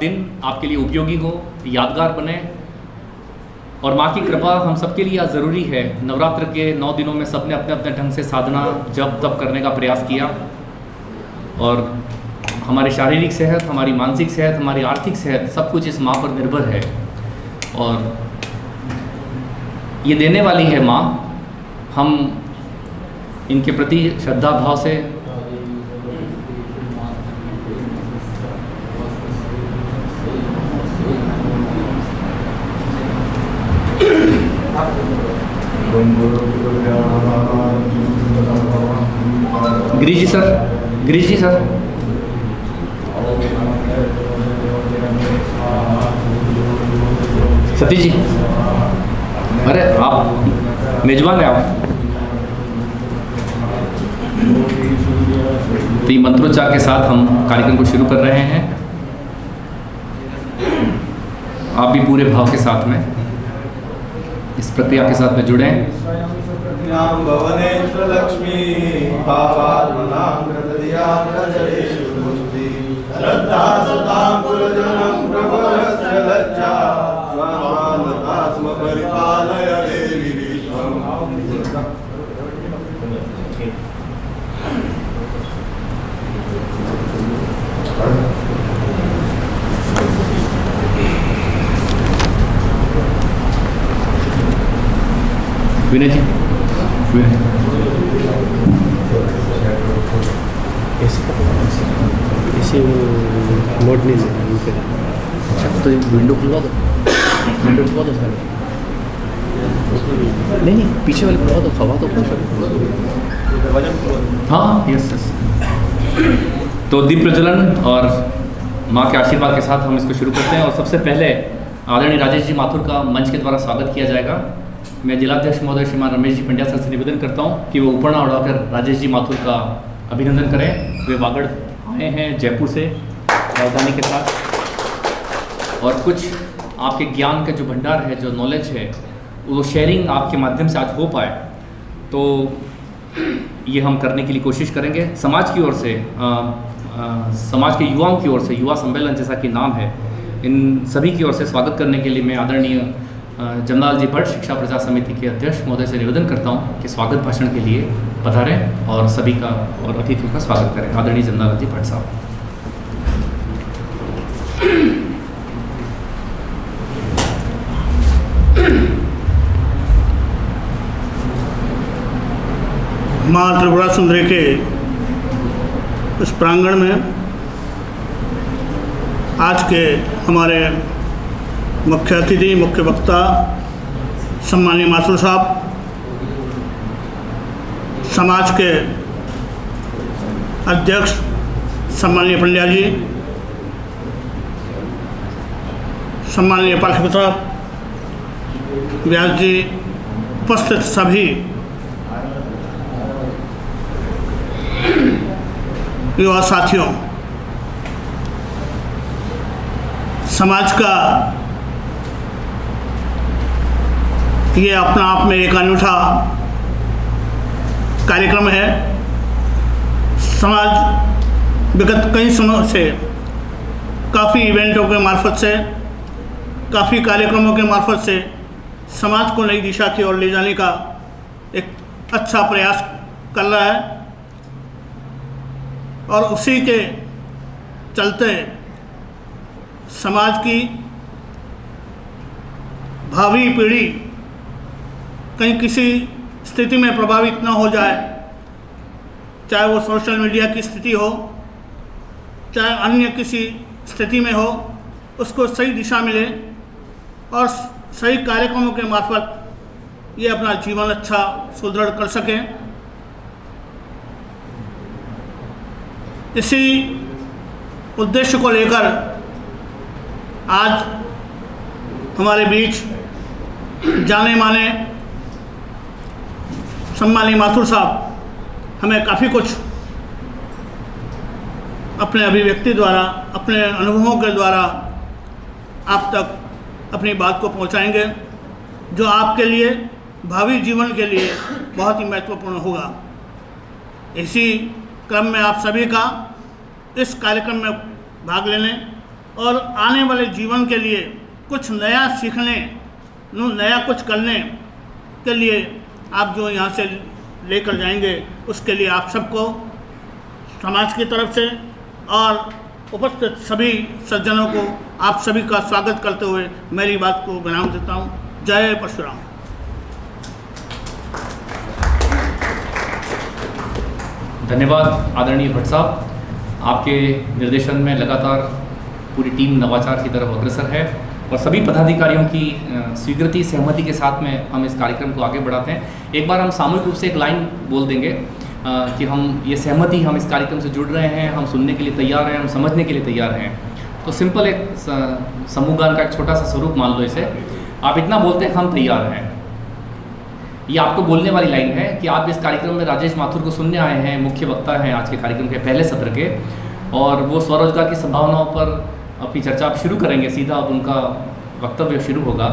दिन आपके लिए उपयोगी हो, यादगार बने और माँ की कृपा हम सबके लिए ज़रूरी है। नवरात्र के 9 दिनों में सबने अपने अपने ढंग से साधना जप तप करने का प्रयास किया और हमारी शारीरिक सेहत, हमारी मानसिक सेहत, हमारी आर्थिक सेहत सब कुछ इस माँ पर निर्भर है और ये देने वाली है माँ। हम इनके प्रति श्रद्धा भाव से गिरीश जी सर, गिरीश जी सर, सतीश जी, अरे आप मेजबान हैं आप। तो ये मंत्रोच्चार के साथ हम कार्यक्रम को शुरू कर रहे हैं। आप भी पूरे भाव के साथ में इस प्रक्रिया के साथ में जुड़े। विनय जी, ऐसे मोड नहीं लेना। अच्छा तो विंडो खुलवा दो, विंडो खुलवा दो सर। नहीं पीछे वाले खुलवा दो, हवा तो हाँ यस यस। तो दीप प्रज्वलन और माँ के आशीर्वाद के साथ हम इसको शुरू करते हैं और सबसे पहले आदरणीय राजेश जी माथुर का मंच के द्वारा स्वागत किया जाएगा। मैं जिलाध्यक्ष महोदय श्रीमान रमेश जी पंड्या सर से निवेदन करता हूं कि वो ऊपरना उड़ाकर राजेश जी माथुर का अभिनंदन करें। वे वागड़ आए हैं जयपुर से राजधानी के साथ और कुछ आपके ज्ञान का जो भंडार है, जो नॉलेज है, वो शेयरिंग आपके माध्यम से आज हो पाए तो ये हम करने के लिए कोशिश करेंगे। समाज की ओर से समाज के युवाओं की ओर से युवा सम्मेलन जैसा कि नाम है, इन सभी की ओर से स्वागत करने के लिए मैं आदरणीय जमनालाल जी भट्ट शिक्षा प्रचार समिति के अध्यक्ष महोदय से निवेदन करता हूं कि स्वागत भाषण के लिए पधारें और सभी का और अतिथियों का स्वागत करें। आदरणीय जमनालाल जी भट्ट साहब। माँ त्रिपुरा सुंदरी के इस प्रांगण में आज के हमारे मुख्य अतिथि, मुख्य वक्ता सम्मानीय माथुर साहब, समाज के अध्यक्ष सम्मानीय पंड्या जी, सम्मानीय पाठक साहब, व्यास जी, उपस्थित सभी युवा साथियों, समाज का ये अपना आप में एक अनूठा कार्यक्रम है। समाज विगत कई समय से काफ़ी इवेंटों के मार्फत से, काफ़ी कार्यक्रमों के मार्फत से समाज को नई दिशा की ओर ले जाने का एक अच्छा प्रयास कर रहा है और उसी के चलते समाज की भावी पीढ़ी कहीं किसी स्थिति में प्रभावित न हो जाए, चाहे वो सोशल मीडिया की स्थिति हो, चाहे अन्य किसी स्थिति में हो, उसको सही दिशा मिले और सही कार्यक्रमों के मार्फत ये अपना जीवन अच्छा सुदृढ़ कर सकें। इसी उद्देश्य को लेकर आज हमारे बीच जाने माने सम्मानीय माथुर साहब हमें काफ़ी कुछ अपने अभिव्यक्ति द्वारा, अपने अनुभवों के द्वारा आप तक अपनी बात को पहुंचाएंगे, जो आपके लिए भावी जीवन के लिए बहुत ही महत्वपूर्ण होगा। इसी क्रम में आप सभी का इस कार्यक्रम में भाग लेने और आने वाले जीवन के लिए कुछ नया सीखने, नया कुछ करने के लिए आप जो यहाँ से लेकर जाएंगे, उसके लिए आप सबको समाज की तरफ से और उपस्थित सभी सज्जनों को आप सभी का स्वागत करते हुए मेरी बात को विराम देता हूँ। जय परशुराम। धन्यवाद आदरणीय भट्ट साहब, आपके निर्देशन में लगातार पूरी टीम नवाचार की तरफ अग्रसर है और सभी पदाधिकारियों की स्वीकृति सहमति के साथ में हम इस कार्यक्रम को आगे बढ़ाते हैं। एक बार हम सामूहिक रूप से एक लाइन बोल देंगे कि हम ये सहमति, हम इस कार्यक्रम से जुड़ रहे हैं, हम सुनने के लिए तैयार हैं, हम समझने के लिए तैयार हैं। तो सिंपल एक समूह गान का एक छोटा सा स्वरूप मान लो इसे। आप इतना बोलते हैं हम तैयार हैं, ये आपको बोलने वाली लाइन है कि आप इस कार्यक्रम में राजेश माथुर को सुनने आए हैं, मुख्य वक्ता हैं आज के कार्यक्रम के पहले सत्र के, और वो स्वरोजगार की संभावनाओं पर अपनी चर्चा आप शुरू करेंगे, सीधा अब उनका वक्तव्य शुरू होगा।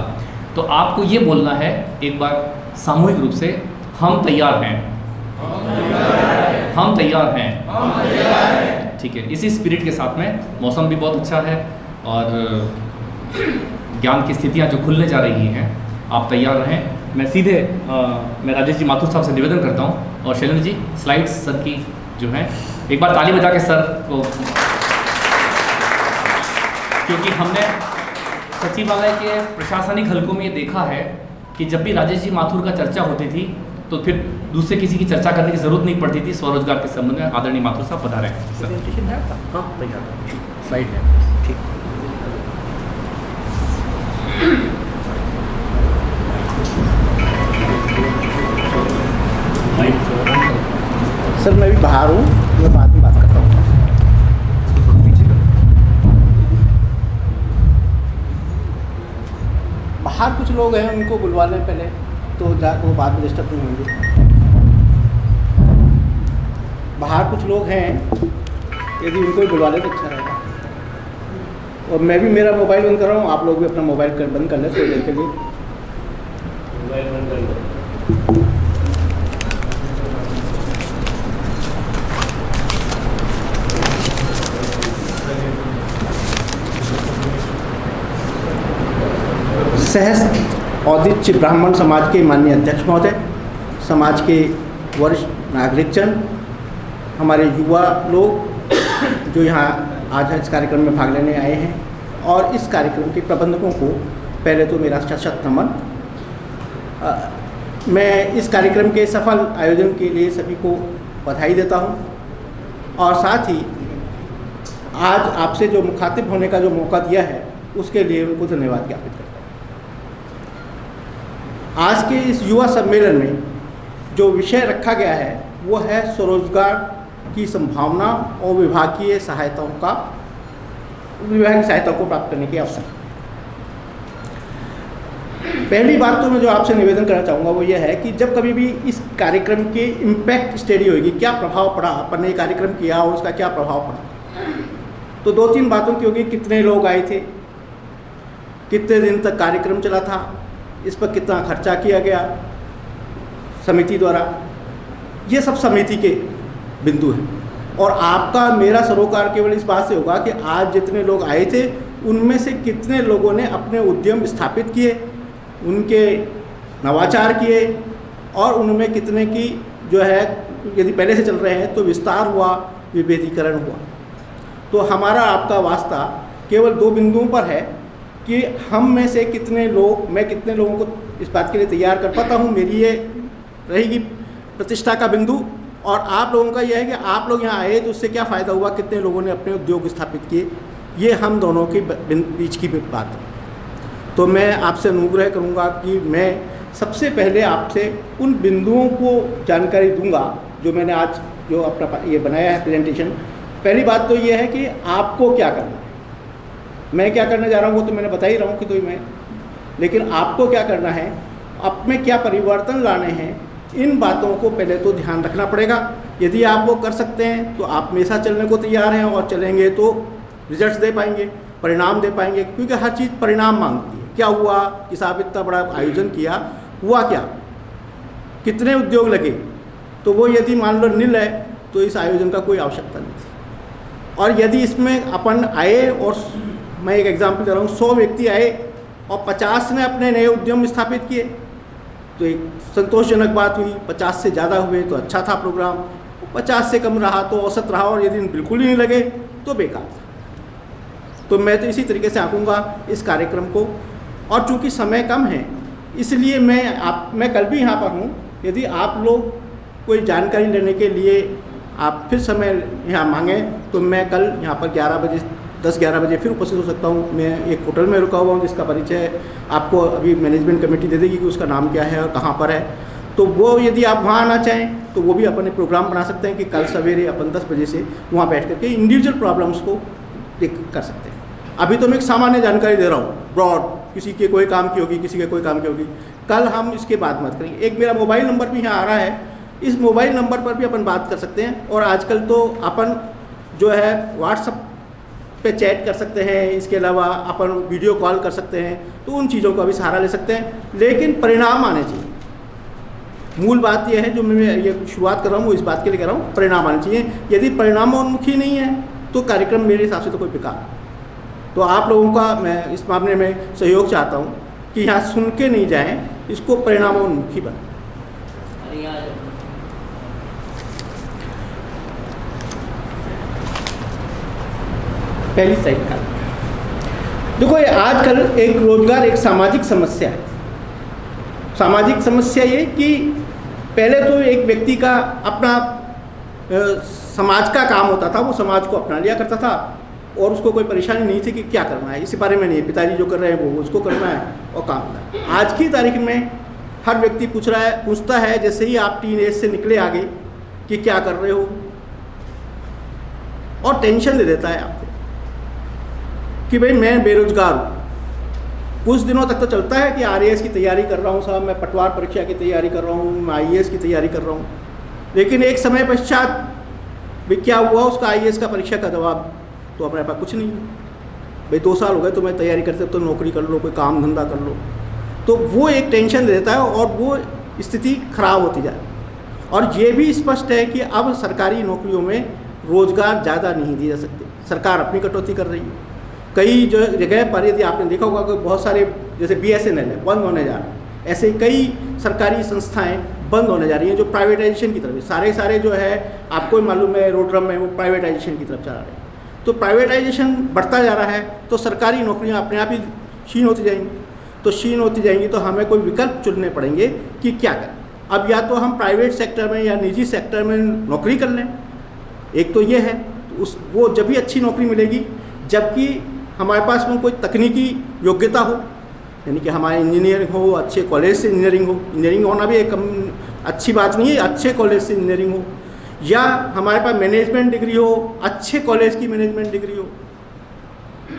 तो आपको ये बोलना है एक बार सामूहिक रूप से, हम तैयार हैं, हम तैयार हैं। ठीक है, इसी स्पिरिट के साथ में, मौसम भी बहुत अच्छा है और ज्ञान की स्थितियाँ जो खुलने जा रही हैं, आप तैयार रहें। मैं सीधे मैं राजेश जी माथुर साहब से निवेदन करता हूं और शैलेंद्र जी स्लाइड्स सर की जो हैं एक बार ताली बजा के सर को, क्योंकि हमने सचिवालय के प्रशासनिक हलकों में ये देखा है कि जब भी राजेश जी माथुर का चर्चा होती थी तो फिर दूसरे किसी की चर्चा करने की जरूरत नहीं पड़ती थी। स्वरोजगार के संबंध में आदरणीय माथुर साहब बता रहे हैं। प्रेजेंटेशन है आपका? हाँ तैयार, स्लाइड है। ठीक, सर मैं भी बाहर हूँ, मैं बाद में बात करता हूँ। बाहर कुछ लोग हैं, उनको बुलवा लें पहले, तो वो बाद में डिस्टर्ब नहीं होंगे। बाहर कुछ लोग हैं, यदि उनको भी बुलवा लें तो अच्छा रहेगा। और मैं भी मेरा मोबाइल बंद कर रहा हूँ, आप लोग भी अपना मोबाइल बंद कर लें थोड़ी देर के लिए। मोबाइल बंद कर लो। सहस्त्र औदिच्य ब्राह्मण समाज के माननीय अध्यक्ष महोदय, समाज के वरिष्ठ नागरिकजन, हमारे युवा लोग जो यहाँ आज इस कार्यक्रम में भाग लेने आए हैं, और इस कार्यक्रम के प्रबंधकों को पहले तो मेरा शत नमन। मैं इस कार्यक्रम के सफल आयोजन के लिए सभी को बधाई देता हूँ और साथ ही आज आपसे जो मुखातिब होने का जो मौका दिया है उसके लिए उनको धन्यवाद ज्ञापित करता हूँ। आज के इस युवा सम्मेलन में जो विषय रखा गया है वो है स्वरोजगार की संभावना और विभागीय सहायताओं को प्राप्त करने के अवसर। पहली बात तो मैं जो आपसे निवेदन करना चाहूँगा वो ये है कि जब कभी भी इस कार्यक्रम के इम्पैक्ट स्टडी होगी, क्या प्रभाव पड़ा, अपन ने ये कार्यक्रम किया और उसका क्या प्रभाव पड़ा, तो दो तीन बातों की होगी। कितने लोग आए थे, कितने दिन तक कार्यक्रम चला था, इस पर कितना खर्चा किया गया समिति द्वारा, ये सब समिति के बिंदु हैं। और आपका मेरा सरोकार केवल इस बात से होगा कि आज जितने लोग आए थे उनमें से कितने लोगों ने अपने उद्यम स्थापित किए, उनके नवाचार किए, और उनमें कितने की जो है यदि पहले से चल रहे हैं तो विस्तार हुआ, विभेदीकरण हुआ। तो हमारा आपका वास्ता केवल दो बिंदुओं पर है कि हम में से कितने लोग, मैं कितने लोगों को इस बात के लिए तैयार कर पाता हूँ, मेरी ये रहेगी प्रतिष्ठा का बिंदु। और आप लोगों का यह है कि आप लोग यहाँ आए तो उससे क्या फ़ायदा हुआ, कितने लोगों ने अपने उद्योग स्थापित किए, ये हम दोनों के बीच की बात है। तो मैं आपसे अनुग्रह करूँगा कि मैं सबसे पहले आपसे उन बिंदुओं को जानकारी दूंगा जो मैंने आज जो अपना ये बनाया है प्रेजेंटेशन। पहली बात तो ये है कि आपको क्या करना है, मैं क्या करने जा रहा हूँ वो तो मैंने बता ही रहा हूँ कि तो मैं, लेकिन आपको क्या करना है, आप में क्या परिवर्तन लाने हैं, इन बातों को पहले तो ध्यान रखना पड़ेगा। यदि आप वो कर सकते हैं तो आप हमेशा चलने को तैयार हैं, और चलेंगे तो रिजल्ट्स दे पाएंगे, परिणाम दे पाएंगे, क्योंकि हर चीज़ परिणाम मांगती है। क्या हुआ कि साहब इतना बड़ा आयोजन किया, हुआ क्या, कितने उद्योग लगे, तो वो यदि मान लो नील है तो इस आयोजन का कोई आवश्यकता नहीं थी। और यदि इसमें अपन आए और मैं एक एग्जांपल दे रहा हूँ, 100 व्यक्ति आए और 50 ने अपने नए उद्यम स्थापित किए तो एक संतोषजनक बात हुई। 50 से ज़्यादा हुए तो अच्छा था प्रोग्राम, 50 से कम रहा तो औसत रहा, और यदि बिल्कुल ही नहीं लगे तो बेकार था। तो मैं तो इसी तरीके से आंकूंगा इस कार्यक्रम को, और चूँकि समय कम है इसलिए मैं कल भी यहाँ पर हूँ। यदि आप लोग कोई जानकारी लेने के लिए आप फिर समय यहाँ मांगें तो मैं कल यहाँ पर 10-11 बजे फिर उपस्थित हो सकता हूँ। मैं एक होटल में रुका हुआ हूँ जिसका परिचय आपको अभी मैनेजमेंट कमेटी दे देगी कि उसका नाम क्या है और कहाँ पर है। तो वो यदि आप वहाँ आना चाहें तो वो भी अपन एक प्रोग्राम बना सकते हैं कि कल सवेरे अपन 10 बजे से वहाँ बैठ करके इंडिविजुअल प्रॉब्लम्स को कर सकते हैं। अभी तो मैं एक सामान्य जानकारी दे रहा हूँ ब्रॉड, किसी के कोई काम की होगी, किसी के कोई काम की होगी। कल हम इसके बाद बात करेंगे। एक मेरा मोबाइल नंबर भी यहाँ आ रहा है, इस मोबाइल नंबर पर भी अपन बात कर सकते हैं। और आजकल तो अपन जो है व्हाट्सएप पे चैट कर सकते हैं, इसके अलावा अपन वीडियो कॉल कर सकते हैं, तो उन चीज़ों का भी सहारा ले सकते हैं। लेकिन परिणाम आने चाहिए। मूल बात यह है जो मैं ये शुरुआत कर रहा हूँ वो इस बात के लिए कह रहा हूँ, परिणाम आने चाहिए। यदि परिणामोन्मुखी नहीं है तो कार्यक्रम मेरे हिसाब से तो कोई बेकार है। तो आप लोगों का मैं इस मामले में सहयोग चाहता हूँ कि यहाँ सुन के नहीं जाएं, इसको परिणामोन्मुखी बनाएं। पहली स्लाइड का देखो, ये आजकल एक रोजगार एक सामाजिक समस्या है। सामाजिक समस्या ये कि पहले तो एक व्यक्ति का अपना समाज का काम होता था, वो समाज को अपना लिया करता था और उसको कोई परेशानी नहीं थी कि क्या करना है, इसी बारे में नहीं, पिताजी जो कर रहे हैं वो उसको करना है और काम करना है। आज की तारीख में हर व्यक्ति पूछता है जैसे ही आप टीन एज से निकले आगे कि क्या कर रहे हो, और टेंशन दे देता है आपको कि भाई मैं बेरोजगार हूँ। कुछ दिनों तक तो चलता है कि RAS की तैयारी कर रहा हूँ साहब, मैं पटवार परीक्षा की तैयारी कर रहा हूँ, मैं IAS की तैयारी कर रहा हूँ। लेकिन एक समय पश्चात भाई क्या हुआ, उसका IAS का परीक्षा का जवाब तो अपने पास कुछ नहीं है। भाई 2 साल हो गए तो मैं तैयारी करते, तो नौकरी कर लो, कोई काम धंधा कर लो। तो वो एक टेंशन देता है और वो स्थिति खराब होती जा रही है। और ये भी स्पष्ट है कि अब सरकारी नौकरियों में रोजगार ज़्यादा नहीं दिए जा सकते, सरकार अपनी कटौती कर रही है। कई जो जगह पर यदि आपने देखा होगा कि बहुत सारे जैसे BSNL है बंद होने जा रहे हैं, ऐसे कई सरकारी संस्थाएं बंद होने जा रही हैं जो प्राइवेटाइजेशन की तरफ, सारे जो है आपको मालूम है रोडरम में वो प्राइवेटाइजेशन की तरफ चला रहे हैं। तो प्राइवेटाइजेशन बढ़ता जा रहा है तो सरकारी नौकरियां अपने आप ही क्षीण होती जाएंगी। तो क्षीण होती जाएंगी तो हमें कोई विकल्प चुनने पड़ेंगे कि क्या करें। अब या तो हम प्राइवेट सेक्टर में या निजी सेक्टर में नौकरी कर लें, एक तो ये है, वो जब भी अच्छी नौकरी मिलेगी जबकि हमारे पास में कोई तकनीकी योग्यता हो, यानी कि हमारे इंजीनियर हो, अच्छे कॉलेज से इंजीनियरिंग हो, इंजीनियरिंग होना भी एक अच्छी बात नहीं है, अच्छे कॉलेज से इंजीनियरिंग हो, या हमारे पास मैनेजमेंट डिग्री हो, अच्छे कॉलेज की मैनेजमेंट डिग्री हो।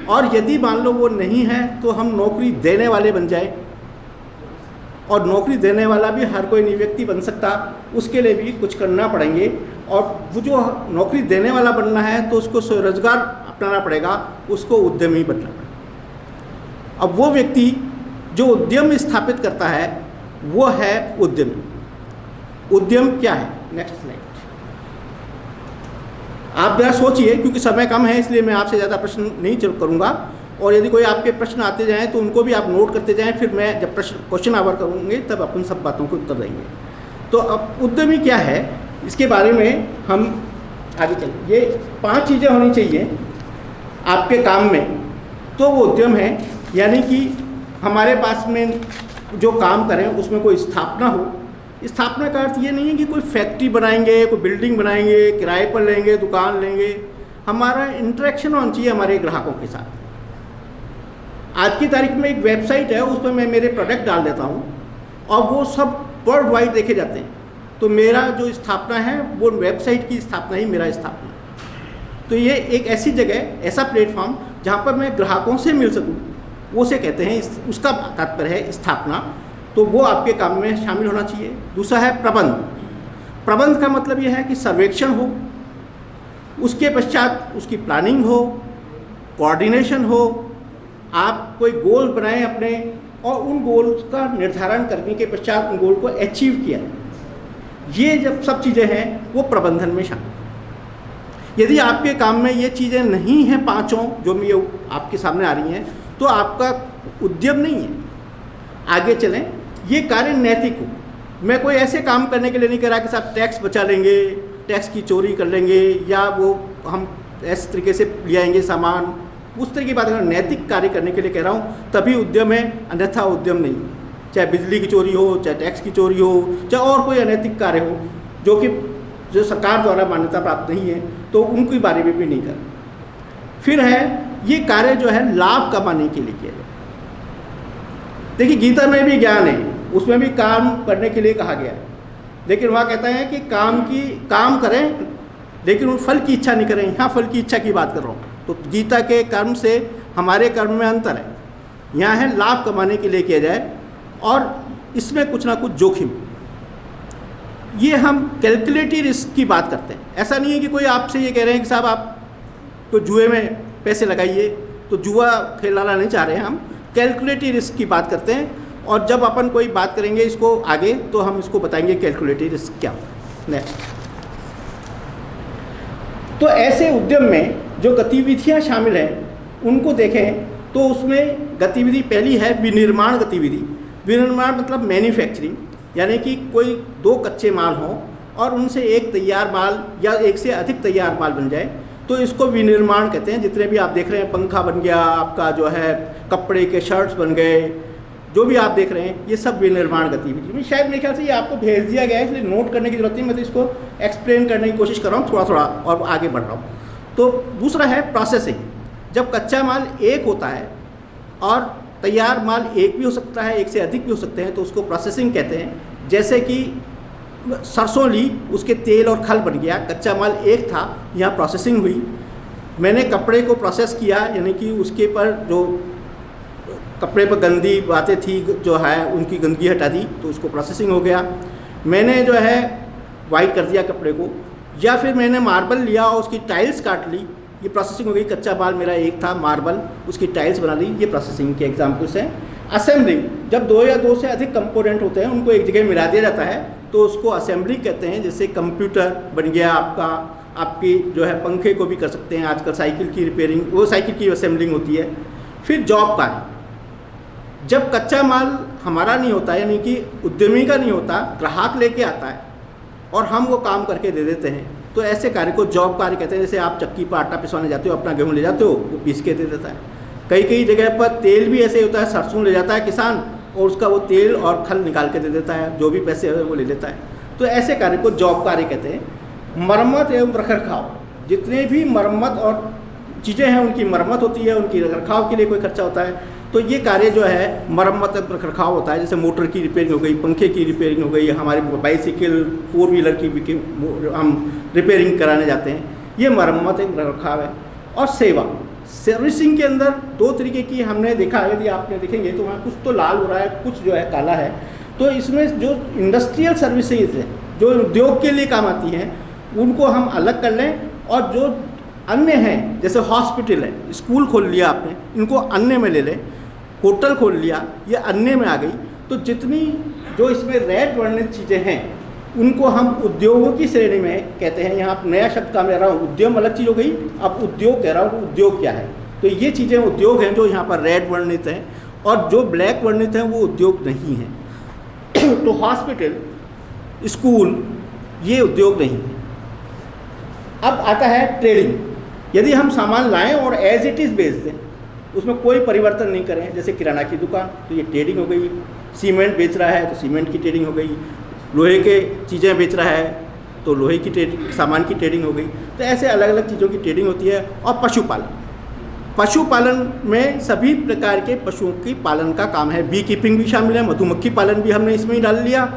और यदि मान लो वो नहीं है तो हम नौकरी देने वाले बन जाए, और नौकरी देने वाला भी हर कोई नहीं व्यक्ति बन सकता, उसके लिए भी कुछ करना पड़ेंगे। और वो जो नौकरी देने वाला बनना है तो उसको स्वरोजगार अपनाना पड़ेगा, उसको उद्यमी बनना पड़ेगा। अब वो व्यक्ति जो उद्यम स्थापित करता है वो है उद्यमी। उद्यम क्या है? Next slide. आप जरा सोचिए, क्योंकि समय कम है इसलिए मैं आपसे ज़्यादा प्रश्न नहीं करूँगा, और यदि कोई आपके प्रश्न आते जाएँ तो उनको भी आप नोट करते जाएँ, फिर मैं जब क्वेश्चन आवर करूँगे तब अपन सब बातों को उत्तर देंगे। तो अब उद्यमी क्या है इसके बारे में हम आगे चलें। ये 5 चीज़ें होनी चाहिए आपके काम में, तो वो उद्यम है। यानी कि हमारे पास में जो काम करें उसमें कोई स्थापना हो। स्थापना का अर्थ ये नहीं है कि कोई फैक्ट्री बनाएंगे, कोई बिल्डिंग बनाएंगे, किराए पर लेंगे, दुकान लेंगे। हमारा इंटरेक्शन होना चाहिए हमारे ग्राहकों के साथ। आज की तारीख में एक वेबसाइट है, उस पर मैं मेरे प्रोडक्ट डाल देता हूँ और वो सब वर्ल्ड वाइड देखे जाते हैं। तो मेरा जो स्थापना है वो वेबसाइट की स्थापना ही मेरा स्थापना है। तो ये एक ऐसी जगह, ऐसा प्लेटफॉर्म जहाँ पर मैं ग्राहकों से मिल सकूँ, वो से कहते हैं, उसका तात्पर्य है स्थापना। तो वो आपके काम में शामिल होना चाहिए। दूसरा है प्रबंध। प्रबंध का मतलब ये है कि सर्वेक्षण हो, उसके पश्चात उसकी प्लानिंग हो, कोऑर्डिनेशन हो, आप कोई गोल बनाएं अपने, और उन गोल्स का निर्धारण करने के पश्चात उन गोल को अचीव किया। ये जब सब चीज़ें हैं वो प्रबंधन में शामिल। यदि आपके काम में ये चीज़ें नहीं हैं पांचों जो ये आपके सामने आ रही हैं, तो आपका उद्यम नहीं है। आगे चलें, ये कार्य नैतिक हो। मैं कोई ऐसे काम करने के लिए नहीं कह रहा कि साहब टैक्स बचा लेंगे, टैक्स की चोरी कर लेंगे, या वो हम इस तरीके से ले आएंगे सामान, उस तरह की बात कर। नैतिक कार्य करने के लिए कह रहा हूँ, तभी उद्यम है, अन्यथा उद्यम नहीं। चाहे बिजली की चोरी हो, चाहे टैक्स की चोरी हो, चाहे और कोई अनैतिक कार्य हो जो सरकार द्वारा मान्यता प्राप्त नहीं है, तो उनके बारे में भी नहीं कर। फिर है ये कार्य जो है लाभ कमाने के लिए किया जाए। देखिए गीता में भी ज्ञान है, उसमें भी काम करने के लिए कहा गया है, लेकिन वहाँ कहता है कि काम करें लेकिन उन फल की इच्छा नहीं करें। यहाँ फल की इच्छा की बात कर रहा हूँ। तो गीता के कर्म से हमारे कर्म में अंतर है। यहाँ है लाभ कमाने के लिए किया जाए, और इसमें कुछ ना कुछ जोखिम। ये हम कैलकुलेटिव रिस्क की बात करते हैं। ऐसा नहीं है कि कोई आपसे ये कह रहे हैं कि साहब आप तो जुए में पैसे लगाइए, तो जुआ खेलाना नहीं चाह रहे हैं हम। कैलकुलेटिव रिस्क की बात करते हैं, और जब अपन कोई बात करेंगे इसको आगे, तो हम इसको बताएंगे कैलकुलेटिव रिस्क क्या होता है। नेक्स्ट, तो ऐसे उद्यम में जो गतिविधियां शामिल हैं उनको देखें, तो उसमें गतिविधि पहली है विनिर्माण गतिविधि। विनिर्माण मतलब मैन्युफैक्चरिंग, यानी कि कोई 2 कच्चे माल हों और उनसे एक तैयार माल या एक से अधिक तैयार माल बन जाए, तो इसको विनिर्माण कहते हैं। जितने भी आप देख रहे हैं, पंखा बन गया, आपका जो है कपड़े के शर्ट्स बन गए, जो भी आप देख रहे हैं, ये सब विनिर्माण गतिविधि में। शायद मेरे ख्याल से ये आपको भेज दिया गया है, इसलिए नोट करने की जरूरत नहीं। मैं तो इसको एक्सप्लेन करने की कोशिश कर रहा हूँ थोड़ा थोड़ा, और आगे बढ़ रहा हूँ। तो दूसरा है प्रोसेसिंग। जब कच्चा माल एक होता है और तैयार माल एक भी हो सकता है, एक से अधिक भी हो सकते हैं, तो उसको प्रोसेसिंग कहते हैं। जैसे कि सरसों ली, उसके तेल और खल बन गया, कच्चा माल एक था, यहाँ प्रोसेसिंग हुई। मैंने कपड़े को प्रोसेस किया, यानी कि उसके पर जो कपड़े पर गंदी बातें थी जो है उनकी गंदगी हटा दी, तो उसको प्रोसेसिंग हो गया। मैंने जो है वाइट कर दिया कपड़े को, या फिर मैंने मार्बल लिया और उसकी टाइल्स काट ली, ये प्रोसेसिंग हो गई। कच्चा माल मेरा एक था मार्बल, उसकी टाइल्स बना ली, ये प्रोसेसिंग के एग्जाम्पल्स हैं। असेंबलिंग, जब 2 या 2 से अधिक कंपोनेंट होते हैं, उनको एक जगह मिला दिया जाता है, तो उसको असेंबलिंग कहते हैं। जैसे कंप्यूटर बन गया आपका, आपकी जो है पंखे को भी कर सकते हैं आजकल, साइकिल की रिपेयरिंग, वो साइकिल की असेंबलिंग होती है। फिर जॉब कार्य, जब कच्चा माल हमारा नहीं होता, यानी कि उद्यमी का नहीं होता, ग्राहक लेके आता है और हम वो काम करके दे देते हैं, तो ऐसे कार्य को जॉब कार्य कहते हैं। जैसे आप चक्की पर आटा पिसवाने जाते हो, अपना गेहूँ ले जाते हो, वो पीस के दे देता है। कई जगह पर तेल भी ऐसे होता है, सरसों ले जाता है किसान और उसका वो तेल और खल निकाल के दे देता है, जो भी पैसे है वो ले लेता है। तो ऐसे कार्य को जॉब कार्य कहते हैं। मरम्मत एवं रखरखाव, जितने भी मरम्मत और चीज़ें हैं उनकी मरम्मत होती है, उनकी रखरखाव के लिए कोई खर्चा होता है, तो ये कार्य जो है मरम्मत एवं रखरखाव होता है। जैसे मोटर की रिपेयरिंग हो गई, पंखे की रिपेयरिंग हो गई, हमारी बाइसिकल 4 व्हीलर की हम रिपेयरिंग कराने जाते हैं, ये मरम्मत एवं रखरखाव है। और सेवा, सर्विसिंग के अंदर 2 तरीके की हमने देखा है। यदि आपने देखेंगे तो वहाँ कुछ तो लाल हो रहा है, कुछ जो है काला है। तो इसमें जो इंडस्ट्रियल सर्विसेज है, जो उद्योग के लिए काम आती हैं, उनको हम अलग कर लें, और जो अन्य हैं, जैसे हॉस्पिटल है, स्कूल खोल लिया आपने, इनको अन्य में ले लें। होटल खोल लिया, ये अन्य में आ गई। तो जितनी जो इसमें रेड वर्णित चीज़ें हैं, उनको हम उद्योगों की श्रेणी में कहते हैं। यहाँ नया शब्द का मैं रहा हूँ, उद्यम अलग चीज़ हो गई, अब उद्योग कह रहा हूँ। उद्योग क्या है? तो ये चीज़ें उद्योग हैं जो यहाँ पर रेड वर्णित हैं, और जो ब्लैक वर्णित हैं वो उद्योग नहीं हैं। तो हॉस्पिटल, स्कूल, ये उद्योग नहीं है। अब आता है ट्रेडिंग। यदि हम सामान लाएं और एज इट इज़ बेच दें, उसमें कोई परिवर्तन नहीं करें, जैसे किराना की दुकान, तो ये ट्रेडिंग हो गई। सीमेंट बेच रहा है तो सीमेंट की ट्रेडिंग हो गई। लोहे के चीज़ें बेच रहा है तो लोहे की ट्रेडिंग, सामान की ट्रेडिंग हो गई। तो ऐसे अलग अलग चीज़ों की ट्रेडिंग होती है। और पशुपालन में सभी प्रकार के पशुओं की पालन का काम है। बी कीपिंग भी शामिल है, मधुमक्खी पालन भी हमने इसमें ही डाल लिया,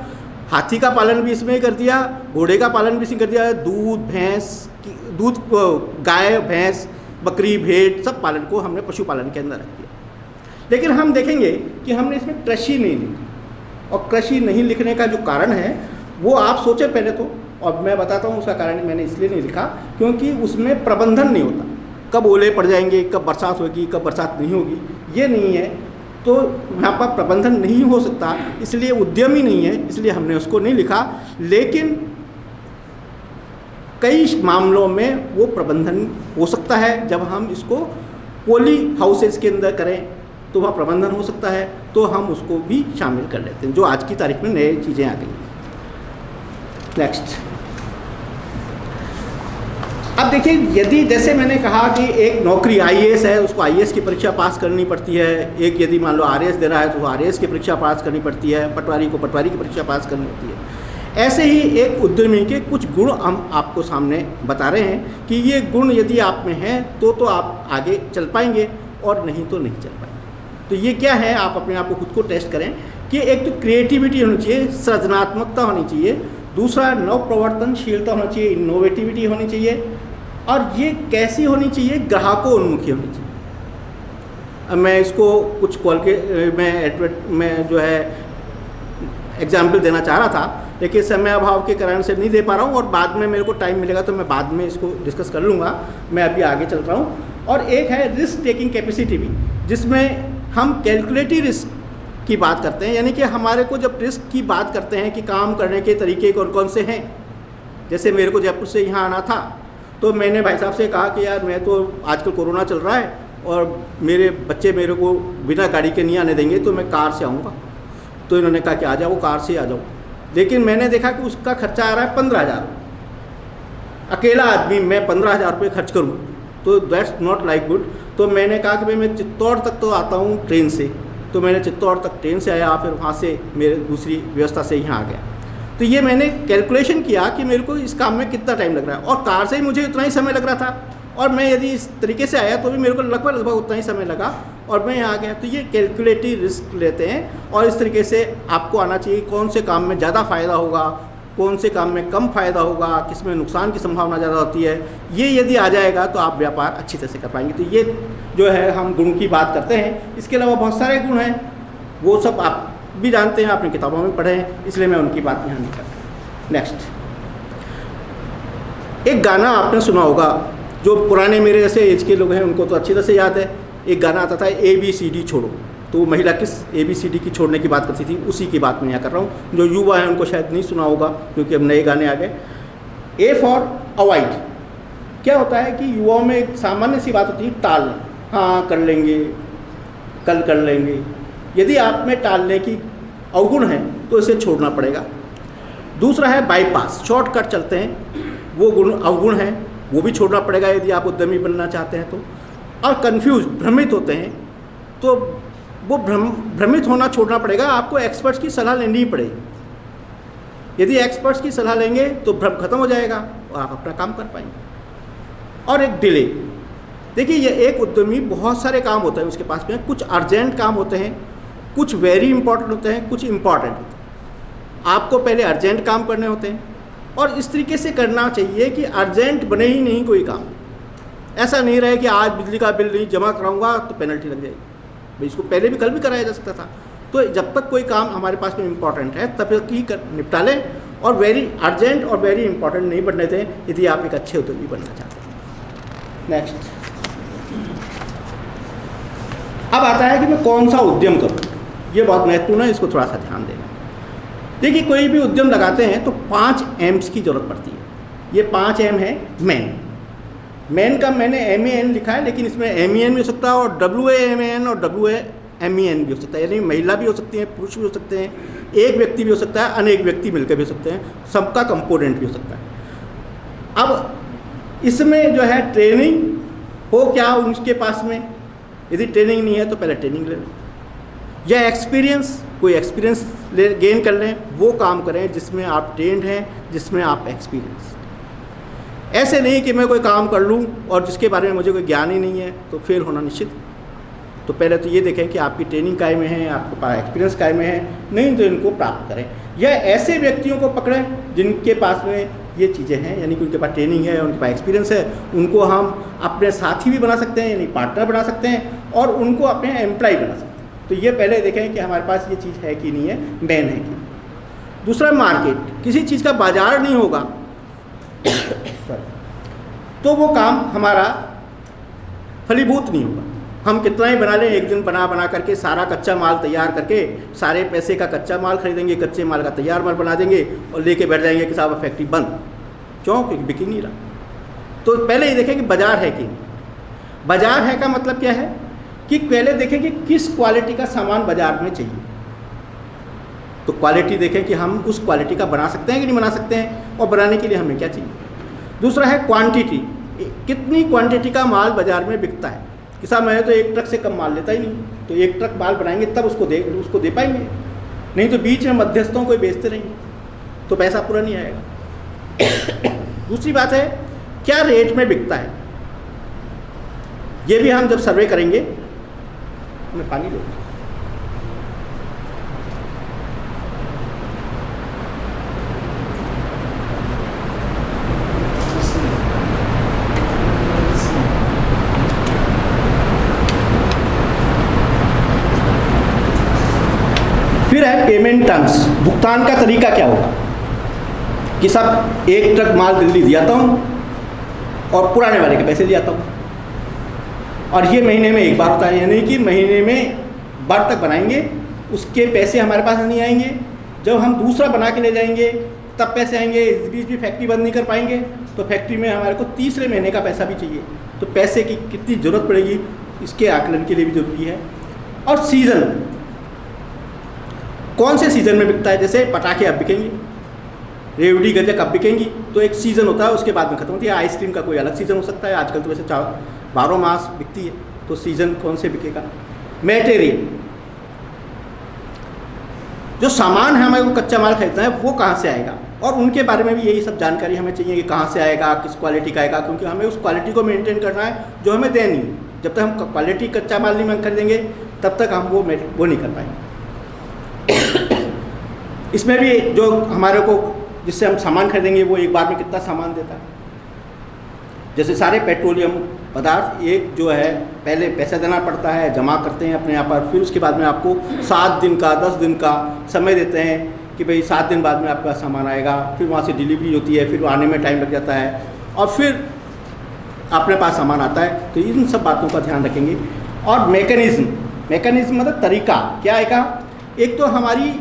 हाथी का पालन भी इसमें ही कर दिया, घोड़े का पालन भी इसमें कर दिया, दूध गाय भैंस बकरी भेड़ सब पालन को हमने पशुपालन के अंदर रख दिया। लेकिन हम देखेंगे कि हमने इसमें कृषि नहीं लिखा, और कृषि नहीं लिखने का जो कारण है वो आप सोचे पहले तो, और मैं बताता हूँ उसका कारण। मैंने इसलिए नहीं लिखा क्योंकि उसमें प्रबंधन नहीं होता, कब ओले पड़ जाएंगे, कब बरसात होगी, कब बरसात नहीं होगी, ये नहीं है। तो यहाँ पर प्रबंधन नहीं हो सकता, इसलिए उद्यमी नहीं है, इसलिए हमने उसको नहीं लिखा। लेकिन कई मामलों में वो प्रबंधन हो सकता है। जब हम इसको पॉली हाउसेस के अंदर करें तो वहाँ प्रबंधन हो सकता है, तो हम उसको भी शामिल कर लेते हैं, जो आज की तारीख में नई चीज़ें आ गई। नेक्स्ट, अब देखिए, यदि जैसे मैंने कहा कि एक नौकरी आईएएस है, उसको आईएएस की परीक्षा पास करनी पड़ती है, एक यदि मान लो आरएएस दे रहा है तो आरएएस की परीक्षा पास करनी पड़ती है, पटवारी को पटवारी की परीक्षा पास करनी होती है। ऐसे ही एक उद्यमी के कुछ गुण हम आपको सामने बता रहे हैं कि ये गुण यदि आप में हैं तो आप आगे चल पाएंगे, और नहीं तो नहीं चल पाएंगे। तो ये क्या है, आप अपने आप को खुद को टेस्ट करें कि एक तो क्रिएटिविटी होनी चाहिए, सृजनात्मकता होनी चाहिए, दूसरा नव प्रवर्तनशीलता होना चाहिए, इनोवेटिविटी होनी चाहिए, और ये कैसी होनी चाहिए, ग्राहकोन्मुखी होनी चाहिए। अब मैं इसको कुछ मैं जो है एग्जाम्पल देना चाह रहा था, लेकिन समय अभाव के कारण से नहीं दे पा रहा हूँ, और बाद में मेरे को टाइम मिलेगा तो मैं बाद में इसको डिस्कस कर लूँगा। मैं अभी आगे चल रहा हूँ। और एक है रिस्क टेकिंग कैपेसिटी भी, जिसमें हम कैलकुलेटिव रिस्क की बात करते हैं, यानी कि हमारे को जब रिस्क की बात करते हैं कि काम करने के तरीके कौन कौन से हैं। जैसे मेरे को जयपुर से यहाँ आना था, तो मैंने भाई साहब से कहा कि यार मैं तो आजकल कोरोना चल रहा है और मेरे बच्चे मेरे को बिना गाड़ी के नहीं आने देंगे, तो मैं कार से आऊँगा। तो इन्होंने कहा कि आ जाओ, कार से आ जाओ। लेकिन मैंने देखा कि उसका खर्चा आ रहा है 15,000। अकेला आदमी मैं 15,000 रुपये खर्च करूँ तो दैट्स नॉट लाइक गुड। तो मैंने कहा कि भाई मैं चित्तौड़ तक तो आता हूँ ट्रेन से, तो मैंने चित्तौड़ तक ट्रेन से आया, फिर वहाँ से मेरे दूसरी व्यवस्था से यहाँ आ गया। तो ये मैंने कैलकुलेशन किया कि मेरे को इस काम में कितना टाइम लग रहा है, और कार से ही मुझे उतना ही समय लग रहा था, और मैं यदि इस तरीके से आया तो भी मेरे को लगभग उतना ही समय लगा, और मैं यहाँ आ गया। तो ये कैलकुलेटिव रिस्क लेते हैं, और इस तरीके से आपको आना चाहिए कौन से काम में ज़्यादा फ़ायदा होगा, कौन से काम में कम फ़ायदा होगा, किस में नुकसान की संभावना ज़्यादा होती है। ये यदि आ जाएगा तो आप व्यापार अच्छी तरह से कर पाएंगे। तो ये जो है हम गुण की बात करते हैं। इसके अलावा बहुत सारे गुण हैं, वो सब आप भी जानते हैं, आपने किताबों में पढ़े हैं, इसलिए मैं उनकी बात यहाँ नहीं करता। नेक्स्ट, एक गाना आपने सुना होगा, जो पुराने मेरे जैसे एज के लोग हैं उनको तो अच्छी तरह से याद है। एक गाना आता था ABCD छोड़ो, तो महिला किस ABCD की छोड़ने की बात करती थी, उसी की बात मैं यहाँ कर रहा हूँ। जो युवा हैं उनको शायद नहीं सुना होगा, क्योंकि अब नए गाने आ गए। A for avoid. क्या होता है कि युवाओं में एक सामान्य सी बात होती है, टालना। हाँ कर लेंगे, कल कर लेंगे। यदि आप में टालने की अवगुण है तो इसे छोड़ना पड़ेगा। दूसरा है बाईपास, शॉर्टकट चलते हैं, वो गुण अवगुण है, वो भी छोड़ना पड़ेगा यदि आप उद्यमी बनना चाहते हैं तो। और कंफ्यूज, भ्रमित होते हैं, तो वो भ्रमित होना छोड़ना पड़ेगा। आपको एक्सपर्ट्स की सलाह लेनी ही पड़ेगी। यदि एक्सपर्ट्स की सलाह लेंगे तो भ्रम खत्म हो जाएगा और आप अपना काम कर पाएंगे। और एक डिले, देखिए ये एक उद्यमी बहुत सारे काम होते हैं उसके पास में, कुछ अर्जेंट काम होते हैं, कुछ वेरी इंपॉर्टेंट होते हैं, कुछ इंपॉर्टेंट होते हैं। आपको पहले अर्जेंट काम करने होते हैं, और इस तरीके से करना चाहिए कि अर्जेंट बने ही नहीं कोई काम। ऐसा नहीं रहे कि आज बिजली का बिल नहीं जमा कराऊंगा तो पेनल्टी लग जाएगी, भाई इसको पहले भी कल भी कराया जा सकता था। तो जब तक कोई काम हमारे पास में इंपॉर्टेंट है तब तक ही निपटा लें, और वेरी अर्जेंट और वेरी इंपॉर्टेंट नहीं बनने दें यदि आप एक अच्छे उद्यमी बनना चाहते हैं। नेक्स्ट, अब आता है कि मैं कौन सा उद्यम करूँ। ये बहुत महत्वपूर्ण है, इसको थोड़ा सा ध्यान देना। देखिए कोई भी उद्यम लगाते हैं तो 5 M's की ज़रूरत पड़ती है। ये 5 M है। मैन का मैंने MEN लिखा है, लेकिन इसमें MEN भी हो सकता है, और WAMAN और WAMEN भी हो सकता है, यानी महिला भी हो सकती है, पुरुष भी हो सकते हैं, एक व्यक्ति भी हो सकता है, अनेक व्यक्ति मिलकर भी हो सकते हैं, सबका कंपोनेंट भी हो सकता है। अब इसमें जो है ट्रेनिंग हो क्या उनके पास में, यदि ट्रेनिंग नहीं है तो पहले ट्रेनिंग ले लें, या एक्सपीरियंस, कोई एक्सपीरियंस गेन कर लें, वो काम करें जिसमें आप ट्रेंड हैं, जिसमें आप एक्सपीरियंस। ऐसे नहीं कि मैं कोई काम कर लूँ और जिसके बारे में मुझे कोई ज्ञान ही नहीं है तो फेल होना निश्चित। तो पहले तो ये देखें कि आपकी ट्रेनिंग काय में है, आपके पास एक्सपीरियंस काय में है, नहीं तो इनको प्राप्त करें। या ऐसे व्यक्तियों को पकड़ें जिनके पास में ये चीज़ें हैं, यानी कि उनके पास ट्रेनिंग है, उनके पास एक्सपीरियंस है, उनको हम अपने साथी भी बना सकते हैं, यानी पार्टनर बना सकते हैं, और उनको अपने एम्प्लॉय बना सकते हैं। तो ये पहले देखें कि हमारे पास ये चीज़ है कि नहीं है, मैन है कि। दूसरा मार्केट, किसी चीज़ का बाजार नहीं होगा तो वो काम हमारा फलीभूत नहीं होगा। हम कितना ही बना लें, एक दिन बना करके सारा कच्चा माल तैयार करके सारे पैसे का कच्चा माल खरीदेंगे, कच्चे माल का तैयार माल बना देंगे और लेके बैठ जाएंगे कि साहब फैक्ट्री बंद। क्यों? क्योंकि बिक ही नहीं रहा। तो पहले ये देखें कि बाजार है कि नहीं। बाजार है का मतलब क्या है कि पहले देखें कि किस क्वालिटी का सामान बाजार में चाहिए। तो क्वालिटी देखें कि हम उस क्वालिटी का बना सकते हैं कि नहीं बना सकते हैं, और बनाने के लिए हमें क्या चाहिए। दूसरा है क्वांटिटी, कितनी क्वांटिटी का माल बाजार में बिकता है। कि साहब मैं तो एक ट्रक से कम माल लेता ही नहीं, तो एक ट्रक माल बनाएंगे तब उसको दे पाएंगे, नहीं तो बीच में मध्यस्थों को बेचते रहेंगे तो पैसा पूरा नहीं आएगा। दूसरी बात है क्या रेट में बिकता है, ये भी हम जब सर्वे करेंगे। मैं पानी लो। फिर है पेमेंट टर्म्स, भुगतान का तरीका क्या होगा। कि साहब एक ट्रक माल दिल्ली दिया था हूँ और पुराने वाले के पैसे ले आता हूँ, और ये महीने में एक बार होता है, यानी कि महीने में बार तक बनाएंगे, उसके पैसे हमारे पास नहीं आएंगे। जब हम दूसरा बना के ले जाएंगे तब पैसे आएंगे। इस बीच भी फैक्ट्री बंद नहीं कर पाएंगे तो फैक्ट्री में हमारे को तीसरे महीने का पैसा भी चाहिए। तो पैसे की कितनी ज़रूरत पड़ेगी इसके आकलन के लिए भी ज़रूरी है। और सीज़न, कौन से सीज़न में बिकता है। जैसे पटाखे अब बिकेंगे, रेवड़ी गजक अब बिकेंगी, तो एक सीज़न होता है, उसके बाद में खत्म होती है। आइसक्रीम का कोई अलग सीज़न हो सकता है, आजकल तो वैसे 12 मास बिकती है, तो सीज़न कौन से बिकेगा। मटेरियल, जो सामान है हमें को कच्चा माल खरीदना है वो कहाँ से आएगा, और उनके बारे में भी यही सब जानकारी हमें चाहिए कि कहाँ से आएगा, किस क्वालिटी का आएगा, क्योंकि हमें उस क्वालिटी को मेंटेन करना है जो हमें देनी है। जब तक हम क्वालिटी कच्चा माल नहीं खरीदेंगे तब तक हम वो नहीं कर पाएंगे। इसमें भी जो हमारे को जिससे हम सामान खरीदेंगे वो एक बार में कितना सामान देता है। जैसे सारे पेट्रोलियम पदार्थ एक जो है पहले पैसा देना पड़ता है, जमा करते हैं अपने यहाँ पर, फिर उसके बाद में आपको 7 दिन का 10 दिन का समय देते हैं कि भाई 7 दिन बाद में आपका सामान आएगा, फिर वहाँ से डिलीवरी होती है, फिर आने में टाइम लग जाता है, और फिर अपने पास सामान आता है। तो इन सब बातों का ध्यान रखेंगे। और मैकेनिज्म मतलब तरीका क्या आएगा। एक तो हमारी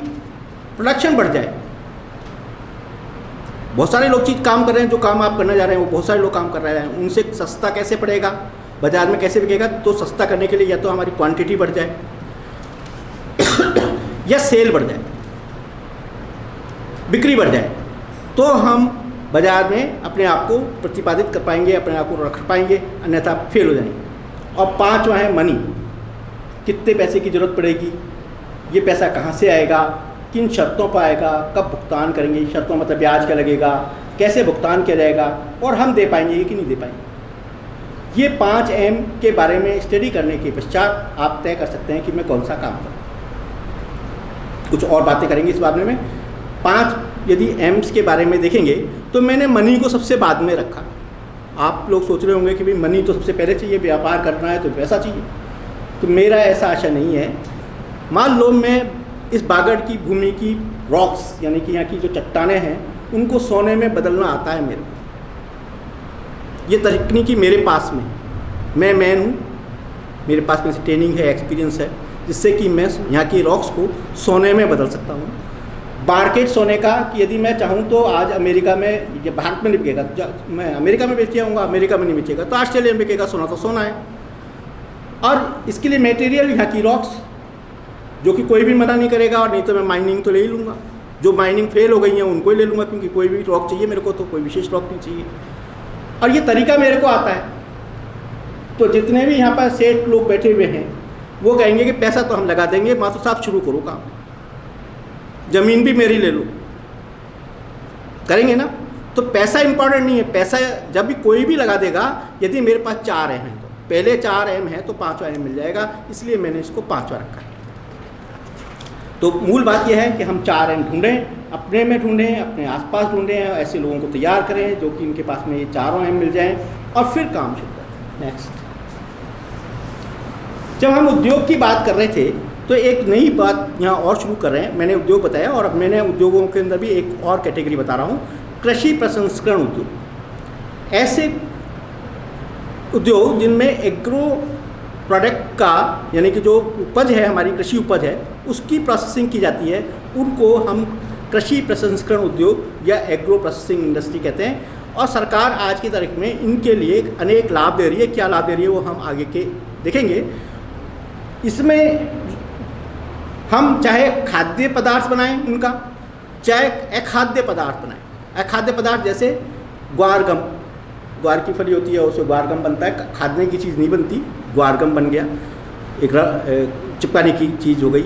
प्रोडक्शन बढ़ जाए, बहुत सारे लोग काम कर रहे हैं, जो काम आप करना जा रहे हैं वो बहुत सारे लोग काम कर रहे हैं, उनसे सस्ता कैसे पड़ेगा, बाजार में कैसे बिकेगा। तो सस्ता करने के लिए या तो हमारी क्वांटिटी बढ़ जाए या सेल बढ़ जाए, बिक्री बढ़ जाए, तो हम बाजार में अपने आप को प्रतिपादित कर पाएंगे, अपने आप को रख पाएंगे, अन्यथा फेल हो जाएंगे। और 5वां है मनी, कितने पैसे की ज़रूरत पड़ेगी, ये पैसा कहाँ से आएगा, किन शर्तों पर आएगा, कब भुगतान करेंगे, शर्तों मतलब ब्याज क्या लगेगा, कैसे भुगतान किया जाएगा, और हम दे पाएंगे कि नहीं दे पाएंगे। ये 5 M के बारे में स्टडी करने के पश्चात आप तय कर सकते हैं कि मैं कौन सा काम करूँ। कुछ और बातें करेंगे इस बारे में। 5 यदि M's के बारे में देखेंगे तो मैंने मनी को सबसे बाद में रखा। आप लोग सोच रहे होंगे कि भाई मनी तो सबसे पहले चाहिए, व्यापार करना है तो पैसा चाहिए, तो मेरा ऐसा आशा नहीं है। मान लो मैं इस बागड़ की भूमि की रॉक्स यानी कि यहाँ की जो चट्टानें हैं उनको सोने में बदलना आता है मेरे को, ये तकनीकी मेरे पास में, मैं मैन हूँ, मेरे पास में से ट्रेनिंग है, एक्सपीरियंस है, जिससे कि मैं यहाँ की रॉक्स को सोने में बदल सकता हूँ। मार्केट सोने का कि यदि मैं चाहूँ तो आज अमेरिका में, ये भारत में नहीं बिकेगा, मैं अमेरिका में बेच आऊँगा, अमेरिका में नहीं बेचेगा तो ऑस्ट्रेलिया में बिकेगा, सोना तो सोना है। और इसके लिए मटेरियल यहाँ की रॉक्स, जो कि कोई भी मना नहीं करेगा, और नहीं तो मैं माइनिंग तो ले ही लूँगा, जो माइनिंग फेल हो गई हैं उनको ही ले लूँगा, क्योंकि कोई भी रॉक चाहिए मेरे को, तो कोई विशेष रॉक नहीं चाहिए। और ये तरीका मेरे को आता है। तो जितने भी यहाँ पर सेठ लोग बैठे हुए हैं वो कहेंगे कि पैसा तो हम लगा देंगे, माथुर साहब शुरू करो काम, ज़मीन भी मेरी ले लो, करेंगे ना। तो पैसा इंपॉर्टेंट नहीं है, पैसा जब भी कोई भी लगा देगा, यदि मेरे पास 4 M हैं तो पहले 4 M है तो 5वां M मिल जाएगा, इसलिए मैंने इसको 5वां रखा है। तो मूल बात यह है कि हम 4 M ढूंढें, अपने में ढूंढें, अपने आसपास ढूंढें, ऐसे लोगों को तैयार करें जो कि इनके पास में ये 4 M मिल जाएं, और फिर काम शुरू करें। नेक्स्ट, जब हम उद्योग की बात कर रहे थे तो एक नई बात यहाँ और शुरू कर रहे हैं। मैंने उद्योग बताया, और अब मैंने उद्योगों के अंदर भी एक और कैटेगरी बता रहा हूँ, कृषि प्रसंस्करण उद्योग। ऐसे उद्योग जिनमें एग्रो प्रोडक्ट का यानी कि जो उपज है, हमारी कृषि उपज है, उसकी प्रोसेसिंग की जाती है, उनको हम कृषि प्रसंस्करण उद्योग या एग्रो प्रोसेसिंग इंडस्ट्री कहते हैं। और सरकार आज की तारीख में इनके लिए अनेक लाभ दे रही है। क्या लाभ दे रही है वो हम आगे के देखेंगे। इसमें हम चाहे खाद्य पदार्थ बनाएं उनका, चाहे अखाद्य पदार्थ बनाएं। अखाद्य पदार्थ जैसे ग्वारगम, ग्वार की फली होती है उससे ग्वारगम बनता है, खाने की चीज़ नहीं बनती, ग्वारगम बन गया, एक चिपकाने की चीज़ हो गई,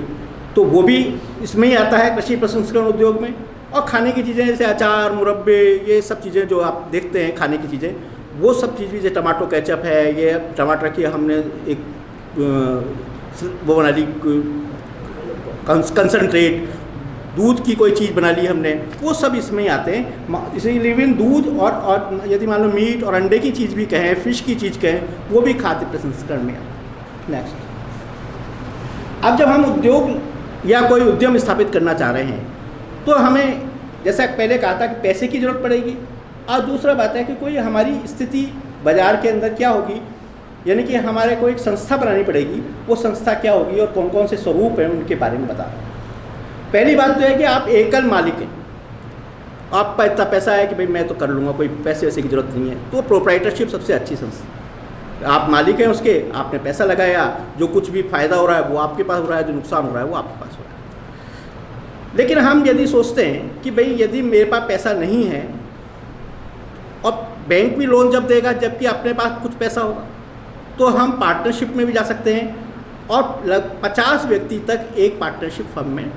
तो वो भी इसमें ही आता है कृषि प्रसंस्करण उद्योग में। और खाने की चीज़ें जैसे अचार, मुरब्बे, ये सब चीज़ें जो आप देखते हैं खाने की चीज़ें, वो सब चीज़ भी, जैसे टमाटो केचप है, ये टमाटर की हमने एक वो बना ली कंसनट्रेट, दूध की कोई चीज़ बना ली हमने, वो सब इसमें ही आते हैं। इसीलिए इवन दूध और यदि मान लो मीट और अंडे की चीज़ भी कहें, फिश की चीज़ कहें, वो भी खाद्य प्रसंस्करण में आते। नेक्स्ट, अब जब हम उद्योग या कोई उद्यम स्थापित करना चाह रहे हैं तो हमें, जैसा पहले कहा था, कि पैसे की ज़रूरत पड़ेगी। और दूसरा बात है कि कोई हमारी स्थिति बाज़ार के अंदर क्या होगी, यानी कि हमारे को एक संस्था बनानी पड़ेगी। वो संस्था क्या होगी और कौन कौन से स्वरूप हैं उनके बारे में बता रहा हूँ। पहली बात तो है कि आप एकल मालिक हैं, आपका इतना पैसा है कि भाई मैं तो कर लूँगा, कोई पैसे वैसे की ज़रूरत नहीं है, तो प्रोप्राइटरशिप सबसे अच्छी संस्था। आप मालिक हैं उसके, आपने पैसा लगाया, जो कुछ भी फ़ायदा हो रहा है वो आपके पास हो रहा है, जो नुकसान हो रहा है वो आपके पास हो रहा है। लेकिन हम यदि सोचते हैं कि भाई यदि मेरे पास पैसा नहीं है और बैंक भी लोन जब देगा जबकि अपने पास कुछ पैसा होगा, तो हम पार्टनरशिप में भी जा सकते हैं और 50 व्यक्ति तक एक पार्टनरशिप फर्म में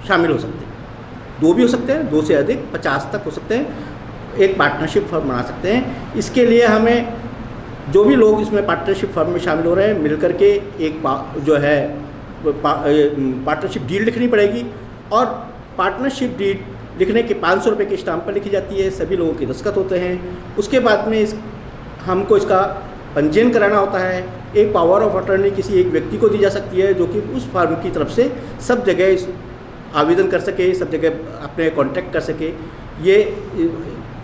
शामिल हो सकते हैं। 2 भी हो सकते हैं, 2 से अधिक 50 तक हो सकते हैं, एक पार्टनरशिप फर्म बना सकते हैं। इसके लिए हमें जो भी लोग इसमें पार्टनरशिप फर्म में शामिल हो रहे हैं मिलकर के एक जो है पार्टनरशिप डीड लिखनी पड़ेगी। और पार्टनरशिप डीड लिखने के 500 रुपये की स्टाम्प पर लिखी जाती है, सभी लोगों के दस्तखत होते हैं। उसके बाद में हमको इसका पंजीयन कराना होता है। एक पावर ऑफ अटर्नी किसी एक व्यक्ति को दी जा सकती है जो कि उस फर्म की तरफ से सब जगह आवेदन कर सके, सब जगह अपने कॉन्टैक्ट कर सके। ये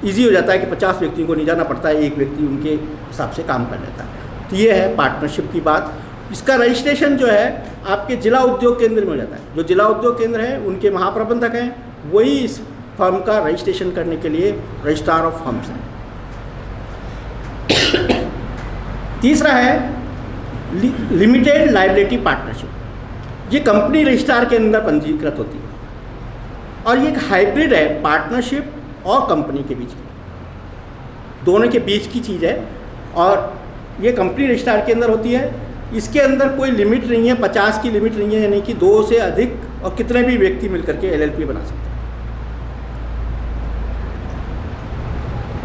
इजी हो जाता है कि 50 व्यक्तियों को नहीं जाना पड़ता है, एक व्यक्ति उनके हिसाब से काम कर लेता है। तो ये है पार्टनरशिप की बात। इसका रजिस्ट्रेशन जो है आपके जिला उद्योग केंद्र में हो जाता है। जो जिला उद्योग केंद्र है उनके महाप्रबंधक हैं, वही इस फर्म का रजिस्ट्रेशन करने के लिए रजिस्ट्रार ऑफ फर्म्स हैं। तीसरा है लिमिटेड लायबिलिटी पार्टनरशिप। ये कंपनी रजिस्ट्रार के अंदर पंजीकृत होती है और ये एक हाइब्रिड है पार्टनरशिप और कंपनी के बीच की, दोनों के बीच की चीज़ है। और ये कंपनी रजिस्ट्रार के अंदर होती है। इसके अंदर कोई लिमिट नहीं है, 50 की लिमिट नहीं है, यानी कि 2 से अधिक और कितने भी व्यक्ति मिलकर के LLP बना सकते हैं।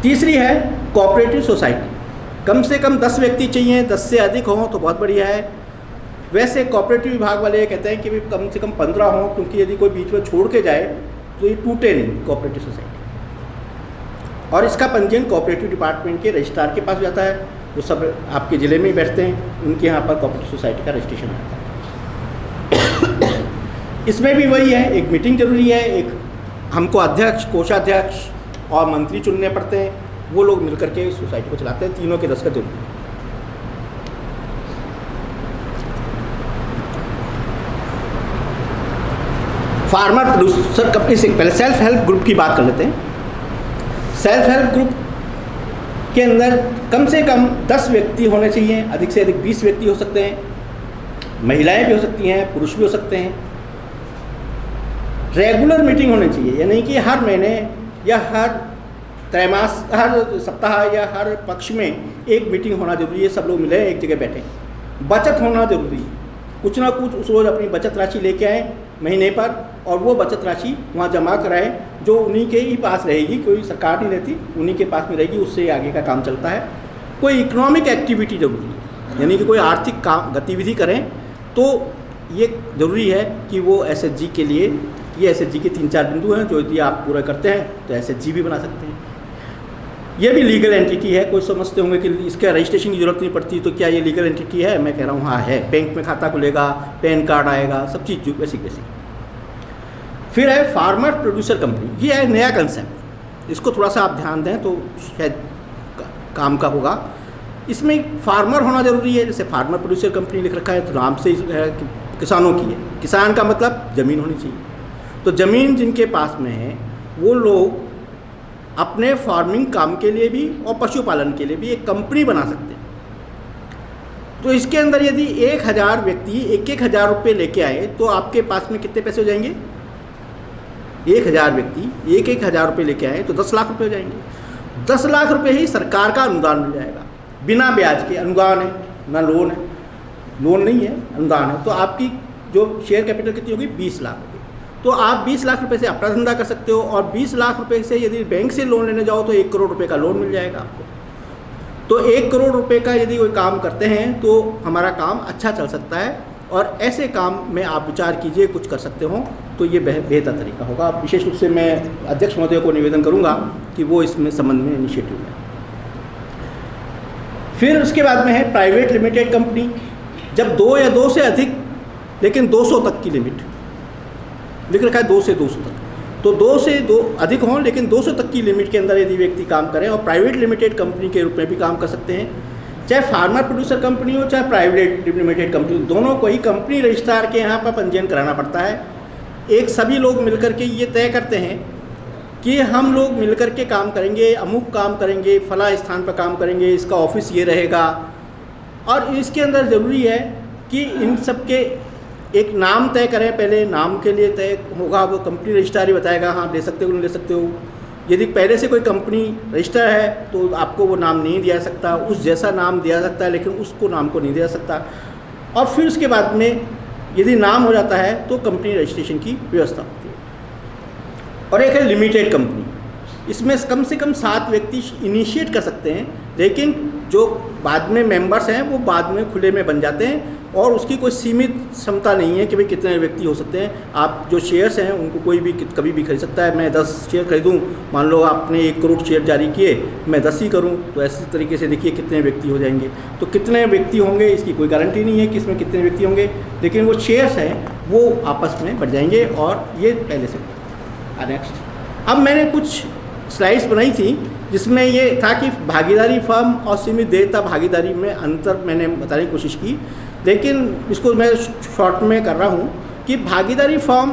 तीसरी है कोऑपरेटिव सोसाइटी। कम से कम 10 व्यक्ति चाहिए, 10 से अधिक हों तो बहुत बढ़िया है। वैसे कोऑपरेटिव विभाग वाले कहते हैं कि भी कम से कम 15 हों, क्योंकि यदि कोई बीच में छोड़ के जाए तो ये टूटे नहीं कोऑपरेटिव सोसाइटी। और इसका पंजीयन कोऑपरेटिव डिपार्टमेंट के रजिस्ट्रार के पास जाता है, वो सब आपके ज़िले में ही बैठते हैं, उनके यहाँ पर कोऑपरेटिव सोसाइटी का रजिस्ट्रेशन होता है। इसमें भी वही है, एक मीटिंग जरूरी है, एक हमको अध्यक्ष, कोषाध्यक्ष और मंत्री चुनने पड़ते हैं, वो लोग मिलकर के सोसाइटी को चलाते हैं। तीनों के दस्तखत जरूरी है। फार्मर प्रोड्यूसर कंपनी से पहले सेल्फ हेल्प ग्रुप की बात कर लेते हैं। सेल्फ हेल्प ग्रुप के अंदर कम से कम 10 व्यक्ति होने चाहिए, अधिक से अधिक 20 व्यक्ति हो सकते हैं, महिलाएं भी हो सकती हैं, पुरुष भी हो सकते हैं। रेगुलर मीटिंग होनी चाहिए, यानी कि हर महीने या हर त्रैमास, हर सप्ताह या हर पक्ष में एक मीटिंग होना जरूरी है। सब लोग मिले एक जगह बैठे। बचत होना जरूरी है, कुछ ना कुछ उस रोज़ अपनी बचत राशि लेके आएँ महीने पर, और वो बचत राशि वहाँ जमा कराएं, जो उन्हीं के ही पास रहेगी, कोई सरकार नहीं रहती, उन्हीं के पास में रहेगी, उससे आगे का काम चलता है। कोई इकोनॉमिक एक्टिविटी जरूरी है, यानी कि कोई आर्थिक काम गतिविधि करें, तो ये ज़रूरी है कि वो SHG के लिए, ये SHG के 3-4 बिंदु हैं जो यदि आप पूरा करते हैं तो SHG भी बना सकते हैं। ये भी लीगल एंटिटी है। कोई समझते होंगे कि इसका रजिस्ट्रेशन की जरूरत नहीं पड़ती, तो क्या ये लीगल एंटिटी है? मैं कह रहा हूँ हाँ है। बैंक में खाता खुलेगा, पैन कार्ड आएगा, सब चीज़ बेसिक। फिर है फार्मर प्रोड्यूसर कंपनी। ये है नया कंसेप्ट, इसको थोड़ा सा आप ध्यान दें तो शायद काम का होगा। इसमें फार्मर होना ज़रूरी है। जैसे फार्मर प्रोड्यूसर कंपनी लिख रखा है तो नाम से किसानों की है। किसान का मतलब ज़मीन होनी चाहिए। तो ज़मीन जिनके पास में है वो लोग अपने फार्मिंग काम के लिए भी और पशुपालन के लिए भी एक कंपनी बना सकते हैं। तो इसके अंदर यदि 1000 व्यक्ति 1,000 रुपये लेके आए तो आपके पास में कितने पैसे हो जाएंगे? 1000 व्यक्ति 1,000 रुपये लेके आए तो 10 लाख रुपये हो जाएंगे। 10 लाख रुपये ही सरकार का अनुदान मिल जाएगा, बिना ब्याज के। अनुदान है ना, लोन है, लोन नहीं है, अनुदान है। तो आपकी जो शेयर कैपिटल कितनी होगी? 20 लाख रुपये। तो आप 20 लाख रुपये से अपना धंधा कर सकते हो, और 20 लाख रुपये से यदि बैंक से लोन लेने जाओ तो 1 करोड़ रुपये का लोन मिल जाएगा आपको। तो 1 करोड़ रुपये का यदि कोई काम करते हैं तो हमारा काम अच्छा चल सकता है, और ऐसे काम में आप विचार कीजिए, कुछ कर सकते हो तो ये बेहतर तरीका होगा। विशेष रूप से मैं अध्यक्ष महोदय को निवेदन करूँगा कि वो इसमें संबंध में इनिशिएटिव लें। फिर उसके बाद में है प्राइवेट लिमिटेड कंपनी। जब 2 या 2 से अधिक, लेकिन 200 तक की लिमिट लिख रखा है, 2 से 200 तक, तो 2 से 2 अधिक हों लेकिन 200 तक की लिमिट के अंदर यदि व्यक्ति काम करें और प्राइवेट लिमिटेड कंपनी के रूप में भी काम कर सकते हैं, चाहे फार्मर प्रोड्यूसर कंपनी हो चाहे प्राइवेट लिमिटेड कंपनी, दोनों को ही कंपनी रजिस्ट्रार के यहाँ पर पंजीयन कराना पड़ता है। एक सभी लोग मिलकर के ये तय करते हैं कि हम लोग मिलकर के काम करेंगे, अमुक काम करेंगे, फला स्थान पर काम करेंगे, इसका ऑफिस ये रहेगा। और इसके अंदर ज़रूरी है कि इन सब के एक नाम तय करें, पहले नाम के लिए तय होगा, वो कंपनी रजिस्ट्रार ही बताएगा हाँ ले सकते हो नहीं ले सकते हो। यदि पहले से कोई कंपनी रजिस्टर है तो आपको वो नाम नहीं दिया सकता, उस जैसा नाम दिया सकता है लेकिन उसको नाम को नहीं दिया सकता। और फिर उसके बाद में यदि नाम हो जाता है तो कंपनी रजिस्ट्रेशन की व्यवस्था होती है। और एक है लिमिटेड कंपनी, इसमें कम से कम 7 व्यक्ति इनिशिएट कर सकते हैं, लेकिन जो बाद में मेंबर्स हैं वो बाद में खुले में बन जाते हैं, और उसकी कोई सीमित क्षमता नहीं है कि भाई कितने व्यक्ति हो सकते हैं। आप जो शेयर्स हैं उनको कोई भी कभी भी खरीद सकता है। मैं 10 शेयर खरीदूं, मान लो आपने 1 करोड़ शेयर जारी किए, मैं 10 ही करूं, तो ऐसे तरीके से देखिए कितने व्यक्ति हो जाएंगे। तो कितने व्यक्ति होंगे इसकी कोई गारंटी नहीं है कि इसमें कितने व्यक्ति होंगे, लेकिन वो शेयर्स हैं वो आपस में बढ़ जाएंगे, और ये पहले से। नेक्स्ट, अब मैंने कुछ स्लाइड्स बनाई थी जिसमें ये था कि भागीदारी फर्म और सीमित देयता भागीदारी में अंतर मैंने बताने की कोशिश की, लेकिन इसको मैं शॉर्ट में कर रहा हूँ कि भागीदारी फर्म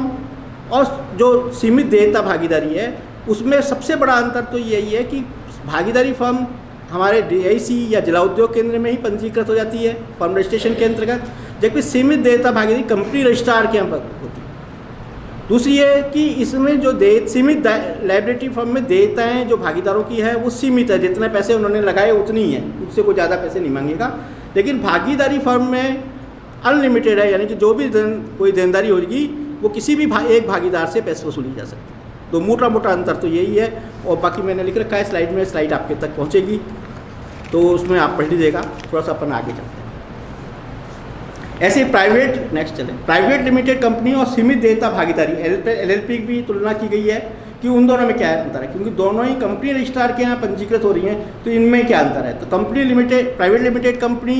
और जो सीमित देयता भागीदारी है उसमें सबसे बड़ा अंतर तो यही है कि भागीदारी फर्म हमारे DIC या जिला उद्योग केंद्र में ही पंजीकृत हो जाती है फर्म रजिस्ट्रेशन के अंतर्गत, जबकि सीमित देयता भागीदारी कंपनी रजिस्ट्रार के यहाँ पर होती है। दूसरी है कि इसमें जो सीमित लायबिलिटी फर्म में देयताएँ जो भागीदारों की है वो सीमित है, जितने पैसे उन्होंने लगाए उतनी ही है, उससे कोई ज़्यादा पैसे नहीं मांगेगा। लेकिन भागीदारी फर्म में अनलिमिटेड है, यानी कि जो भी कोई देनदारी होगी वो किसी भी एक भागीदार से पैसे वसूली जा सकती है। तो मोटा मोटा अंतर तो यही है, और बाकी मैंने लिख रखा है स्लाइड में, स्लाइड आपके तक पहुंचेगी तो उसमें आप पढ़ लीजिएगा। थोड़ा सा अपन आगे चलते हैं। ऐसे प्राइवेट, नेक्स्ट चले, प्राइवेट लिमिटेड कंपनी और सीमित देयता भागीदारी LLP की भी तुलना की गई है कि उन दोनों में क्या अंतर है, क्योंकि दोनों ही कंपनी रजिस्ट्रार के यहाँ पंजीकृत हो रही हैं, तो इनमें क्या अंतर है। तो company limited, private limited company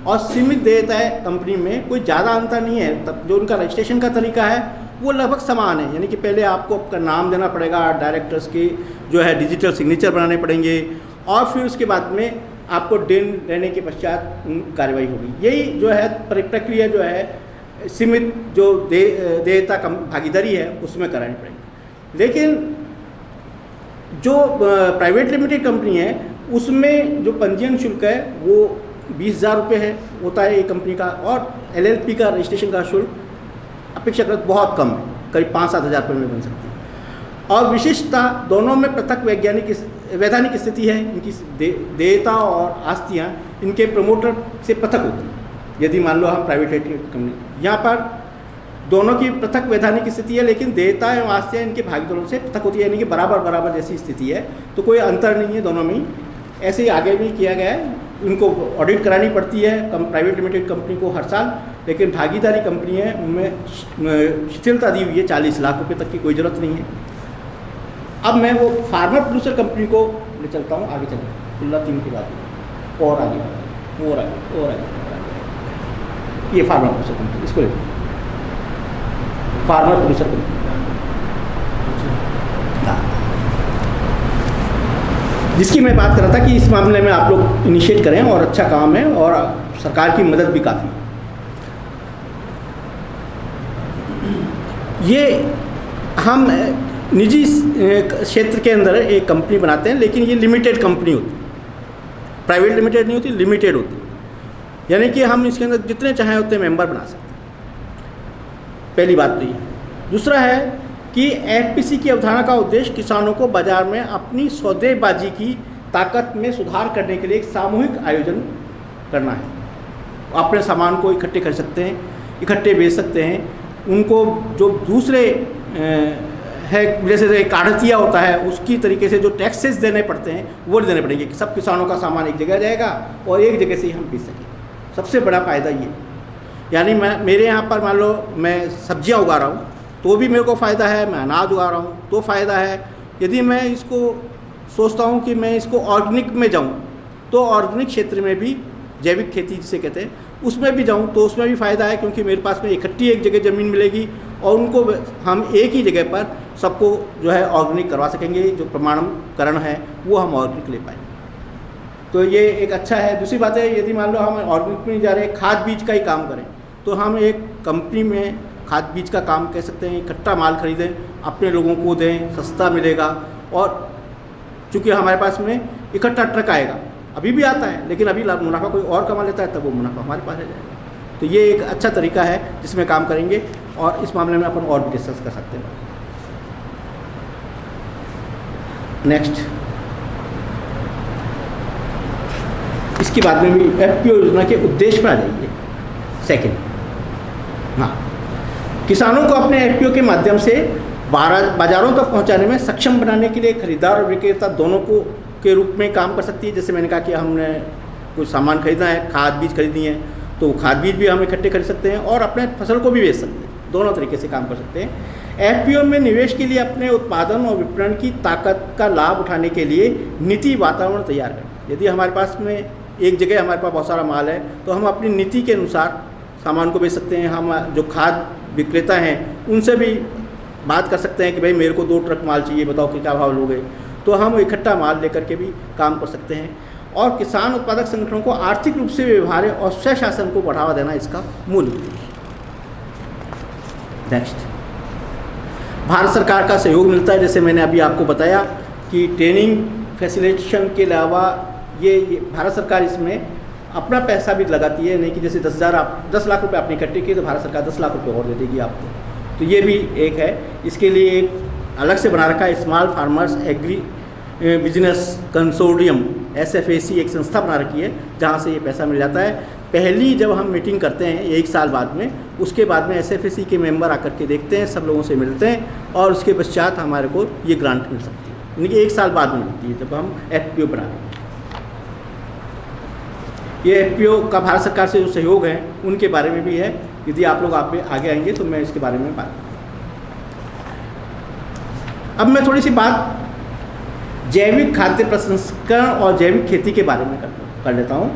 और सीमित देयता कंपनी में कोई ज़्यादा अंतर नहीं है। तब जो उनका रजिस्ट्रेशन का तरीका है वो लगभग समान है, यानी कि पहले आपको आपका नाम देना पड़ेगा, डायरेक्टर्स की जो है डिजिटल सिग्नेचर बनाने पड़ेंगे, और फिर उसके बाद में आपको दिन लेने के पश्चात कार्रवाई होगी। यही जो है प्रक्रिया जो है सीमित जो देयता भागीदारी है उसमें करानी पड़ेगी। लेकिन जो प्राइवेट लिमिटेड कंपनी है उसमें जो पंजीयन शुल्क है वो 20,000 रुपये है होता है एक कंपनी का, और LLP का रजिस्ट्रेशन का शुल्क अपेक्षाकृत बहुत कम है, करीब 5-7 हज़ार रुपये में बन सकती है। और विशिष्टता दोनों में पृथक वैधानिक स्थिति है, इनकी देयता और आस्तियाँ इनके प्रमोटर से पृथक होती हैं। यदि मान लो हम प्राइवेट कंपनी, यहाँ पर दोनों की पृथक वैधानिक स्थिति है, लेकिन देयता एवं आस्तियाँ इनके भागीदारों से पृथक होती है, यानी कि बराबर जैसी स्थिति है, तो कोई अंतर नहीं है दोनों में ही। ऐसे ही आगे भी किया गया है, उनको ऑडिट करानी पड़ती है प्राइवेट लिमिटेड कंपनी को हर साल, लेकिन भागीदारी कंपनी है उनमें शिथिलता दी हुई है, 40 लाख रुपये तक की कोई ज़रूरत नहीं है। अब मैं वो फार्मर प्रोड्यूसर कंपनी को ले चलता हूँ, आगे चलते हैं, खुला 3 के बाद और आगे ये फार्मर प्रोड्यूसर कंपनी, इसको ले फार्मर प्रोड्यूसर कंपनी। जिसकी मैं बात कर रहा था कि इस मामले में आप लोग इनिशिएट करें, और अच्छा काम है और सरकार की मदद भी काफ़ी है। ये हम निजी क्षेत्र के अंदर एक कंपनी बनाते हैं, लेकिन ये लिमिटेड कंपनी होती है, प्राइवेट लिमिटेड नहीं होती, लिमिटेड होती है। यानी कि हम इसके अंदर जितने चाहें उतने मेंबर बना सकते हैं। पहली बात तो ये। दूसरा है कि एफपीसी की अवधारणा का उद्देश्य किसानों को बाजार में अपनी सौदेबाजी की ताकत में सुधार करने के लिए एक सामूहिक आयोजन करना है। अपने सामान को इकट्ठे कर सकते हैं, इकट्ठे बेच सकते हैं। उनको जो दूसरे है, जैसे एक आढ़तिया होता है, उसकी तरीके से जो टैक्सेस देने पड़ते हैं वो देने पड़ेंगे कि सब किसानों का सामान एक जगह जाएगा और एक जगह से ही हम बेच सकें। सबसे बड़ा फ़ायदा ये, यानी मेरे यहाँ पर मान लो मैं सब्जियाँ उगा रहा हूँ तो भी मेरे को फ़ायदा है, मैं अनाज उगा रहा हूँ तो फ़ायदा है। यदि मैं इसको सोचता हूँ कि मैं इसको ऑर्गेनिक में जाऊँ तो ऑर्गेनिक क्षेत्र में भी, जैविक खेती जिसे कहते हैं, उसमें भी जाऊँ तो उसमें भी फ़ायदा है, क्योंकि मेरे पास में इकट्ठी एक जगह ज़मीन मिलेगी और उनको हम एक ही जगह पर सबको जो है ऑर्गेनिक करवा सकेंगे। जो प्रमाणीकरण है वो हम ऑर्गेनिक ले पाएंगे, तो ये एक अच्छा है। दूसरी बात है, यदि मान लो हम ऑर्गेनिक में नहीं जा रहे, खाद बीज का ही काम करें, तो हम एक कंपनी में खाद बीज का काम कह सकते हैं, इकट्ठा माल खरीदें, अपने लोगों को दें, सस्ता मिलेगा। और चूँकि हमारे पास में इकट्ठा ट्रक आएगा, अभी भी आता है, लेकिन अभी मुनाफा कोई और कमा लेता है, तब वो मुनाफा हमारे पास आ जाएगा। तो ये एक अच्छा तरीका है जिसमें काम करेंगे, और इस मामले में अपन और भी डिस्कस कर सकते हैं। नेक्स्ट, इसके बाद में भी एफपीओ योजना के उद्देश्य पर आ जाइए। सेकंड, हाँ, किसानों को अपने एफपीओ के माध्यम से बाजारों तक पहुंचाने में सक्षम बनाने के लिए खरीदार और विक्रेता दोनों को के रूप में काम कर सकती है। जैसे मैंने कहा कि हमने कुछ सामान खरीदना है, खाद बीज खरीदनी है, तो खाद बीज भी हम इकट्ठे खरीद सकते हैं और अपने फसल को भी बेच सकते हैं। दोनों तरीके से काम कर सकते हैं। एफपीओ में निवेश के लिए अपने उत्पादन और विपणन की ताकत का लाभ उठाने के लिए नीति वातावरण तैयार करें। यदि हमारे पास में एक जगह हमारे पास बहुत सारा माल है, तो हम अपनी नीति के अनुसार सामान को बेच सकते हैं। हम जो खाद विक्रेता हैं उनसे भी बात कर सकते हैं कि भाई मेरे को 2 ट्रक माल चाहिए, बताओ कि क्या भाव लोगे, तो हम इकट्ठा माल लेकर के भी काम कर सकते हैं। और किसान उत्पादक संगठनों को आर्थिक रूप से व्यवहार्य और स्वशासन को बढ़ावा देना इसका मूल उद्देश्य। नेक्स्ट, भारत सरकार का सहयोग मिलता है। जैसे मैंने अभी आपको बताया कि ट्रेनिंग फैसिलिटेशन के अलावा ये भारत सरकार इसमें अपना पैसा भी लगाती है। नहीं कि जैसे 10 लाख रुपए आपने इकट्ठे किए तो भारत सरकार 10 लाख रुपए और दे देगी आपको, तो ये भी एक है। इसके लिए एक अलग से बना रखा है, small farmers agri business consortium, SFAC एक संस्था बना रखी है जहाँ से ये पैसा मिल जाता है। पहली जब हम मीटिंग करते हैं 1 साल बाद में, उसके बाद में SFAC के मेंबर आकर के देखते हैं, सब लोगों से मिलते हैं और उसके पश्चात हमारे को ये ग्रांट मिल सकती है। यानी कि 1 साल बाद में मिलती है जब हम FPO बना रहे हैं। ये FPO का भारत सरकार से जो सहयोग है उनके बारे में भी है। यदि आप लोग आगे आएंगे तो मैं इसके बारे में बात करूँगा। अब मैं थोड़ी सी बात जैविक खाद्य प्रसंस्करण और जैविक खेती के बारे में कर लेता हूँ।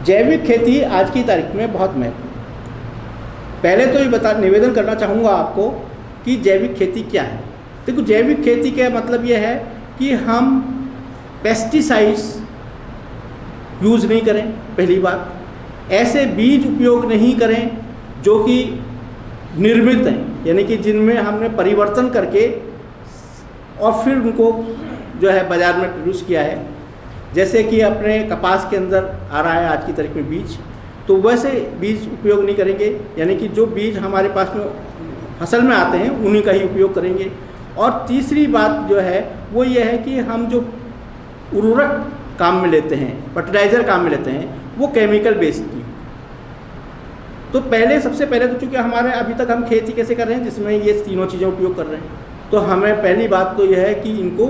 जैविक खेती आज की तारीख में बहुत महत्वपूर्ण। पहले तो ये निवेदन करना चाहूँगा आपको कि जैविक खेती क्या है। देखो, जैविक खेती का मतलब ये है कि हम पेस्टिसाइड्स यूज़ नहीं करें, पहली बात। ऐसे बीज उपयोग नहीं करें जो कि निर्मित हैं, यानी कि जिनमें हमने परिवर्तन करके और फिर उनको जो है बाज़ार में प्रोड्यूस किया है। जैसे कि अपने कपास के अंदर आ रहा है आज की तारीख में बीज, तो वैसे बीज उपयोग नहीं करेंगे। यानी कि जो बीज हमारे पास में फसल में आते हैं उन्हीं का ही उपयोग करेंगे। और तीसरी बात जो है वो ये है कि हम जो उर्वरक काम में लेते हैं, फर्टिलाइज़र काम में लेते हैं, वो केमिकल बेस्ड की। तो सबसे पहले तो चूँकि हमारे अभी तक हम खेती कैसे कर रहे हैं जिसमें ये तीनों चीज़ें उपयोग कर रहे हैं, तो हमें पहली बात तो यह है कि इनको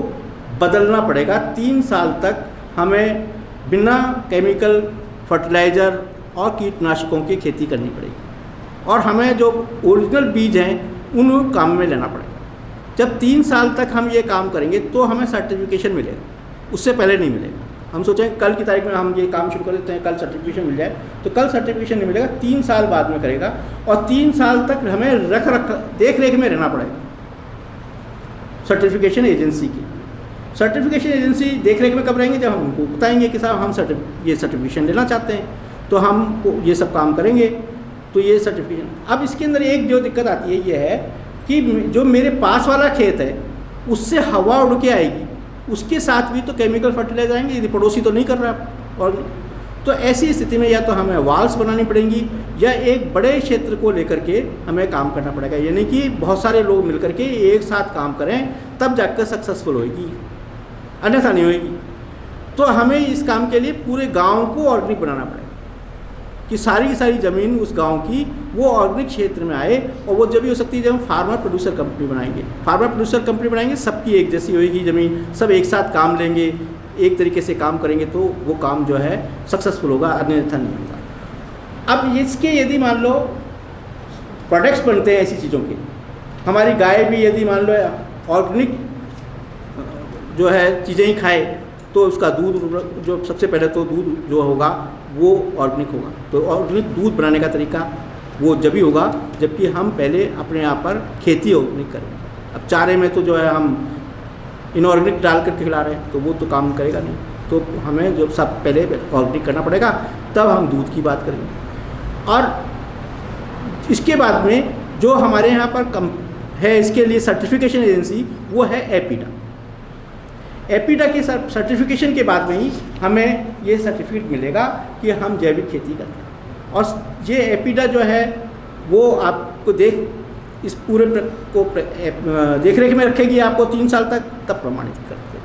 बदलना पड़ेगा। 3 साल तक हमें बिना केमिकल फर्टिलाइज़र और कीटनाशकों की खेती करनी पड़ेगी और हमें जो ओरिजिनल बीज हैं उन काम में लेना पड़ेगा। जब 3 साल तक हम ये काम करेंगे तो हमें सर्टिफिकेशन मिलेगा, उससे पहले नहीं मिलेगा। हम सोचें कल की तारीख में हम ये काम शुरू कर देते हैं, कल सर्टिफिकेशन मिल जाए, तो कल सर्टिफिकेशन नहीं मिलेगा, 3 साल बाद में करेगा। और 3 साल तक हमें देख रेख में रहना पड़ेगा सर्टिफिकेशन एजेंसी की। सर्टिफिकेशन एजेंसी देख रेख में कब रहेंगे? जब हम उनको बताएंगे कि साहब हम ये सर्टिफिकेशन लेना चाहते हैं, तो हम ये सब काम करेंगे, तो ये सर्टिफिकेशन। अब इसके अंदर एक जो दिक्कत आती है ये है कि जो मेरे पास वाला खेत है उससे हवा उड़ के आएगी, उसके साथ भी तो केमिकल फर्टिलाइजर आएंगे, यदि पड़ोसी तो नहीं कर रहा। और तो ऐसी स्थिति में या तो हमें वाल्स बनानी पड़ेंगी या एक बड़े क्षेत्र को लेकर के हमें काम करना पड़ेगा, यानी कि बहुत सारे लोग मिलकर के एक साथ काम करें तब जाकर सक्सेसफुल होगी, अन्यथा नहीं होगी। तो हमें इस काम के लिए पूरे गांव को ऑर्गेनिक बनाना पड़ेगा कि सारी की सारी ज़मीन उस गांव की वो ऑर्गेनिक क्षेत्र में आए। और वो जब भी हो सकती है जब हम फार्मर प्रोड्यूसर कंपनी बनाएंगे। फार्मर प्रोड्यूसर कंपनी बनाएंगे, सबकी एक जैसी होगी ज़मीन, सब एक साथ काम लेंगे, एक तरीके से काम करेंगे तो वो काम जो है सक्सेसफुल होगा, अन्यथा नहीं होगा। अब इसके यदि मान लो प्रोडक्ट्स बनते हैं ऐसी चीज़ों के, हमारी गाय भी यदि मान लो ऑर्गेनिक जो है चीज़ें ही खाए तो उसका दूध जो सबसे पहले तो दूध जो होगा वो ऑर्गेनिक होगा। तो ऑर्गेनिक दूध बनाने का तरीका वो जब ही होगा जबकि हम पहले अपने यहाँ पर खेती ऑर्गेनिक करें। अब चारे में तो जो है हम इनऑर्गेनिक डाल करके खिला रहे हैं तो वो तो काम करेगा नहीं, तो हमें जो सब पहले ऑर्गेनिक करना पड़ेगा, तब हम दूध की बात करेंगे। और इसके बाद में जो हमारे यहाँ पर है इसके लिए सर्टिफिकेशन एजेंसी, वो है एपीडा। एपीडा के सर्टिफिकेशन के बाद में ही हमें ये सर्टिफिकेट मिलेगा कि हम जैविक खेती करते हैं। और ये एपीडा जो है वो आपको इस पूरे को देख रेख में रखेगी आपको 3 साल तक, तब प्रमाणित करते हैं।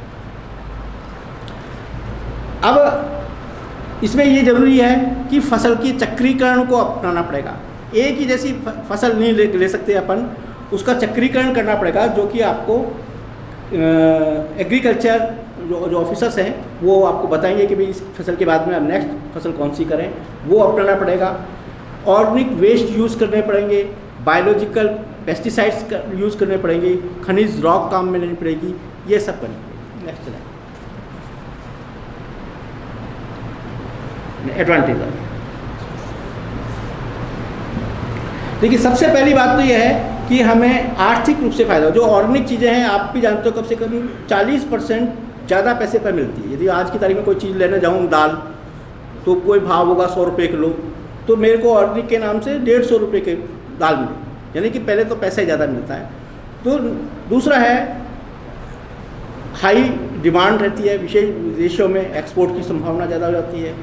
अब इसमें ये जरूरी है कि फसल की चक्रीकरण को अपनाना पड़ेगा। एक ही जैसी फसल नहीं ले सकते अपन, उसका चक्रीकरण करना पड़ेगा, जो कि आपको एग्रीकल्चर जो ऑफिसर्स हैं वो आपको बताएंगे कि भाई इस फसल के बाद में अब नेक्स्ट फसल कौन सी करें, वो अपनाना पड़ेगा। ऑर्गेनिक वेस्ट यूज़ करने पड़ेंगे, बायोलॉजिकल पेस्टिसाइड्स यूज़ करने पड़ेंगे, खनिज रॉक काम में लेनी पड़ेगी, ये सब करनी पड़ेगी। नेक्स्ट चला एडवांटेज। देखिए सबसे पहली बात तो यह है कि हमें आर्थिक रूप से फ़ायदा हो। जो ऑर्गेनिक चीज़ें हैं आप भी जानते हो कम से कम 40% ज़्यादा पैसे पर मिलती है। यदि आज की तारीख में कोई चीज़ लेने जाऊँ दाल, तो कोई भाव होगा 100 रुपये किलो, तो मेरे को ऑर्गेनिक के नाम से 150 रुपये के दाल मिले, यानी कि पहले तो पैसा ही ज़्यादा मिलता है। तो दूसरा है हाई डिमांड रहती है, विशेष देशों में एक्सपोर्ट की संभावना ज़्यादा हो जाती है,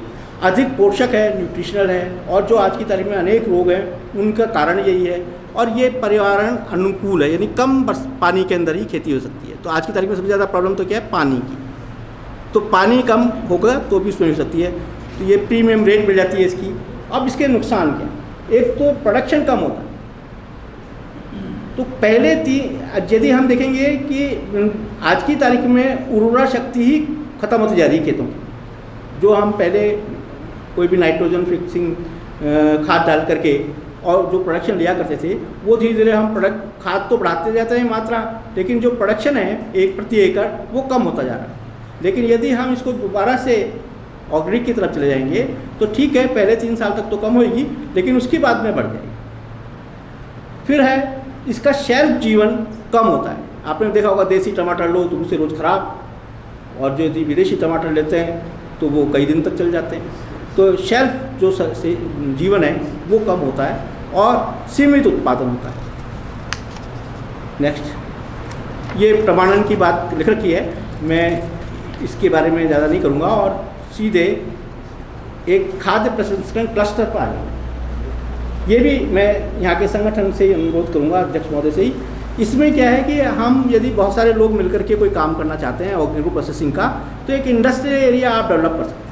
अधिक पोषक है, न्यूट्रिशनल है, और जो आज की तारीख में अनेक रोग हैं उनका कारण यही है। और ये पर्यावरण अनुकूल है, यानी कम पानी के अंदर ही खेती हो सकती है। तो आज की तारीख में सबसे ज़्यादा प्रॉब्लम तो क्या है, पानी की। तो पानी कम होगा तो भी उसमें हो सकती है, तो ये प्रीमियम रेट मिल जाती है इसकी। अब इसके नुकसान क्या, एक तो प्रोडक्शन कम होता है। तो पहले यदि हम देखेंगे कि आज की तारीख में उर्वरा शक्ति ही खत्म होती जा रही है खेतों की। जो हम पहले कोई भी नाइट्रोजन फिक्सिंग खाद डाल करके और जो प्रोडक्शन लिया करते थे, वो धीरे धीरे हम खाद तो बढ़ाते जाते हैं मात्रा, लेकिन जो प्रोडक्शन है 1 प्रति एकड़ वो कम होता जा रहा है। लेकिन यदि हम इसको दोबारा से ऑर्गेनिक की तरफ चले जाएंगे तो ठीक है, पहले 3 साल तक तो कम होगी, लेकिन उसके बाद में बढ़ जाएगी। फिर है इसका शेल्फ जीवन कम होता है। आपने देखा होगा देसी टमाटर लो तो उससे रोज़ ख़राब, और जो यदि विदेशी टमाटर लेते हैं तो वो कई दिन तक चल जाते हैं। तो शेल्फ जो जीवन है वो कम होता है और सीमित उत्पादन होता है। नेक्स्ट, ये प्रमाणन की बात लिख रखी है, मैं इसके बारे में ज़्यादा नहीं करूँगा और सीधे एक खाद्य प्रसंस्करण क्लस्टर पर आ जाऊँगा। ये भी मैं यहाँ के संगठन से अनुरोध करूँगा, अध्यक्ष महोदय से ही। इसमें क्या है कि हम यदि बहुत सारे लोग मिलकर के कोई काम करना चाहते हैं ऑर्गेनिक प्रोसेसिंग का, तो एक इंडस्ट्रियल एरिया आप डेवलप कर सकते हैं।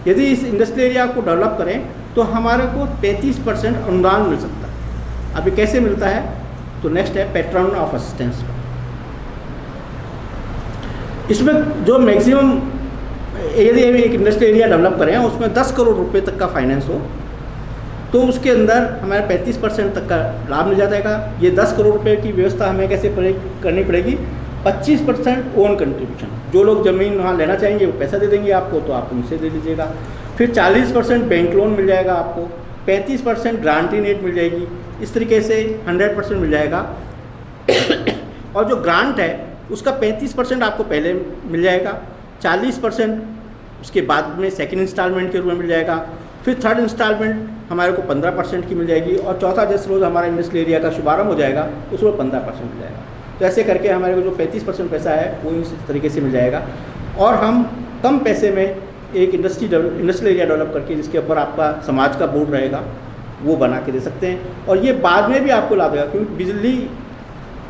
यदि इस इंडस्ट्रियल एरिया को डेवलप करें तो हमारे को 35% अनुदान मिल सकता है। अभी कैसे मिलता है, तो नेक्स्ट है पैटर्न ऑफ असिस्टेंस। इसमें जो मैक्सिमम यदि एक इंडस्ट्रियल एरिया डेवलप करें उसमें 10 करोड़ रुपए तक का फाइनेंस हो, तो उसके अंदर हमारे 35% तक का लाभ मिल जाएगा। ये 10 करोड़ रुपए की व्यवस्था हमें कैसे करनी पड़ेगी, 25% ओन कंट्रीब्यूशन। जो लोग ज़मीन वहाँ लेना चाहेंगे वो पैसा दे देंगे आपको, तो आप उनसे दे लीजिएगा। फिर 40% बैंक लोन मिल जाएगा आपको, 35% ग्रांटी नेट मिल जाएगी। इस तरीके से 100% मिल जाएगा। और जो ग्रांट है उसका 35% आपको पहले मिल जाएगा, 40% उसके बाद में सेकेंड इंस्टॉलमेंट के रूप में मिल जाएगा। फिर थर्ड इंस्टॉलमेंट हमारे को 15% की मिल जाएगी, और चौथा जिस रोज़ हमारा इंडस्ट्रियल एरिया का शुभारंभ हो जाएगा उस रोज़ 15% मिल जाएगा। तो ऐसे करके हमारे को जो 35% पैसा है वो इस तरीके से मिल जाएगा, और हम कम पैसे में एक इंडस्ट्रियल एरिया डेवलप करके जिसके ऊपर आपका समाज का बोर्ड रहेगा वो बना के दे सकते हैं। और ये बाद में भी आपको लाभ देगा, क्योंकि बिजली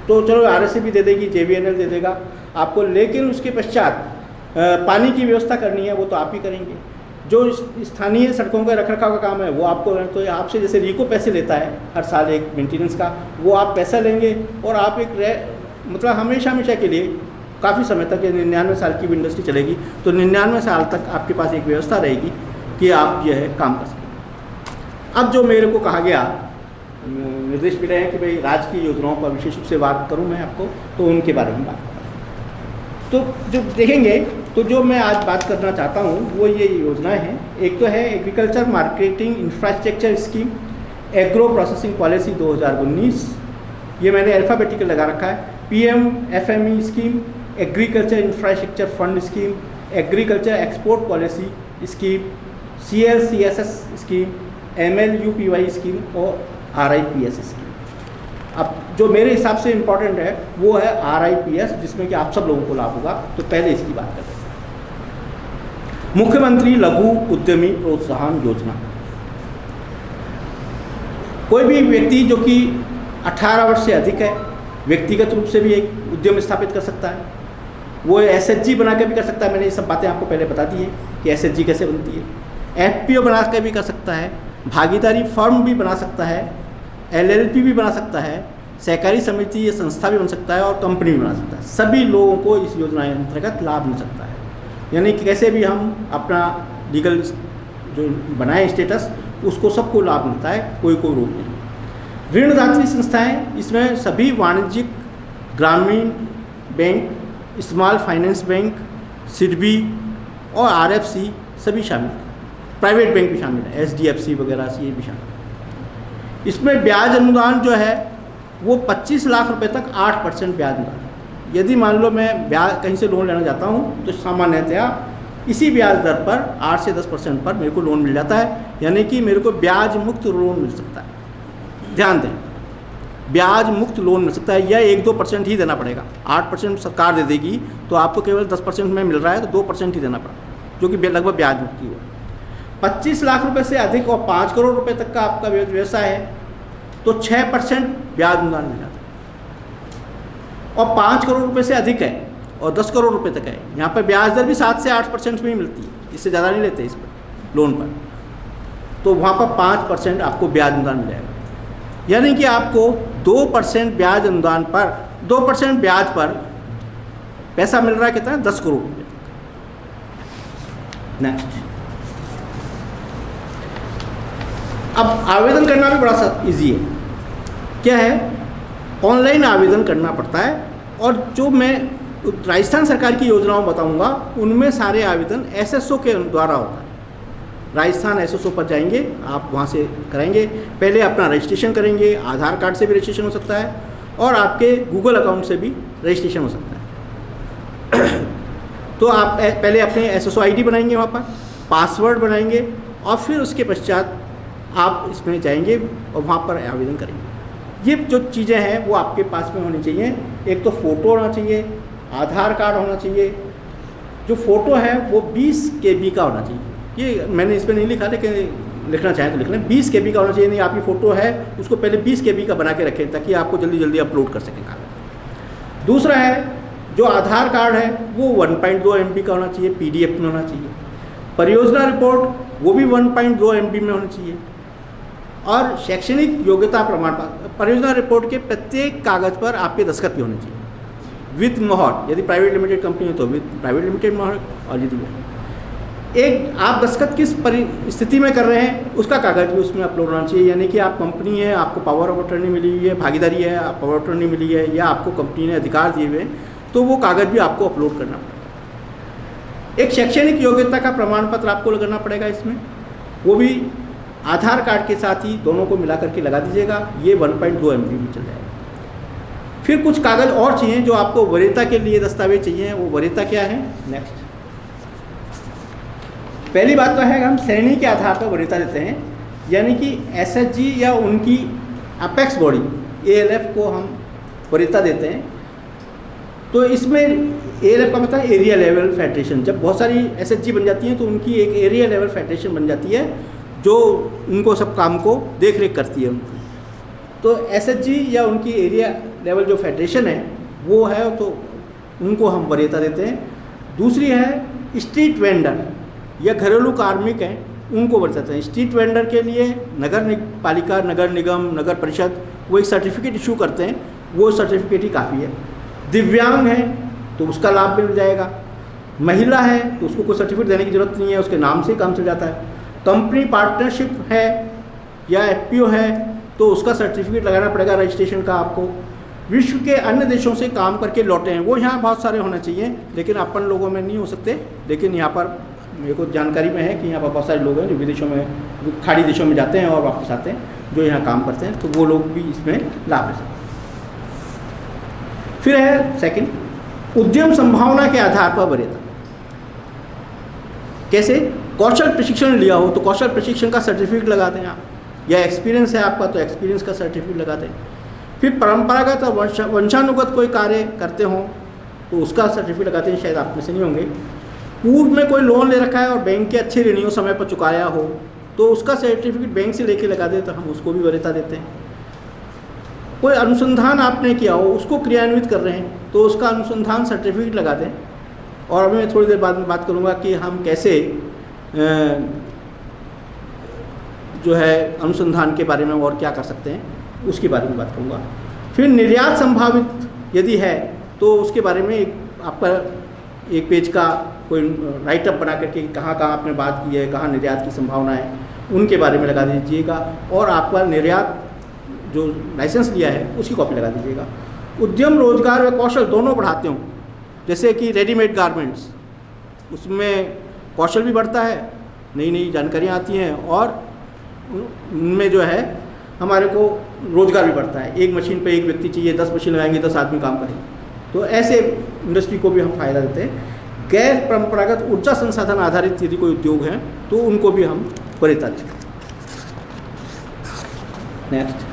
तो चलो RSC भी दे देगी, JVNL दे देगा आपको, लेकिन उसके पश्चात पानी की व्यवस्था करनी है वो तो आप ही करेंगे। जो स्थानीय सड़कों का रखरखाव का काम है वो आपको, तो आपसे जैसे रीको पैसे लेता है हर साल एक मेंटेनेंस का, वो आप पैसा लेंगे और आप एक मतलब हमेशा के लिए काफ़ी समय तक, 99 साल की भी इंडस्ट्री चलेगी तो 99 साल तक आपके पास एक व्यवस्था रहेगी कि आप यह है काम कर सकते। अब जो मेरे को कहा गया, निर्देश मिले हैं कि भाई राज्य की योजनाओं पर विशेष रूप से बात करूं मैं आपको, तो उनके बारे में बात करूँ। तो जो देखेंगे तो जो मैं आज बात करना चाहता हूं वो ये योजनाएं हैं। एक तो है agriculture marketing infrastructure scheme, agro processing policy 2019, ये मैंने अल्फ़ाबेटिकल लगा रखा है। PM-FME scheme, agriculture infrastructure fund scheme, agriculture export policy scheme, CLCSS scheme, MLUPY scheme और RIPS स्कीम। अब जो मेरे हिसाब से इम्पॉर्टेंट है वो है RIPS, जिसमें कि आप सब लोगों को लाभ होगा। तो पहले इसकी बात करते हैं। मुख्यमंत्री लघु उद्यमी प्रोत्साहन योजना। कोई भी व्यक्ति जो कि 18 वर्ष से अधिक है व्यक्तिगत रूप से भी एक उद्यम स्थापित कर सकता है। वो SHG बना के भी कर सकता है। मैंने ये सब बातें आपको पहले बता दी हैं कि SHG कैसे बनती है। FPO बना के भी कर सकता है, भागीदारी फर्म भी बना सकता है, LLP भी बना सकता है, सहकारी समिति या संस्था भी बन सकता है और कंपनी भी बना सकता है। सभी लोगों को इस योजना के अंतर्गत लाभ मिल सकता है। यानी कि कैसे भी हम अपना लीगल जो बनाए स्टेटस, उसको सबको लाभ मिलता है, कोई रोक नहीं। ऋणदात्री संस्थाएं, इसमें सभी वाणिज्यिक, ग्रामीण bank, small finance bank, SIDBI और RFC सभी शामिल हैं। प्राइवेट बैंक भी शामिल है, SDFC वगैरह से ये भी शामिल है। इसमें ब्याज अनुदान जो है वो 25 लाख रुपए तक 8% ब्याज अनुदान। यदि मान लो मैं ब्याज कहीं से लोन लेना चाहता हूँ तो सामान्यतया इसी ब्याज दर पर 8 से 10% पर मेरे को लोन मिल जाता है, यानी कि मेरे को ब्याज मुक्त लोन मिल सकता है। ध्यान दें, ब्याज मुक्त लोन मिल सकता है, या 1-2% ही देना पड़ेगा। 8% सरकार दे देगी तो आपको केवल 10% में मिल रहा है, तो 2% ही देना पड़ेगा, जो कि लगभग ब्याज मुक्त ही हुआ। 25 लाख रुपए से अधिक और 5 करोड़ रुपए तक का आपका व्यवसाय है तो 6% ब्याज अनुदान मिल जाता है। और 5 करोड़ रुपए से अधिक है और 10 करोड़ रुपए तक है, यहाँ पर ब्याज दर भी 7 से 8% में ही मिलती है, इससे ज़्यादा नहीं लेते इस पर लोन पर। तो वहाँ पर 5% आपको ब्याज अनुदान मिल जाएगा, यानी कि आपको 2% ब्याज अनुदान पर 2% ब्याज पर पैसा मिल रहा है कितना, 10 करोड़ रुपये। नेक्स्ट, अब आवेदन करना भी बड़ा सा ईजी है। क्या है, ऑनलाइन आवेदन करना पड़ता है, और जो मैं राजस्थान सरकार की योजनाओं बताऊंगा उनमें सारे आवेदन SSO के द्वारा होता है। राजस्थान SSO पर जाएंगे, आप वहाँ से कराएंगे। पहले अपना रजिस्ट्रेशन करेंगे, आधार कार्ड से भी रजिस्ट्रेशन हो सकता है और आपके गूगल अकाउंट से भी रजिस्ट्रेशन हो सकता है। तो आप पहले अपने SSO ID बनाएंगे, वहाँ पर पासवर्ड बनाएंगे और फिर उसके पश्चात आप इसमें जाएंगे और वहाँ पर आवेदन करेंगे। ये जो चीज़ें हैं वो आपके पास में होनी चाहिए। एक तो फ़ोटो होना चाहिए, आधार कार्ड होना चाहिए। जो फ़ोटो है वो 20 KB का होना चाहिए। ये मैंने इसमें नहीं लिखा, लेकिन लिखना चाहें तो लिख लें। 20 KB का होना चाहिए। नहीं, आपकी फ़ोटो है उसको पहले 20 KB का बना के रखें ताकि आपको जल्दी जल्दी अपलोड कर सकें कागज। दूसरा है, जो आधार कार्ड है वो 1.2 MB का होना चाहिए, PDF में होना चाहिए। परियोजना रिपोर्ट वो भी 1.2 MB में होनी चाहिए। और शैक्षणिक योग्यता प्रमाण पत्र, परियोजना रिपोर्ट के प्रत्येक कागज़ पर आपके दस्तखत भी होने चाहिए विद मोहर। यदि प्राइवेट लिमिटेड कंपनी है तो विद प्राइवेट लिमिटेड मोहर, और यदि एक आप दस्तखत किस परिस्थिति में कर रहे हैं उसका कागज़ भी उसमें अपलोड होना चाहिए। यानी कि आप कंपनी है, आपको पावर ऑफ अटर्नी मिली हुई है, भागीदारी है, पावर ऑफ अटर्नी मिली है, या आपको कंपनी ने अधिकार दिए हुए हैं, तो वो कागज़ भी आपको अपलोड करना पड़ेगा। एक शैक्षणिक योग्यता का प्रमाण पत्र आपको लगाना पड़ेगा इसमें, वो भी आधार कार्ड के साथ ही दोनों को मिला करके लगा दीजिएगा। ये 1.2 MB में चल जाएगा। फिर कुछ कागज़ और चाहिए जो आपको वरीयता के लिए दस्तावेज चाहिए। वो वरीयता क्या है, नेक्स्ट। पहली बात तो है कि हम श्रेणी के आधार पर वरीयता देते हैं, यानी कि SHG या उनकी अपेक्स बॉडी ALF को हम वरीयता देते हैं। तो इसमें एएलएफ का मतलब एरिया लेवल फेडरेशन। जब बहुत सारी एसएचजी बन जाती हैं तो उनकी एक एरिया लेवल फेडरेशन बन जाती है जो उनको सब काम को देख रेख करती है उनको। तो एसएचजी या उनकी एरिया लेवल जो फेडरेशन है वो है, तो उनको हम वरीयता देते हैं। दूसरी है स्ट्रीट वेंडर या घरेलू कार्मिक हैं, उनको वरीयता देते हैं। स्ट्रीट वेंडर के लिए नगर पालिका, नगर निगम, नगर परिषद वो एक सर्टिफिकेट इशू करते हैं, वो सर्टिफिकेट ही काफ़ी है। दिव्यांग है तो उसका लाभ मिल जाएगा। महिला है तो उसको कोई सर्टिफिकेट देने की ज़रूरत नहीं है, उसके नाम से ही काम चल जाता है। कंपनी पार्टनरशिप है या एफपीओ है तो उसका सर्टिफिकेट लगाना पड़ेगा रजिस्ट्रेशन का आपको। विश्व के अन्य देशों से काम करके लौटे हैं, वो यहाँ बहुत सारे होने चाहिए, लेकिन अपन लोगों में नहीं हो सकते। लेकिन यहाँ पर मेरे को जानकारी में है कि यहाँ पर बहुत सारे लोग हैं जो विदेशों में, खाड़ी देशों में जाते हैं और वापस आते हैं, जो यहाँ काम करते हैं, तो वो लोग भी इसमें लाभ ले सकते हैं। फिर है सेकंड, उद्यम संभावना के आधार पर वरीयता। कैसे? कौशल प्रशिक्षण लिया हो तो कौशल प्रशिक्षण का सर्टिफिकेट लगा दें आप, या एक्सपीरियंस है आपका तो एक्सपीरियंस का सर्टिफिकेट लगा दें। फिर परंपरागत और वंशानुगत कोई कार्य करते हों तो उसका सर्टिफिकेट लगाते हैं, शायद आप में से नहीं होंगे। पूर्व में कोई लोन ले रखा है और बैंक के अच्छे ऋणियों समय पर चुकाया हो तो उसका सर्टिफिकेट बैंक से लेके लगा दे तो हम उसको भी वरीयता देते हैं। कोई अनुसंधान आपने किया हो, उसको क्रियान्वित कर रहे हैं तो उसका अनुसंधान सर्टिफिकेट लगा दें। और अभी मैं थोड़ी देर बाद में बात करूँगा कि हम कैसे जो है अनुसंधान के बारे में और क्या कर सकते हैं, उसके बारे में बात करूँगा। फिर निर्यात संभावित यदि है तो उसके बारे में आपका एक पेज का कोई राइटअप बना करके कहाँ आपने बात की है, कहाँ निर्यात की संभावना है, उनके बारे में लगा दीजिएगा। और आपका निर्यात जो लाइसेंस लिया है उसकी कॉपी लगा दीजिएगा। उद्यम, रोजगार व कौशल दोनों बढ़ाते हों, जैसे कि रेडीमेड गारमेंट्स, उसमें कौशल भी बढ़ता है, नई नई जानकारियाँ आती हैं और उनमें जो है हमारे को रोजगार भी बढ़ता है। एक मशीन पे एक व्यक्ति चाहिए, 10 मशीन लगाएंगे 10 आदमी काम करेंगे, तो ऐसे इंडस्ट्री को भी हम फायदा देते हैं। गैर परंपरागत ऊर्जा संसाधन आधारित यदि कोई उद्योग हैं तो उनको भी हम वरीयता देते हैं। नेक्स्ट,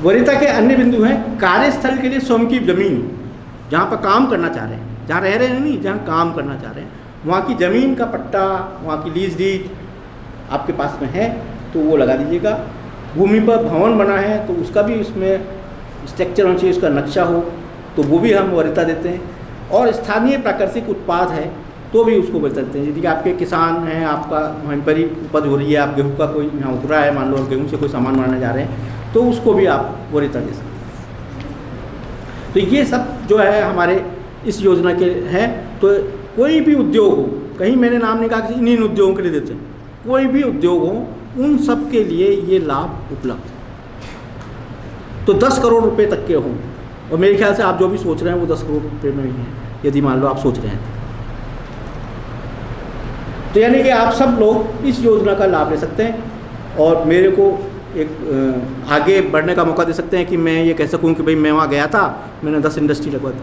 वरीयता के अन्य बिंदु हैं कार्यस्थल के लिए स्वयं की जमीन, जहाँ पर काम करना चाह रहे हैं, जहाँ रह रहे हैं नहीं, जहाँ काम करना चाह रहे हैं, वहाँ की ज़मीन का पट्टा, वहाँ की लीज डीड आपके पास में है तो वो लगा दीजिएगा। भूमि पर भवन बना है तो उसका भी उसमें स्ट्रक्चर होना चाहिए, उसका नक्शा हो, तो वो भी हम वरीयता देते हैं। और स्थानीय प्राकृतिक उत्पाद है तो भी उसको वरीयता देते हैं। यदि आपके किसान हैं, आपका वहीं पर ही उपज हो रही है, आप गेहूँ का कोई यहाँ उतरा है, मान लो गेहूँ से कोई सामान बनाने जा रहे हैं तो उसको भी आप वरीयता दे सकते हैं। तो ये सब जो है हमारे इस योजना के हैं। तो कोई भी उद्योग हो, कहीं मैंने नाम नहीं कहा कि इन उद्योगों के लिए देते हैं, कोई भी उद्योग हो उन सब के लिए ये लाभ उपलब्ध है। तो 10 करोड़ रुपए तक के हों, और मेरे ख्याल से आप जो भी सोच रहे हैं वो 10 करोड़ रुपए में ही है, यदि मान लो आप सोच रहे हैं तो यानी कि आप सब लोग इस योजना का लाभ ले सकते हैं और मेरे को एक आगे बढ़ने का मौका दे सकते हैं कि मैं ये कह सकूं कि भाई मैं वहाँ गया था, मैंने 10 इंडस्ट्री लगवा दी,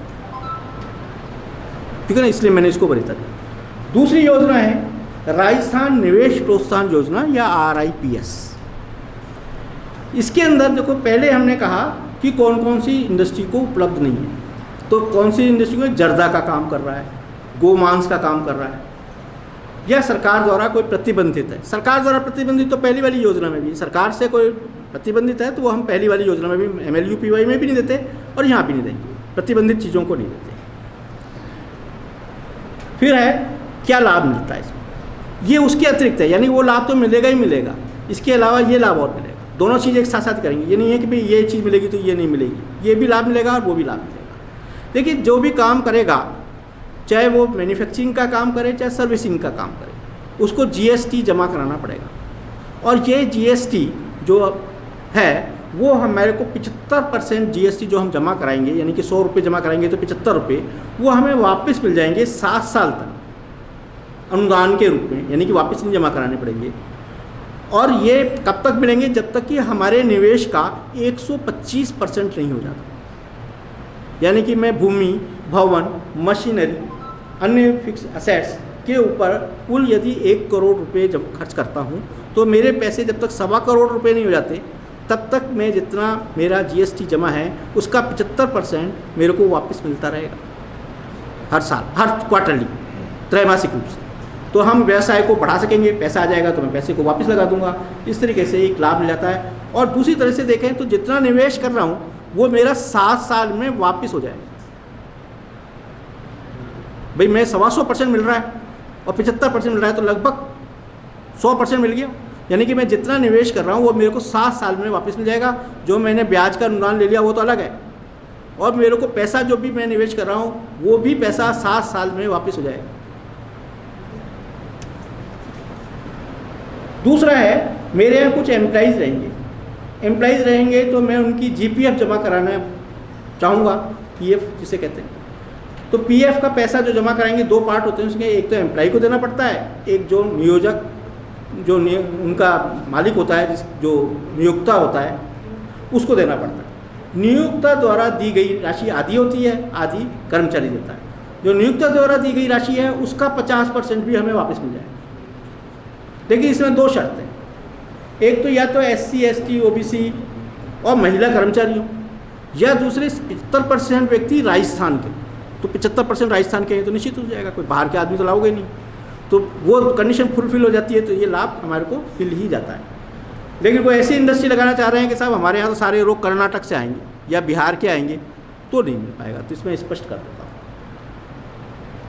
ठीक है ना, इसलिए मैंने इसको वरीयता दी। दूसरी योजना है राजस्थान निवेश प्रोत्साहन योजना या RIPS। इसके अंदर देखो, पहले हमने कहा कि कौन कौन सी इंडस्ट्री को उपलब्ध नहीं है, तो कौन सी इंडस्ट्री को, जर्दा का काम कर रहा है, गोमांस का काम कर रहा है, या सरकार द्वारा कोई प्रतिबंधित है। सरकार द्वारा प्रतिबंधित तो पहली वाली योजना में भी, सरकार से कोई प्रतिबंधित है तो वो हम पहली वाली योजना में भी, MLU-PY में भी नहीं देते और यहाँ भी नहीं देंगे, प्रतिबंधित चीज़ों को नहीं देते। फिर है क्या लाभ मिलता है इसमें, ये उसके अतिरिक्त है, यानी वो लाभ तो मिलेगा ही मिलेगा, इसके अलावा ये लाभ और मिलेगा। दोनों चीज़ एक साथ साथ करेंगे, ये नहीं है कि भाई ये चीज़ मिलेगी तो ये नहीं मिलेगी, ये भी लाभ मिलेगा और वो भी लाभ मिलेगा। देखिए, जो भी काम करेगा, चाहे वो मैन्युफैक्चरिंग का काम करे चाहे सर्विसिंग का काम करे, उसको GST जमा कराना पड़ेगा। और ये GST जो है वो हमारे को 75% GST जो हम जमा कराएंगे, यानी कि 100 रुपये जमा कराएंगे तो 75 रुपये वो हमें वापस मिल जाएंगे 7 साल तक अनुदान के रूप में, यानी कि वापस नहीं जमा कराने पड़ेंगे। और ये कब तक मिलेंगे, जब तक कि हमारे निवेश का 125% नहीं हो जाता। यानी कि मैं भूमि, भवन, मशीनरी, अन्य फिक्स असेट्स के ऊपर कुल यदि 1 करोड़ रुपए जब खर्च करता हूँ तो मेरे पैसे जब तक 1.25 करोड़ रुपए नहीं हो जाते तब तक मैं जितना मेरा GST जमा है उसका 75% मेरे को वापस मिलता रहेगा। हर साल, हर क्वार्टरली, त्रैमासिक रूप से। तो हम व्यवसाय को बढ़ा सकेंगे, पैसा आ जाएगा तो मैं पैसे को वापस लगा दूंगा। इस तरीके से एक लाभ मिल जाता है। और दूसरी तरह से देखें तो जितना निवेश कर रहा हूँ वो मेरा 7 साल में वापस हो जाएगा। भाई मैं 125% मिल रहा है और 75% मिल रहा है, तो लगभग 100% मिल गया। यानी कि मैं जितना निवेश कर रहा हूँ वो मेरे को 7 साल में वापस मिल जाएगा। जो मैंने ब्याज का अनुदान ले लिया वो तो अलग है, और मेरे को पैसा जो भी मैं निवेश कर रहा हूँ वो भी पैसा 7 साल में वापस हो जाएगा। दूसरा है, मेरे यहाँ कुछ एम्प्लॉइज़ रहेंगे तो मैं उनकी जीपीएफ जमा कराना चाहूँगा, पीएफ जिसे कहते हैं। तो पीएफ का पैसा जो जमा कराएंगे, 2 पार्ट होते हैं उसके, एक तो एम्प्लॉय को देना पड़ता है, एक जो नियोजक जो उनका मालिक होता है, जो नियोक्ता होता है उसको देना पड़ता है। नियोक्ता द्वारा दी गई राशि आधी होती है, आधी कर्मचारी देता है। जो नियोक्ता द्वारा दी गई राशि है उसका 50% भी हमें वापस मिल जाएगा। देखिए इसमें 2 शर्त हैं। एक तो या तो SC, ST, OBC और महिला कर्मचारी हो, या दूसरे 75% व्यक्ति राजस्थान के। तो 75% राजस्थान के हैं तो निश्चित हो जाएगा, कोई बाहर के आदमी तो लाओगे नहीं, तो वो कंडीशन फुलफिल हो जाती है, तो ये लाभ हमारे को मिल ही जाता है। लेकिन कोई ऐसी इंडस्ट्री लगाना चाह रहे हैं कि साहब हमारे यहाँ तो सारे लोग कर्नाटक से आएंगे या बिहार के आएंगे, तो नहीं मिल पाएगा। तो इसमें स्पष्ट कर देता हूँ।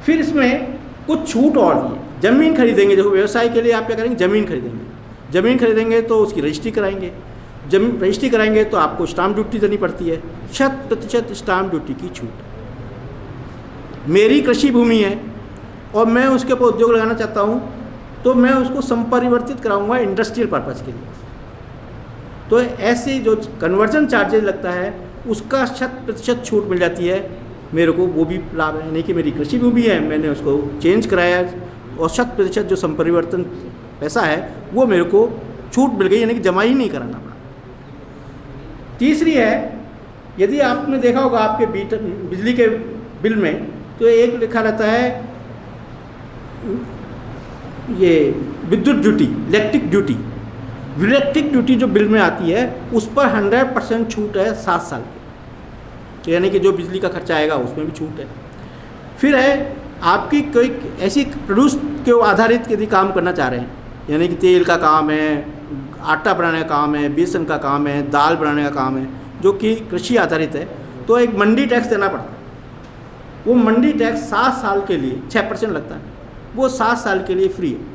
फिर इसमें कुछ छूट और दी है। ज़मीन खरीदेंगे, देखो व्यवसाय के लिए आप क्या करेंगे, ज़मीन खरीदेंगे तो उसकी रजिस्ट्री कराएंगे। रजिस्ट्री कराएंगे तो आपको स्टाम्प ड्यूटी देनी पड़ती है, 100% स्टाम्प ड्यूटी की छूट। मेरी कृषि भूमि है और मैं उसके ऊपर उद्योग लगाना चाहता हूँ, तो मैं उसको संपरिवर्तित कराऊंगा इंडस्ट्रियल पर्पज़ के लिए। तो ऐसे जो कन्वर्जन चार्जेस लगता है उसका 100% छूट मिल जाती है मेरे को, वो भी लाभ है। नहीं कि मेरी कृषि भूमि है, मैंने उसको चेंज कराया और 100% जो संपरिवर्तन पैसा है वो मेरे को छूट मिल गई, यानी कि जमा ही नहीं कराना पड़ा। तीसरी है, यदि आपने देखा होगा आपके बिजली के बिल में तो एक लिखा रहता है ये विद्युत ड्यूटी, इलेक्ट्रिक ड्यूटी जो बिल में आती है उस पर 100% छूट है 7 साल की। तो यानी कि जो बिजली का खर्चा आएगा उसमें भी छूट है। फिर है आपकी कोई ऐसी प्रोड्यूस के आधारित यदि काम करना चाह रहे हैं, यानी कि तेल का काम है, आटा बनाने का काम है, बेसन का काम है, दाल बनाने का काम है, जो कि कृषि आधारित है, तो एक मंडी टैक्स देना पड़ता है। वो मंडी टैक्स 7 साल के लिए 6% लगता है, वो 7 साल के लिए फ्री है।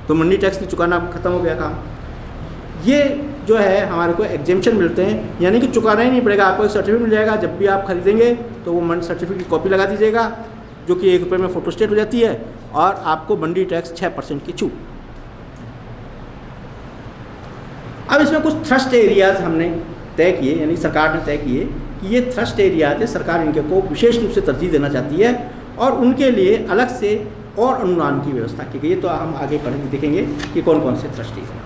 तो मंडी टैक्स नहीं चुकाना, खत्म हो गया काम। ये जो है हमारे को एग्जेम्पशन मिलते हैं, यानी कि चुकाना ही नहीं पड़ेगा, आपको एक सर्टिफिकेट मिल जाएगा। जब भी आप खरीदेंगे तो वो सर्टिफिकेट की कॉपी लगा दीजिएगा, जो कि 1 रुपये में फोटोस्टेट हो जाती है, और आपको मंडी टैक्स 6% की छूट। अब इसमें कुछ थ्रस्ट एरियाज हमने तय किए, यानी सरकार ने तय किए कि ये थ्रस्ट एरियाज है, सरकार इनके को विशेष रूप से तरजीह देना चाहती है और उनके लिए अलग से और अनुदान की व्यवस्था की गई है। तो हम आगे पढ़ेंगे, देखेंगे कि कौन कौन से थ्रस्ट एरिया,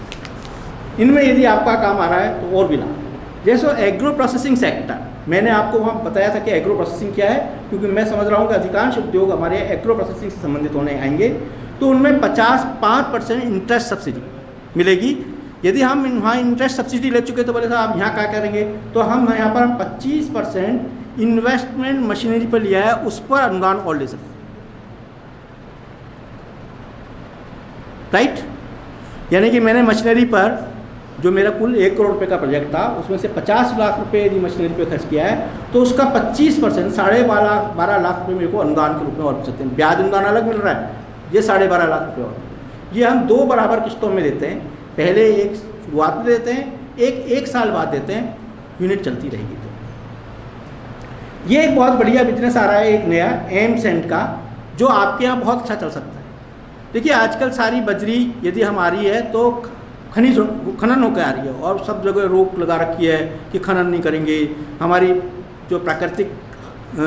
इनमें यदि आपका काम आ रहा है तो और भी लाभ। जैसे एग्रो प्रोसेसिंग सेक्टर, मैंने आपको वहाँ बताया था कि एग्रो प्रोसेसिंग क्या है, क्योंकि मैं समझ रहा हूँ कि अधिकांश उद्योग हमारे एग्रो प्रोसेसिंग से संबंधित होने आएंगे। तो उनमें 5% इंटरेस्ट सब्सिडी मिलेगी। यदि हम वहाँ इंटरेस्ट सब्सिडी ले चुके तो बोले साहब आप यहाँ क्या करेंगे, तो हम यहाँ पर 25% इन्वेस्टमेंट मशीनरी पर लिया है, उस पर अनुदान और ले सकते हैं, राइट। यानी कि मैंने मशीनरी पर जो मेरा कुल 1 करोड़ रुपये का प्रोजेक्ट था, उसमें से 50 लाख रुपए यदि मशीनरी पे खर्च किया है, तो उसका 25% 12.5 लाख रुपये मेरे को अनुदान के रूप में और मिल सकते हैं। ब्याज अनुदान अलग मिल रहा है, ये 12.5 लाख रुपये और ये हम 2 बराबर किस्तों में देते हैं। पहले एक शुरुआत में देते हैं, एक साल बाद देते हैं, यूनिट चलती रहेगी। तो ये एक बहुत बढ़िया बिजनेस आ रहा है, एक नया एमसेंड का, जो आपके यहाँ बहुत अच्छा चल सकता है। देखिए आजकल सारी बजरी यदि हम आ रही है तो खनन होकर आ रही है, और सब जगह रोक लगा रखी है कि खनन नहीं करेंगे, हमारी जो प्राकृतिक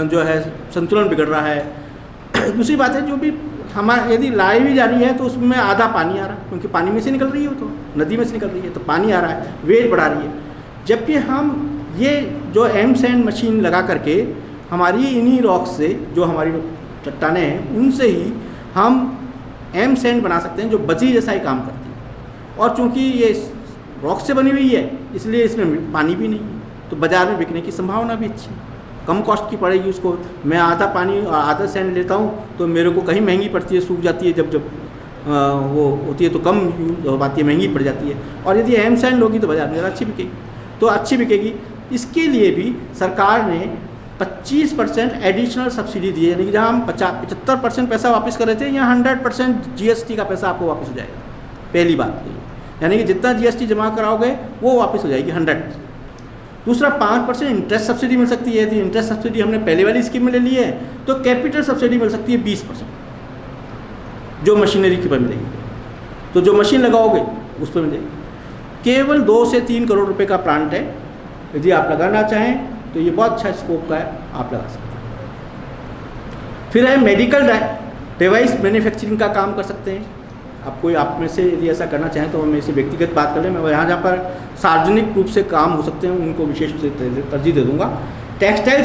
जो है संतुलन बिगड़ रहा है। दूसरी बात है, जो भी हमारे यदि लाई भी जा रही है तो उसमें आधा पानी आ रहा है, क्योंकि पानी में से निकल रही है, तो नदी में से निकल रही है, तो पानी आ रहा है, वेट बढ़ा रही है। जबकि हम ये जो एमसेंड मशीन लगा करके हमारी इन्हीं रॉक से, जो हमारी चट्टानें हैं, उनसे ही हम एमसेंड बना सकते हैं, जो बजरी जैसा ही काम करती है। और चूँकि ये रॉक से बनी हुई है, इसलिए इसमें पानी भी नहीं है, तो बाज़ार में बिकने की संभावना भी अच्छी है। कम कॉस्ट की पड़ेगी उसको। मैं आधा पानी और आधा सैंड लेता हूँ तो मेरे को कहीं महंगी पड़ती है, सूख जाती है, जब वो होती है तो कम यूज हो पाती है, महंगी पड़ जाती है। और यदि एम सैंड होगी तो बाजार में ज़्यादा अच्छी बिकेगी, तो अच्छी बिकेगी। इसके लिए भी सरकार ने 25% एडिशनल सब्सिडी दी है, यानी कि जहाँ हम 75% पैसा वापस कर रहे थे, यहाँ 100% GST का पैसा आपको वापस हो जाएगा। पहली बात तो ये, यानी कि जितना GST जमा कराओगे वो वापस हो जाएगी 100%। दूसरा 5% इंटरेस्ट सब्सिडी मिल सकती है। यदि इंटरेस्ट सब्सिडी हमने पहले वाली स्कीम में ले ली है तो कैपिटल सब्सिडी मिल सकती है 20%, जो मशीनरी की पर मिलेगी। तो जो मशीन लगाओगे उस पर मिलेगी। केवल 2 से 3 करोड़ रुपए का प्लांट है, यदि आप लगाना चाहें तो ये बहुत अच्छा स्कोप का है, आप लगा सकते हैं। फिर है मेडिकल डिवाइस मैन्युफैक्चरिंग का काम कर सकते हैं। आप में से यदि ऐसा करना चाहें तो मेरे से व्यक्तिगत बात कर लें। मैं जहाँ पर सार्वजनिक रूप से काम हो सकते हैं उनको विशेष रूप से तरजीह दे दूँगा। टेक्सटाइल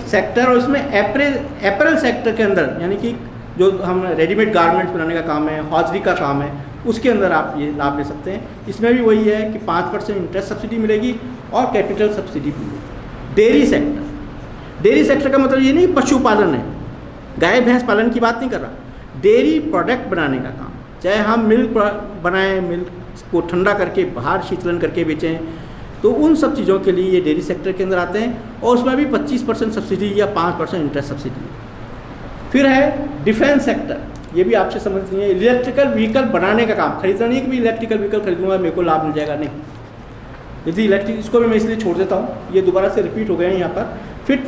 सेक्टर और इसमें एपरल सेक्टर के अंदर, यानी कि जो हम रेडीमेड गारमेंट्स बनाने का काम है, हॉजरी का काम है, उसके अंदर आप ये लाभ ले सकते हैं। इसमें भी वही है कि 5% इंटरेस्ट सब्सिडी मिलेगी और कैपिटल सब्सिडी भी मिलेगी। डेयरी सेक्टर का मतलब ये नहीं पशुपालन है, गाय भैंस पालन की बात नहीं कर रहा, डेयरी प्रोडक्ट बनाने का काम, चाहे हम मिल्क बनाएं, मिल्क को ठंडा करके बाहर शीतलन करके बेचें, तो उन सब चीज़ों के लिए ये डेयरी सेक्टर के अंदर आते हैं और उसमें भी 25% सब्सिडी या 5% इंटरेस्ट सब्सिडी। फिर है डिफेंस सेक्टर, ये भी आपसे समझनी है। इलेक्ट्रिकल व्हीकल बनाने का काम, खरीदना नहीं कि मैं इलेक्ट्रिकल व्हीकल खरीदूंगा मेरे को लाभ मिल जाएगा, नहीं। यदि इलेक्ट्रिक, इसको भी मैं इसलिए छोड़ देता हूँ, ये दोबारा से रिपीट हो गए हैं यहाँ पर। फिर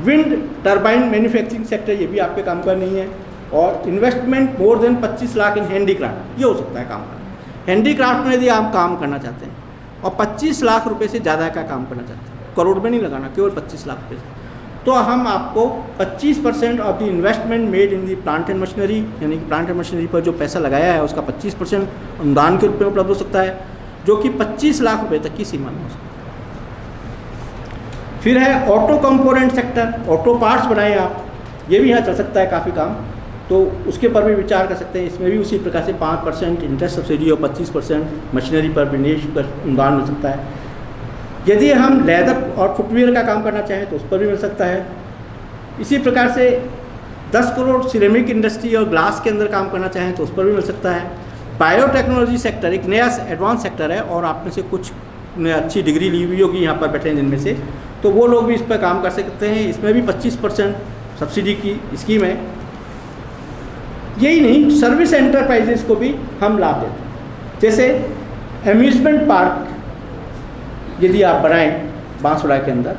विंड टरबाइन मैन्युफैक्चरिंग सेक्टर, ये भी आपके काम का नहीं है। और इन्वेस्टमेंट मोर देन 25 लाख इन हैंडीक्राफ्ट, ये हो सकता है काम का। हैंडीक्राफ्ट में यदि आप काम करना चाहते हैं और 25 लाख रुपए से ज़्यादा का काम करना चाहते हैं, करोड़ में नहीं लगाना, केवल 25 लाख रुपये से, तो हम आपको 25% of the investment made in the plant and machinery, यानी कि प्लांट एंड मशीनरी पर जो पैसा लगाया है उसका 25% अनुदान के रूप में उपलब्ध हो सकता है, जो कि 25 लाख रुपए तक की सीमा में हो सकता है। फिर है auto component sector, auto parts बनाएं आप, ये भी यहाँ चल सकता है काफ़ी काम, तो उसके पर भी विचार कर सकते हैं। इसमें भी उसी प्रकार से 5% इंटरेस्ट सब्सिडी और 25% मशीनरी पर विनिवेश पर अनुदान मिल सकता है। यदि हम लेदर और फुटवेयर का काम करना चाहें तो उस पर भी मिल सकता है। इसी प्रकार से 10 करोड़ सिरेमिक इंडस्ट्री और ग्लास के अंदर काम करना चाहें तो उस पर भी मिल सकता है। बायोटेक्नोलॉजी सेक्टर एक नया एडवांस सेक्टर है और आप में से कुछ ने अच्छी डिग्री ली हुई होगी यहाँ पर बैठे हैं जिनमें से, तो वो लोग भी इस पर काम कर सकते हैं। इसमें भी 25% सब्सिडी की स्कीम है। यही नहीं, सर्विस एंटरप्राइजेस को भी हम लाभ देते हैं। जैसे अम्यूज़मेंट पार्क यदि आप बनाएं बांसवाड़ा के अंदर,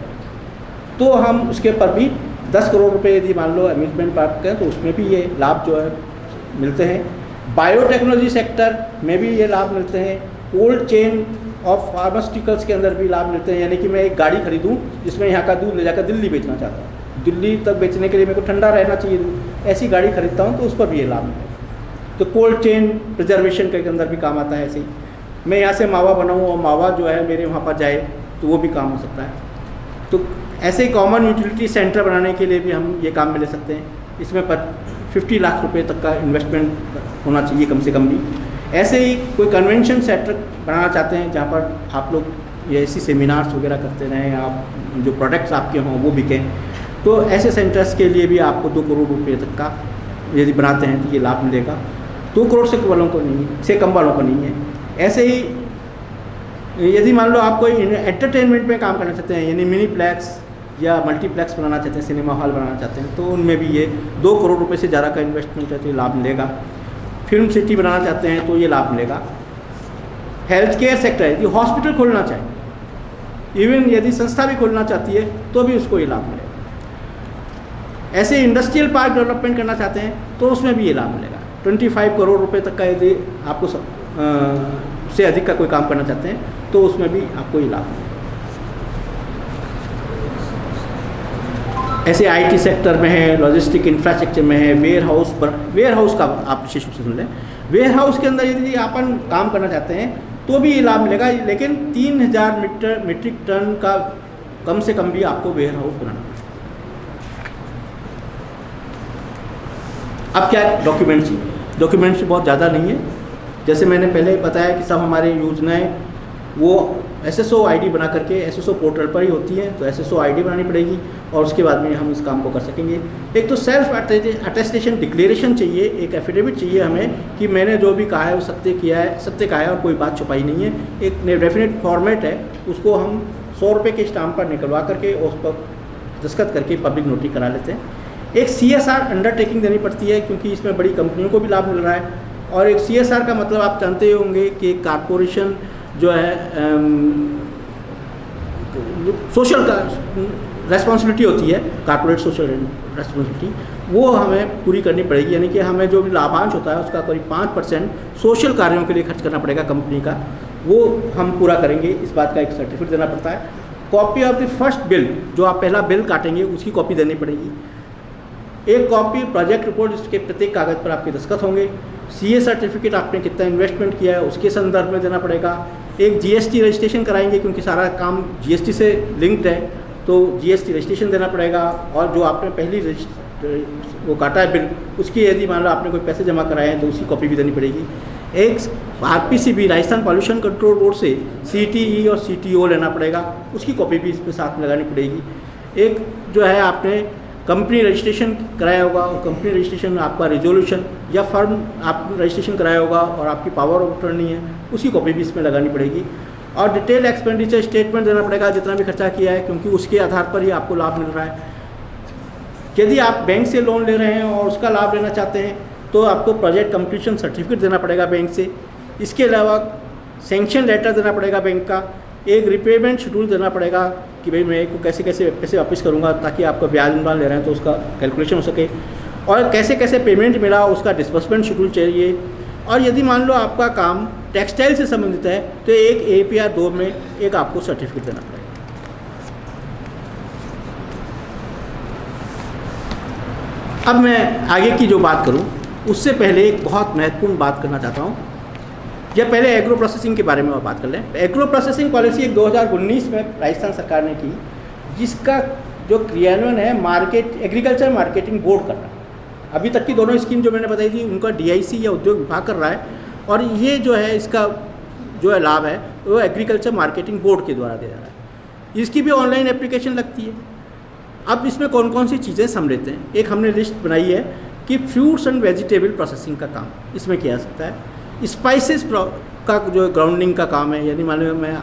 तो हम उसके पर भी 10 करोड़ रुपए यदि मान लो अम्यूज़मेंट पार्क का, तो उसमें भी ये लाभ जो है मिलते हैं। बायोटेक्नोलॉजी सेक्टर में भी ये लाभ मिलते हैं। कोल्ड चेन ऑफ फार्मास्यूटिकल्स के अंदर भी लाभ मिलते हैं, यानी कि मैं एक गाड़ी खरीदूं जिसमें यहाँ का दूध ले जाकर दिल्ली बेचना चाहता हूँ, दिल्ली तक बेचने के लिए मेरे को ठंडा रहना चाहिए दूध, ऐसी गाड़ी खरीदता हूँ तो उस पर भी ये लाभ मिलेगा। तो कोल्ड चेन प्रिजर्वेशन के अंदर भी काम आता है। ऐसे ही मैं यहाँ से मावा बनाऊँ और मावा जो है मेरे वहाँ पर जाए तो वो भी काम हो सकता है। तो ऐसे ही कॉमन यूटिलिटी सेंटर बनाने के लिए भी हम ये काम में ले सकते हैं। इसमें 50 लाख रुपए तक का इन्वेस्टमेंट होना चाहिए कम से कम भी। ऐसे ही कोई कन्वेंशन सेंटर बनाना चाहते हैं जहाँ पर आप लोग ये ऐसी सेमिनार्स वगैरह करते रहें, आप जो प्रोडक्ट्स आपके हों वो बिकें, तो ऐसे सेंटर्स के लिए भी आपको 2 करोड़ रुपये तक का यदि बनाते हैं तो ये लाभ मिलेगा। 2 करोड़ से वालों को नहीं, से कम वालों को नहीं है। ऐसे ही यदि मान लो आप कोई एंटरटेनमेंट में काम करना चाहते हैं, यानी मिनीप्लेक्स या मल्टीप्लेक्स बनाना चाहते हैं, सिनेमा हॉल बनाना चाहते हैं, तो उनमें भी ये 2 करोड़ रुपए से ज़्यादा का इन्वेस्टमेंट है तो ये लाभ मिलेगा। फिल्म सिटी बनाना चाहते हैं तो ये लाभ मिलेगा। हेल्थ केयर सेक्टर है, यदि हॉस्पिटल खोलना चाहें, इवन यदि संस्था भी खोलना चाहती है तो भी उसको ये लाभ मिलेगा। ऐसे इंडस्ट्रियल पार्क डेवलपमेंट करना चाहते हैं तो उसमें भी ये लाभ मिलेगा। 25 करोड़ रुपए तक का यदि आपको से अधिक का कोई काम करना चाहते हैं तो उसमें भी आपको ये लाभ मिलेगा। ऐसे आईटी सेक्टर में है, लॉजिस्टिक इंफ्रास्ट्रक्चर में है, वेयर हाउस का आप विशेष रूप से सुन लें। वेयर हाउस के अंदर यदि अपन काम करना चाहते हैं तो भी ये लाभ मिलेगा, लेकिन 3000 मीट्रिक टन का कम से कम भी आपको वेयर हाउस बनाना पड़ेगा। अब क्या डॉक्यूमेंट्स बहुत ज़्यादा नहीं है। जैसे मैंने पहले बताया कि सब हमारे योजनाएं वो SSO ID बना करके SSO पोर्टल पर ही होती है, तो SSO ID बनानी पड़ेगी और उसके बाद में हम इस काम को कर सकेंगे। एक तो सेल्फ अटेस्टेशन डिक्लेरेशन चाहिए, एक एफिडेविट चाहिए हमें कि मैंने जो भी कहा है वो सत्य कहा है और कोई बात छुपाई नहीं है। एक डेफिनेट फॉर्मेट है, उसको हम 100 रुपये के स्टाम्प पर निकलवा करके उस पर दस्तखत करके पब्लिक नोटरी करा लेते हैं। एक CSR अंडरटेकिंग देनी पड़ती है क्योंकि इसमें बड़ी कंपनियों को भी लाभ मिल रहा है। और एक CSR का मतलब आप जानते ही होंगे कि कारपोरेशन जो है सोशल का रेस्पॉन्सिबिलिटी होती है, कारपोरेट सोशल रेस्पॉन्सिबिलिटी, वो हमें पूरी करनी पड़ेगी। यानी कि हमें जो भी लाभांश होता है उसका करीब 5% सोशल कार्यों के लिए खर्च करना पड़ेगा कंपनी का, वो हम पूरा करेंगे। इस बात का एक सर्टिफिकेट देना पड़ता है। Copy of the first bill, जो आप पहला बिल काटेंगे उसकी कॉपी देनी पड़ेगी। एक कॉपी प्रोजेक्ट रिपोर्ट, इसके प्रत्येक कागज़ पर आपके दस्तखत होंगे। CA सर्टिफिकेट आपने कितना इन्वेस्टमेंट किया है उसके संदर्भ में देना पड़ेगा। एक GST रजिस्ट्रेशन कराएंगे क्योंकि सारा काम GST से लिंक्ड है, तो GST रजिस्ट्रेशन देना पड़ेगा। और जो आपने पहली वो काटा है बिल, उसकी यदि मान लो आपने कोई पैसे जमा कराए हैं तो उसकी कॉपी भी देनी पड़ेगी। एक RPCB Rajasthan pollution control board से CTE और CTO लेना पड़ेगा, उसकी कॉपी भी इसके साथ में लगानी पड़ेगी। एक जो है आपने कंपनी रजिस्ट्रेशन कराया होगा और कंपनी रजिस्ट्रेशन में आपका रिजोल्यूशन या फर्म आप रजिस्ट्रेशन कराया होगा और आपकी पावर ऑफ अटॉर्नी है, उसकी कॉपी भी इसमें लगानी पड़ेगी। और डिटेल एक्सपेंडिचर स्टेटमेंट देना पड़ेगा, जितना भी खर्चा किया है, क्योंकि उसके आधार पर ही आपको लाभ मिल रहा है। यदि आप बैंक से लोन ले रहे हैं और उसका लाभ लेना चाहते हैं तो आपको प्रोजेक्ट कंप्लीशन सर्टिफिकेट देना पड़ेगा बैंक से। इसके अलावा सेंक्शन लेटर देना पड़ेगा बैंक का। एक रिपेमेंट शेड्यूल देना पड़ेगा कि भाई मैं को कैसे कैसे पैसे वापस करूंगा, ताकि आपका ब्याज अनुदान ले रहे हैं तो उसका कैलकुलेशन हो सके, और कैसे कैसे पेमेंट मिला उसका डिस्बर्समेंट शेड्यूल चाहिए। और यदि मान लो आपका काम टेक्सटाइल से संबंधित है तो एक APR 2 में एक आपको सर्टिफिकेट देना पड़ेगा। अब मैं आगे की जो बात करूं उससे पहले एक बहुत महत्वपूर्ण बात करना चाहता हूं। या पहले एग्रो प्रोसेसिंग के बारे में बात कर लें। एग्रो प्रोसेसिंग पॉलिसी 2019 में राजस्थान सरकार ने की, जिसका जो क्रियान्वयन है एग्रीकल्चर मार्केटिंग बोर्ड कर रहा है। अभी तक की दोनों स्कीम जो मैंने बताई थी उनका DIC या उद्योग विभाग कर रहा है, और ये जो है इसका जो है लाभ है वो एग्रीकल्चर मार्केटिंग बोर्ड के द्वारा दिया जा रहा है। इसकी भी ऑनलाइन एप्लीकेशन लगती है। अब इसमें कौन कौन सी चीज़ें सम्मिलित हैं, एक हमने लिस्ट बनाई है कि फ्रूट्स एंड वेजिटेबल प्रोसेसिंग का काम इसमें किया जा सकता है। स्पाइसेस का जो ग्राउंडिंग का काम है, यानी मान लो मैं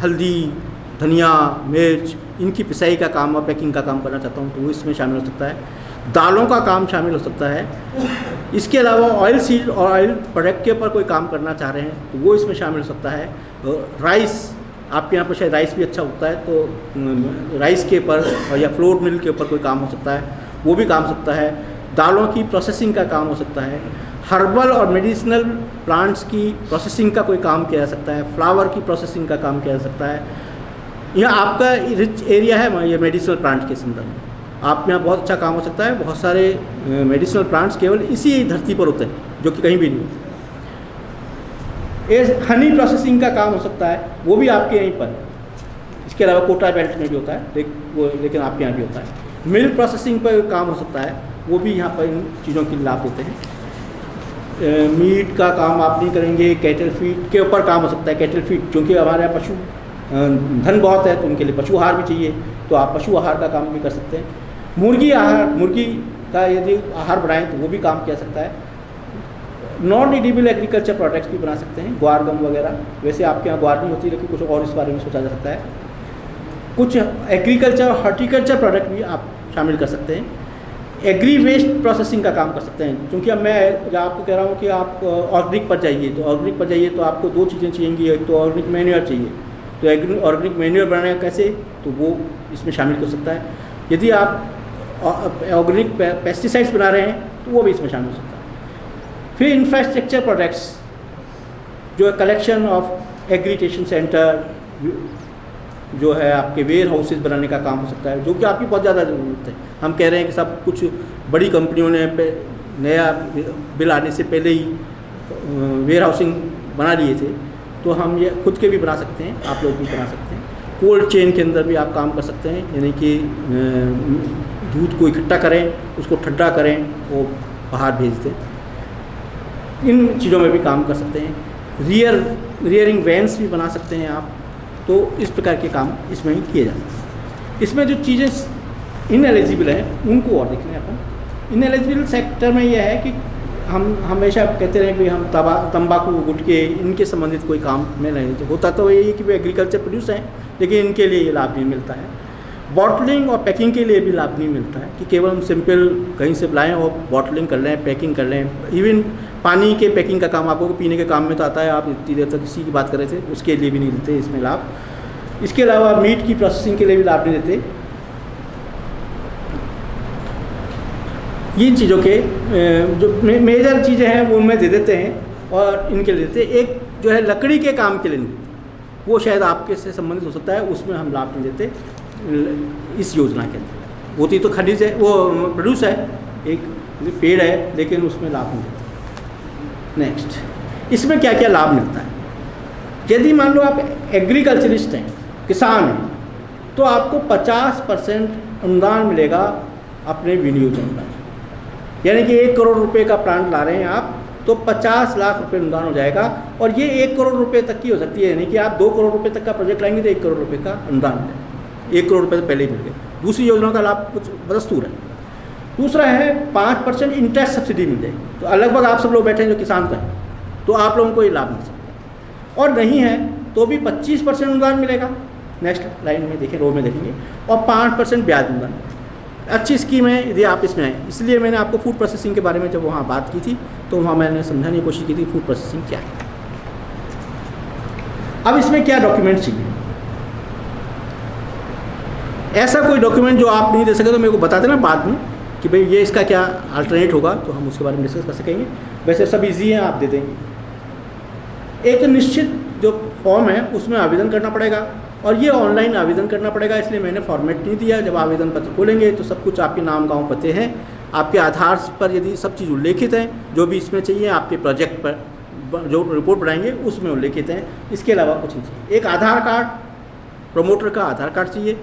हल्दी, धनिया, मिर्च, इनकी पिसाई का काम और पैकिंग का काम करना चाहता हूँ तो वो इसमें शामिल हो सकता है। दालों का काम शामिल हो सकता है। इसके अलावा ऑयल सीड और ऑयल प्रोडक्ट के ऊपर कोई काम करना चाह रहे हैं तो वो इसमें शामिल हो सकता है। राइस, आपके यहाँ पर शायद राइस भी अच्छा होता है तो राइस के ऊपर या फ्लोर मिल के ऊपर कोई काम हो सकता है, वो भी काम हो सकता है। दालों की प्रोसेसिंग का काम हो सकता है। हर्बल और मेडिसिनल प्लांट्स की प्रोसेसिंग का कोई काम किया जा सकता है। फ्लावर की प्रोसेसिंग का काम किया जा सकता है। यहाँ आपका रिच एरिया है ये मेडिसिनल प्लांट के संदर्भ में, आप यहाँ बहुत अच्छा काम हो सकता है। बहुत सारे मेडिसिनल प्लांट्स केवल इसी धरती पर होते हैं जो कि कहीं भी नहीं होते। हनी प्रोसेसिंग का काम हो सकता है, वो भी आपके यहीं पर। इसके अलावा कोटा बेल्ट में भी होता है लेकिन आपके यहाँ भी होता है। मिल्क प्रोसेसिंग पर काम हो सकता है, वो भी यहाँ पर इन चीज़ों के लाभ देते हैं। मीट का काम आप नहीं करेंगे। कैटल फीड के ऊपर काम हो सकता है। कैटल फीड, क्योंकि हमारे यहाँ पशु धन बहुत है तो उनके लिए पशु आहार भी चाहिए, तो आप पशु आहार का काम भी कर सकते हैं। मुर्गी आहार, मुर्गी का यदि आहार बनाएं तो वो भी काम किया सकता है। नॉन एडिबल एग्रीकल्चर प्रोडक्ट्स भी बना सकते हैं, ग्वार गम वगैरह। वैसे आपके यहाँ ग्वार नहीं होती, लेकिन कुछ और इस बारे में सोचा जा सकता है। कुछ एग्रीकल्चर और हॉर्टिकल्चर प्रोडक्ट भी आप शामिल कर सकते हैं। एग्री वेस्ट प्रोसेसिंग का काम कर सकते हैं, क्योंकि अब मैं आपको कह रहा हूँ कि आप ऑर्गेनिक पर जाइए, तो आपको दो चीज़ें चाहिए। एक तो ऑर्गेनिक मैन्योर चाहिए, तो ऑर्गेनिक मैन्योर बनाना कैसे, तो वो इसमें शामिल हो सकता है। यदि आप ऑर्गेनिक पेस्टिसाइड्स बना रहे हैं तो वो भी इसमें शामिल हो सकता है। फिर इंफ्रास्ट्रक्चर प्रोडक्ट्स, जो कलेक्शन ऑफ एग्रीटेशन सेंटर, जो है आपके वेयर हाउसेज बनाने का काम हो सकता है, जो कि आपकी बहुत ज़्यादा ज़रूरत है। हम कह रहे हैं कि सब कुछ बड़ी कंपनियों ने नया बिल आने से पहले ही वेयर हाउसिंग बना लिए थे, तो हम ये खुद के भी बना सकते हैं, आप लोग भी बना सकते हैं। कोल्ड चेन के अंदर भी आप काम कर सकते हैं, यानी कि दूध को इकट्ठा करें, उसको ठंडा करें, वो बाहर भेज दें। इन चीज़ों में भी काम कर सकते हैं। रियरिंग वैन्स भी बना सकते हैं आप। तो इस प्रकार के काम इसमें ही किए जाते हैं। इसमें जो चीज़ें इनएलिजिबल हैं उनको और देख लें अपन। इनएलिजिबल सेक्टर में यह है कि हम हमेशा कहते रहे कि हम तंबाकू गुटखे इनके संबंधित कोई काम में नहीं, तो होता तो यही कि वे एग्रीकल्चर प्रोड्यूस हैं, लेकिन इनके लिए ये लाभ नहीं मिलता है। बॉटलिंग और पैकिंग के लिए भी लाभ नहीं मिलता है कि केवल हम सिंपल कहीं से लाएँ और बॉटलिंग कर लें, पैकिंग कर लें। इवन पानी के पैकिंग का काम आपको पीने के काम में तो आता है, आप इतनी देर तक किसी की बात कर रहे थे, उसके लिए भी नहीं देते इसमें लाभ। इसके अलावा मीट की प्रोसेसिंग के लिए भी लाभ नहीं देते। इन चीज़ों के जो मेजर चीज़ें हैं वो उनमें दे देते हैं और इनके लिए देते हैं। एक जो है लकड़ी के काम के लिए नहीं देते, वो शायद आपके से संबंधित हो सकता है, उसमें हम लाभ नहीं देते इस योजना के अंदर। होती तो खनिज है, वो प्रोड्यूस है, एक पेड़ है, लेकिन उसमें लाभ नहीं देते। नेक्स्ट, इसमें क्या क्या लाभ मिलता है? यदि मान लो आप एग्रीकल्चरिस्ट हैं, किसान हैं, तो आपको 50% अनुदान मिलेगा अपने विनियोजन पर। यानी कि 1 करोड़ रुपए का प्लांट ला रहे हैं आप, तो 50 लाख रुपए अनुदान हो जाएगा। और ये 1 करोड़ रुपए तक की हो सकती है, यानी कि आप 2 करोड़ रुपए तक का प्रोजेक्ट लाएंगे तो 1 करोड़ रुपए का अनुदान मिलेगा। 1 करोड़ रुपए तो पहले ही मिल गए। दूसरी योजना का लाभ कुछ बदस्तूर है। दूसरा है 5% इंटरेस्ट सब्सिडी मिल जाएगी। तो लगभग आप सब लोग बैठे हैं जो किसान का है, तो आप लोगों को ये लाभ मिल सकता है। और नहीं है तो भी 25% अनुदान मिलेगा, नेक्स्ट लाइन में देखें, रो में देखेंगे। और 5% ब्याज अनुदान। अच्छी स्कीम है यदि आप इसमें आए। इसलिए मैंने आपको फूड प्रोसेसिंग के बारे में जब वहाँ बात की थी तो वहाँ मैंने समझाने की कोशिश की थी फूड प्रोसेसिंग क्या है। अब इसमें क्या डॉक्यूमेंट चाहिए? ऐसा कोई डॉक्यूमेंट जो आप नहीं दे सके तो मेरे को बता देना बाद में कि भाई ये इसका क्या अल्टरनेट होगा, तो हम उसके बारे में डिस्कस कर सकेंगे। वैसे सब इजी हैं, आप दे देंगे। एक निश्चित जो फॉर्म है उसमें आवेदन करना पड़ेगा और ये ऑनलाइन आवेदन करना पड़ेगा, इसलिए मैंने फॉर्मेट नहीं दिया। जब आवेदन पत्र खोलेंगे तो सब कुछ आपके नाम गांव पते हैं, आपके आधार पर यदि सब चीज़ उल्लेखित हैं, जो भी इसमें चाहिए आपके प्रोजेक्ट पर जो रिपोर्ट बनाएंगे उसमें उल्लेखित हैं। इसके अलावा कुछ नहीं चाहिए। एक आधार कार्ड, प्रमोटर का आधार कार्ड चाहिए,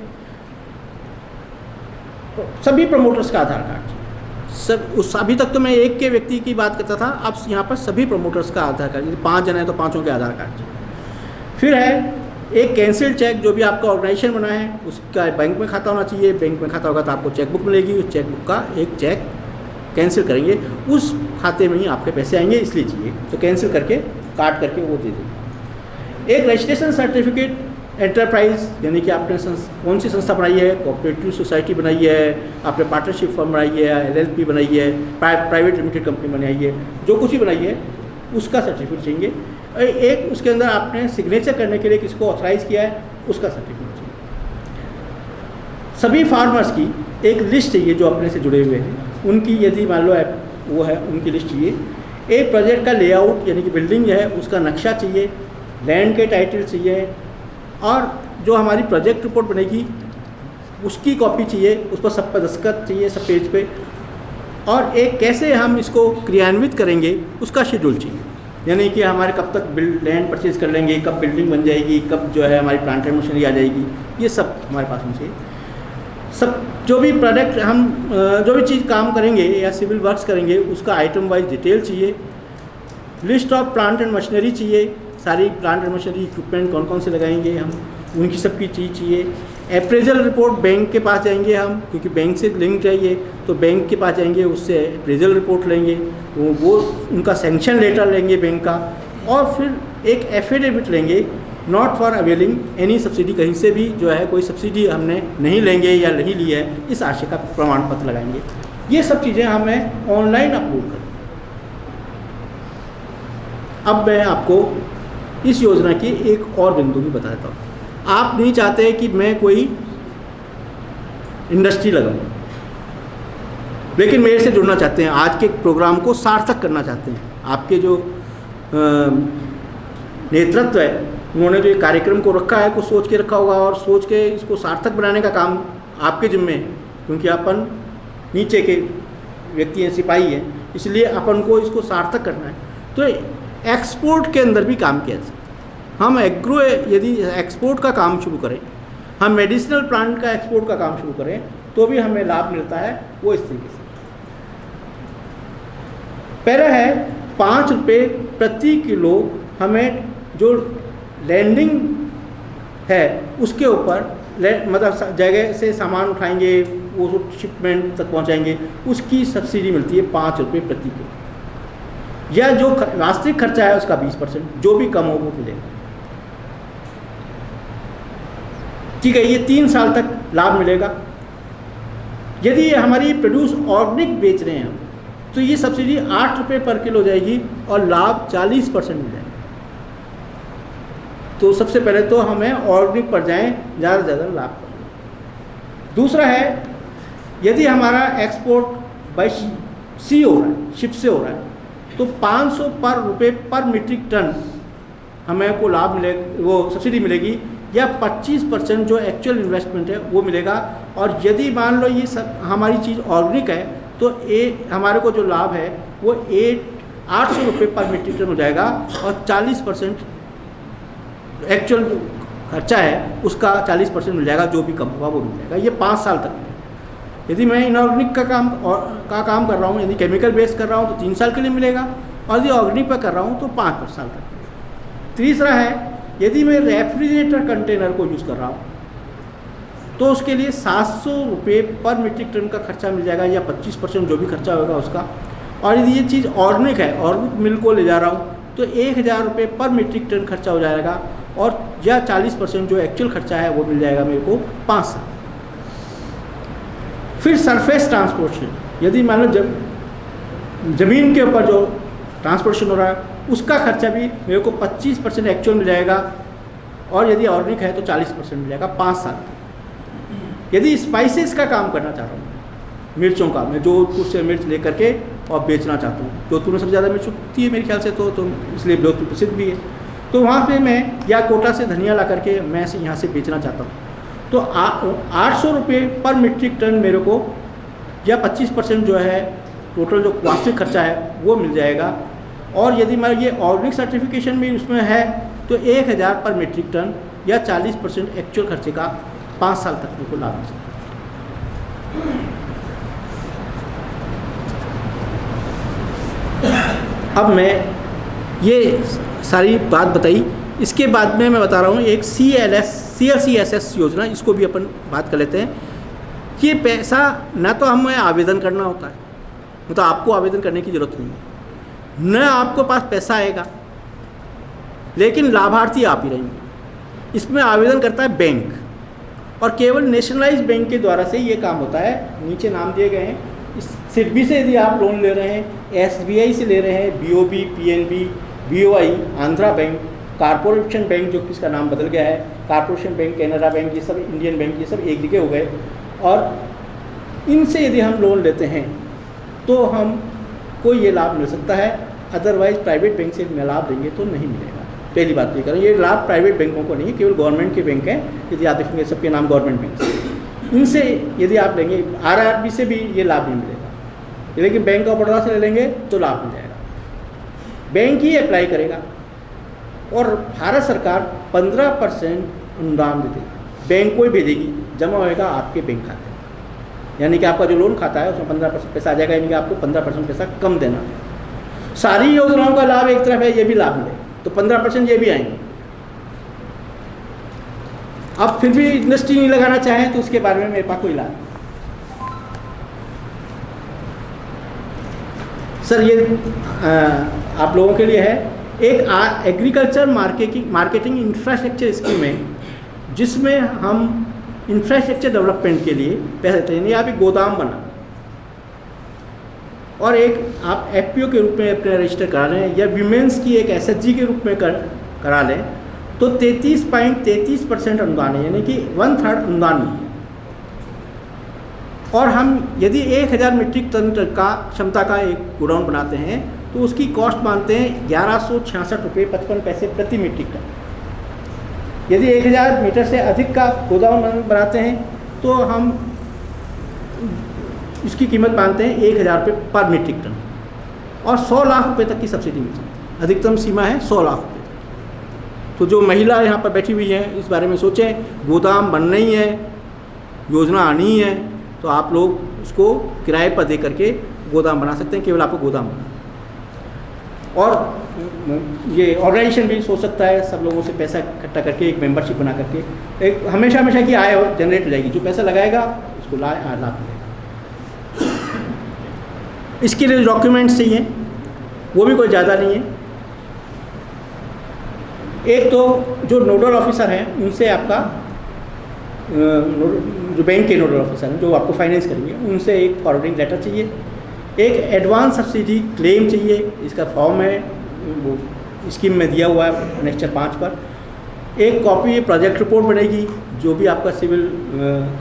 सभी प्रमोटर्स का आधार कार्ड चाहिए। सब उस अभी तक तो मैं एक के व्यक्ति की बात करता था, अब यहाँ पर सभी प्रमोटर्स का आधार कार्ड, यदि 5 जन है तो 5 के आधार कार्ड चाहिए। फिर है एक कैंसिल चेक, जो भी आपका ऑर्गेनाइजेशन बना है उसका बैंक में खाता होना चाहिए। बैंक में खाता होगा तो आपको चेकबुक मिलेगी, उस चेकबुक का एक चेक कैंसिल करेंगे, उस खाते में ही आपके पैसे आएंगे, इसलिए चाहिए। तो कैंसिल करके काट करके वो दे देंगे। एक रजिस्ट्रेशन सर्टिफिकेट, एंटरप्राइज यानी कि आपने कौन सी संस्था बनाई है, कोऑपरेटिव सोसाइटी बनाई है, आपने पार्टनरशिप फर्म बनाई है, LLP बनाई है, प्राइवेट लिमिटेड कंपनी बनाई है, जो कुछ भी बनाई है उसका सर्टिफिकेट चाहिए। एक उसके अंदर आपने सिग्नेचर करने के लिए किसको ऑथराइज किया है उसका सर्टिफिकेट चाहिए। सभी फार्मर्स की एक लिस्ट चाहिए जो अपने से जुड़े हुए हैं, उनकी यदि मान लो वो है उनकी लिस्ट चाहिए। एक प्रोजेक्ट का लेआउट यानी कि बिल्डिंग है उसका नक्शा चाहिए, लैंड के टाइटल चाहिए, और जो हमारी प्रोजेक्ट रिपोर्ट बनेगी उसकी कॉपी चाहिए, उस पर सब पर दस्तखत चाहिए सब पेज पे, और एक कैसे हम इसको क्रियान्वित करेंगे उसका शेड्यूल चाहिए। यानी कि हमारे कब तक लैंड परचेज कर लेंगे, कब बिल्डिंग बन जाएगी, कब जो है हमारी प्लांट एंड मशीनरी आ जाएगी, ये सब हमारे पास में चाहिए। सब जो भी प्रोडक्ट हम जो भी चीज़ काम करेंगे या सिविल वर्क्स करेंगे उसका आइटम वाइज डिटेल चाहिए। List of plant and machinery चाहिए, सारी प्लांट एंड मशीनरी इक्विपमेंट कौन कौन से लगाएंगे हम, उनकी सबकी चीज़ चाहिए। अप्रेजल रिपोर्ट, बैंक के पास जाएंगे हम क्योंकि बैंक से लिंक चाहिए, तो बैंक के पास जाएंगे, उससे अप्रेजल रिपोर्ट लेंगे, वो उनका सैंक्शन लेटर लेंगे बैंक का, और फिर एक एफिडेविट लेंगे not for availing any subsidy, कहीं से भी जो है कोई सब्सिडी हमने नहीं लेंगे या नहीं ली है इस आशय का प्रमाण पत्र लगाएंगे। ये सब चीज़ें हमें ऑनलाइन अपलोड करें। अब मैं आपको इस योजना की एक और बिंदु भी बता देता हूँ। आप नहीं चाहते कि मैं कोई इंडस्ट्री लगाऊं, लेकिन मेरे से जुड़ना चाहते हैं, आज के प्रोग्राम को सार्थक करना चाहते हैं। आपके जो नेतृत्व है उन्होंने जो ये कार्यक्रम को रखा है कुछ सोच के रखा होगा, और सोच के इसको सार्थक बनाने का काम आपके जिम्मे है, क्योंकि अपन नीचे के व्यक्ति हैं, सिपाही हैं, इसलिए अपन को इसको सार्थक करना है। तो एक्सपोर्ट के अंदर भी काम किया जा सकता है। हम एग्रो यदि एक्सपोर्ट का काम शुरू करें, हम मेडिसिनल प्लांट का एक्सपोर्ट का काम शुरू करें, तो भी हमें लाभ मिलता है। वो इस तरीके से पहला है 5 रुपये प्रति किलो हमें जो लैंडिंग है उसके ऊपर मतलब जगह से सामान उठाएंगे, वो शिपमेंट तक पहुंचाएंगे, उसकी सब्सिडी मिलती है 5 रुपये प्रति किलो, या जो वास्तविक खर्चा है उसका 20%, जो भी कम हो वो मिलेगा। ठीक है, ये 3 साल तक लाभ मिलेगा। यदि हमारी प्रोड्यूस ऑर्गेनिक बेच रहे हैं हम, तो ये सब्सिडी 8 रुपये पर किलो हो जाएगी और लाभ 40% मिल जाएगा। तो सबसे पहले तो हमें ऑर्गेनिक पर जाएं, ज़्यादा से ज़्यादा लाभ पाएं। दूसरा है, यदि हमारा एक्सपोर्ट बाय सी हो रहा है, शिप से हो रहा है, तो 500 रुपये पर मीट्रिक टन हमें को लाभ मिले, वो सब्सिडी मिलेगी, या 25% जो एक्चुअल इन्वेस्टमेंट है वो मिलेगा। और यदि मान लो ये सब हमारी चीज़ ऑर्गेनिक है, तो हमारे को जो लाभ है वो 800 रुपये पर मीट्रिक टन हो जाएगा, और 40% एक्चुअल जो खर्चा है उसका 40% मिल जाएगा, जो भी कम होगा वो मिल जाएगा। ये 5 साल तक है। यदि मैं इनऑर्गेनिक का काम कर रहा हूँ, यदि केमिकल बेस कर रहा हूँ तो 3 साल के लिए मिलेगा, और यदि ऑर्गेनिक पर कर रहा हूँ तो 5 साल तक। तीसरा है, यदि मैं रेफ्रिजरेटर कंटेनर को यूज़ कर रहा हूँ तो उसके लिए 700 रुपये पर मीट्रिक टन का खर्चा मिल जाएगा, या 25% जो भी खर्चा होगा उसका। और यदि ये चीज़ ऑर्गेनिक है, ऑर्गेनिक मिल्क को ले जा रहा हूँ, तो 1000 रुपये पर मीट्रिक टन खर्चा हो जाएगा, और या 40% जो एक्चुअल खर्चा है वो मिल जाएगा मेरे को 5 साल। फिर सरफेस ट्रांसपोर्टेशन, यदि मान लो ज़मीन के ऊपर जो ट्रांसपोर्टेशन हो रहा है उसका खर्चा भी मेरे को 25% एक्चुअल मिल जाएगा, और यदि ऑर्गेनिक है तो 40% मिल जाएगा 5 साल तक। यदि स्पाइसेस का काम करना चाह रहा हूँ, मिर्चों का, मैं जोधपुर से मिर्च ले करके और बेचना चाहता हूँ, जोधपुर में सबसे ज़्यादा मिर्च उगती है मेरे ख्याल से, तो इसलिए जोधपुर प्रसिद्ध भी है, तो वहाँ पे मैं या कोटा से धनिया ला करके मैं यहाँ से बेचना चाहता हूँ, तो 800 रुपये पर मीट्रिक टन मेरे को, या 25% जो है टोटल जो वास्तविक खर्चा है वो मिल जाएगा। और यदि मैं ये ऑर्गेनिक सर्टिफिकेशन भी उसमें है तो 1000 पर मीट्रिक टन, या 40% एक्चुअल खर्चे का 5 साल तक मेरे को लाभ मिल सकता है। अब मैं ये सारी बात बताई, इसके बाद में मैं बता रहा हूँ एक CLCSS योजना, इसको भी अपन बात कर लेते हैं। ये पैसा ना तो हमें आवेदन करना होता है, मतलब आपको आवेदन करने की ज़रूरत नहीं है, न आपको पास पैसा आएगा, लेकिन लाभार्थी आप ही रहेंगे। इसमें आवेदन करता है बैंक, और केवल नेशनलाइज्ड बैंक के द्वारा से ये काम होता है। नीचे नाम दिए गए हैं। सिडबी से यदि आप लोन ले रहे हैं, SBI से ले रहे हैं, BOB, PNB, BOI, Andhra bank, corporation bank जो कि इसका नाम बदल गया है, कारपोरेशन बैंक, कैनरा बैंक, ये सब इंडियन बैंक, ये सब एक जगह हो गए, और इनसे यदि हम लोन लेते हैं तो हमको ये लाभ मिल सकता है। अदरवाइज प्राइवेट बैंक से लाभ लेंगे तो नहीं मिलेगा। पहली बात ये करें, ये लाभ प्राइवेट बैंकों को नहीं है, केवल गवर्नमेंट के बैंक हैं। यदि आप देखेंगे सबके नाम गवर्नमेंट बैंक हैं, इनसे यदि आप लेंगे, RRB से भी ये लाभ नहीं मिलेगा, लेकिन बैंक ऑफ बड़ौदा से ले लेंगे तो लाभ मिल जाएगा। बैंक ही अप्लाई करेगा, और भारत सरकार 15% अनुदान देगी, बैंक को ही भेजेगी, जमा होएगा आपके बैंक खाते में, यानी कि आपका जो लोन खाता है उसमें 15% पैसा आ जाएगा, यानी कि आपको 15% पैसा कम देना है। सारी योजनाओं का लाभ एक तरफ है, ये भी लाभ मिलेगा, तो 15% ये भी आएंगे। अब फिर भी इंडस्ट्री नहीं लगाना चाहें तो उसके बारे में मेरे पास कोई इलाज नहीं। सर ये आप लोगों के लिए है एक एग्रीकल्चर मार्केटिंग इंफ्रास्ट्रक्चर स्कीम है, जिसमें हम इंफ्रास्ट्रक्चर डेवलपमेंट के लिए पैसे देते हैं। यानी आप एक गोदाम बना, और एक आप FPO के रूप में अपने रजिस्टर करा लें, या वीमेंस की एक SHG के रूप में करा लें, तो 33.33% अनुदान है, यानी कि 1/3 अनुदान नहीं है। और हम यदि 1000 मीट्रिक टन का क्षमता का एक गोडाउन बनाते हैं तो उसकी कॉस्ट मानते हैं 1166 रुपये 55 पैसे प्रति मीट्रिक टन। यदि 1000 मीटर से अधिक का गोदाम बनाते हैं तो हम इसकी कीमत मानते हैं 1000 रुपये पर मीट्रिक टन, और 100 लाख रुपये तक की सब्सिडी मिल सकती है। अधिकतम सीमा है 100 लाख रुपये तक। तो जो महिला यहाँ पर बैठी हुई हैं इस बारे में सोचें, गोदाम बनना ही है, योजना आनी ही है, तो आप लोग उसको किराए पर दे करके गोदाम बना सकते हैं, केवल आपको गोदाम बनाना। और ये ऑर्गेनाइजेशन भी सोच सकता है सब लोगों से पैसा इकट्ठा करके एक मेंबरशिप बना करके एक हमेशा की आय जनरेट हो जाएगी, जो पैसा लगाएगा उसको लाभ मिलेगा। इसके लिए डॉक्यूमेंट्स चाहिए, वो भी कोई ज़्यादा नहीं है। एक तो जो नोडल ऑफिसर हैं उनसे आपका जो बैंक के नोडल ऑफिसर हैं जो आपको फाइनेंस करेंगे उनसे एक फॉरवर्डिंग लेटर चाहिए, एक एडवांस सब्सिडी क्लेम चाहिए, इसका फॉर्म है वो स्कीम में दिया हुआ है एनेक्चर 5 पर। एक कॉपी प्रोजेक्ट रिपोर्ट बनेगी, जो भी आपका सिविल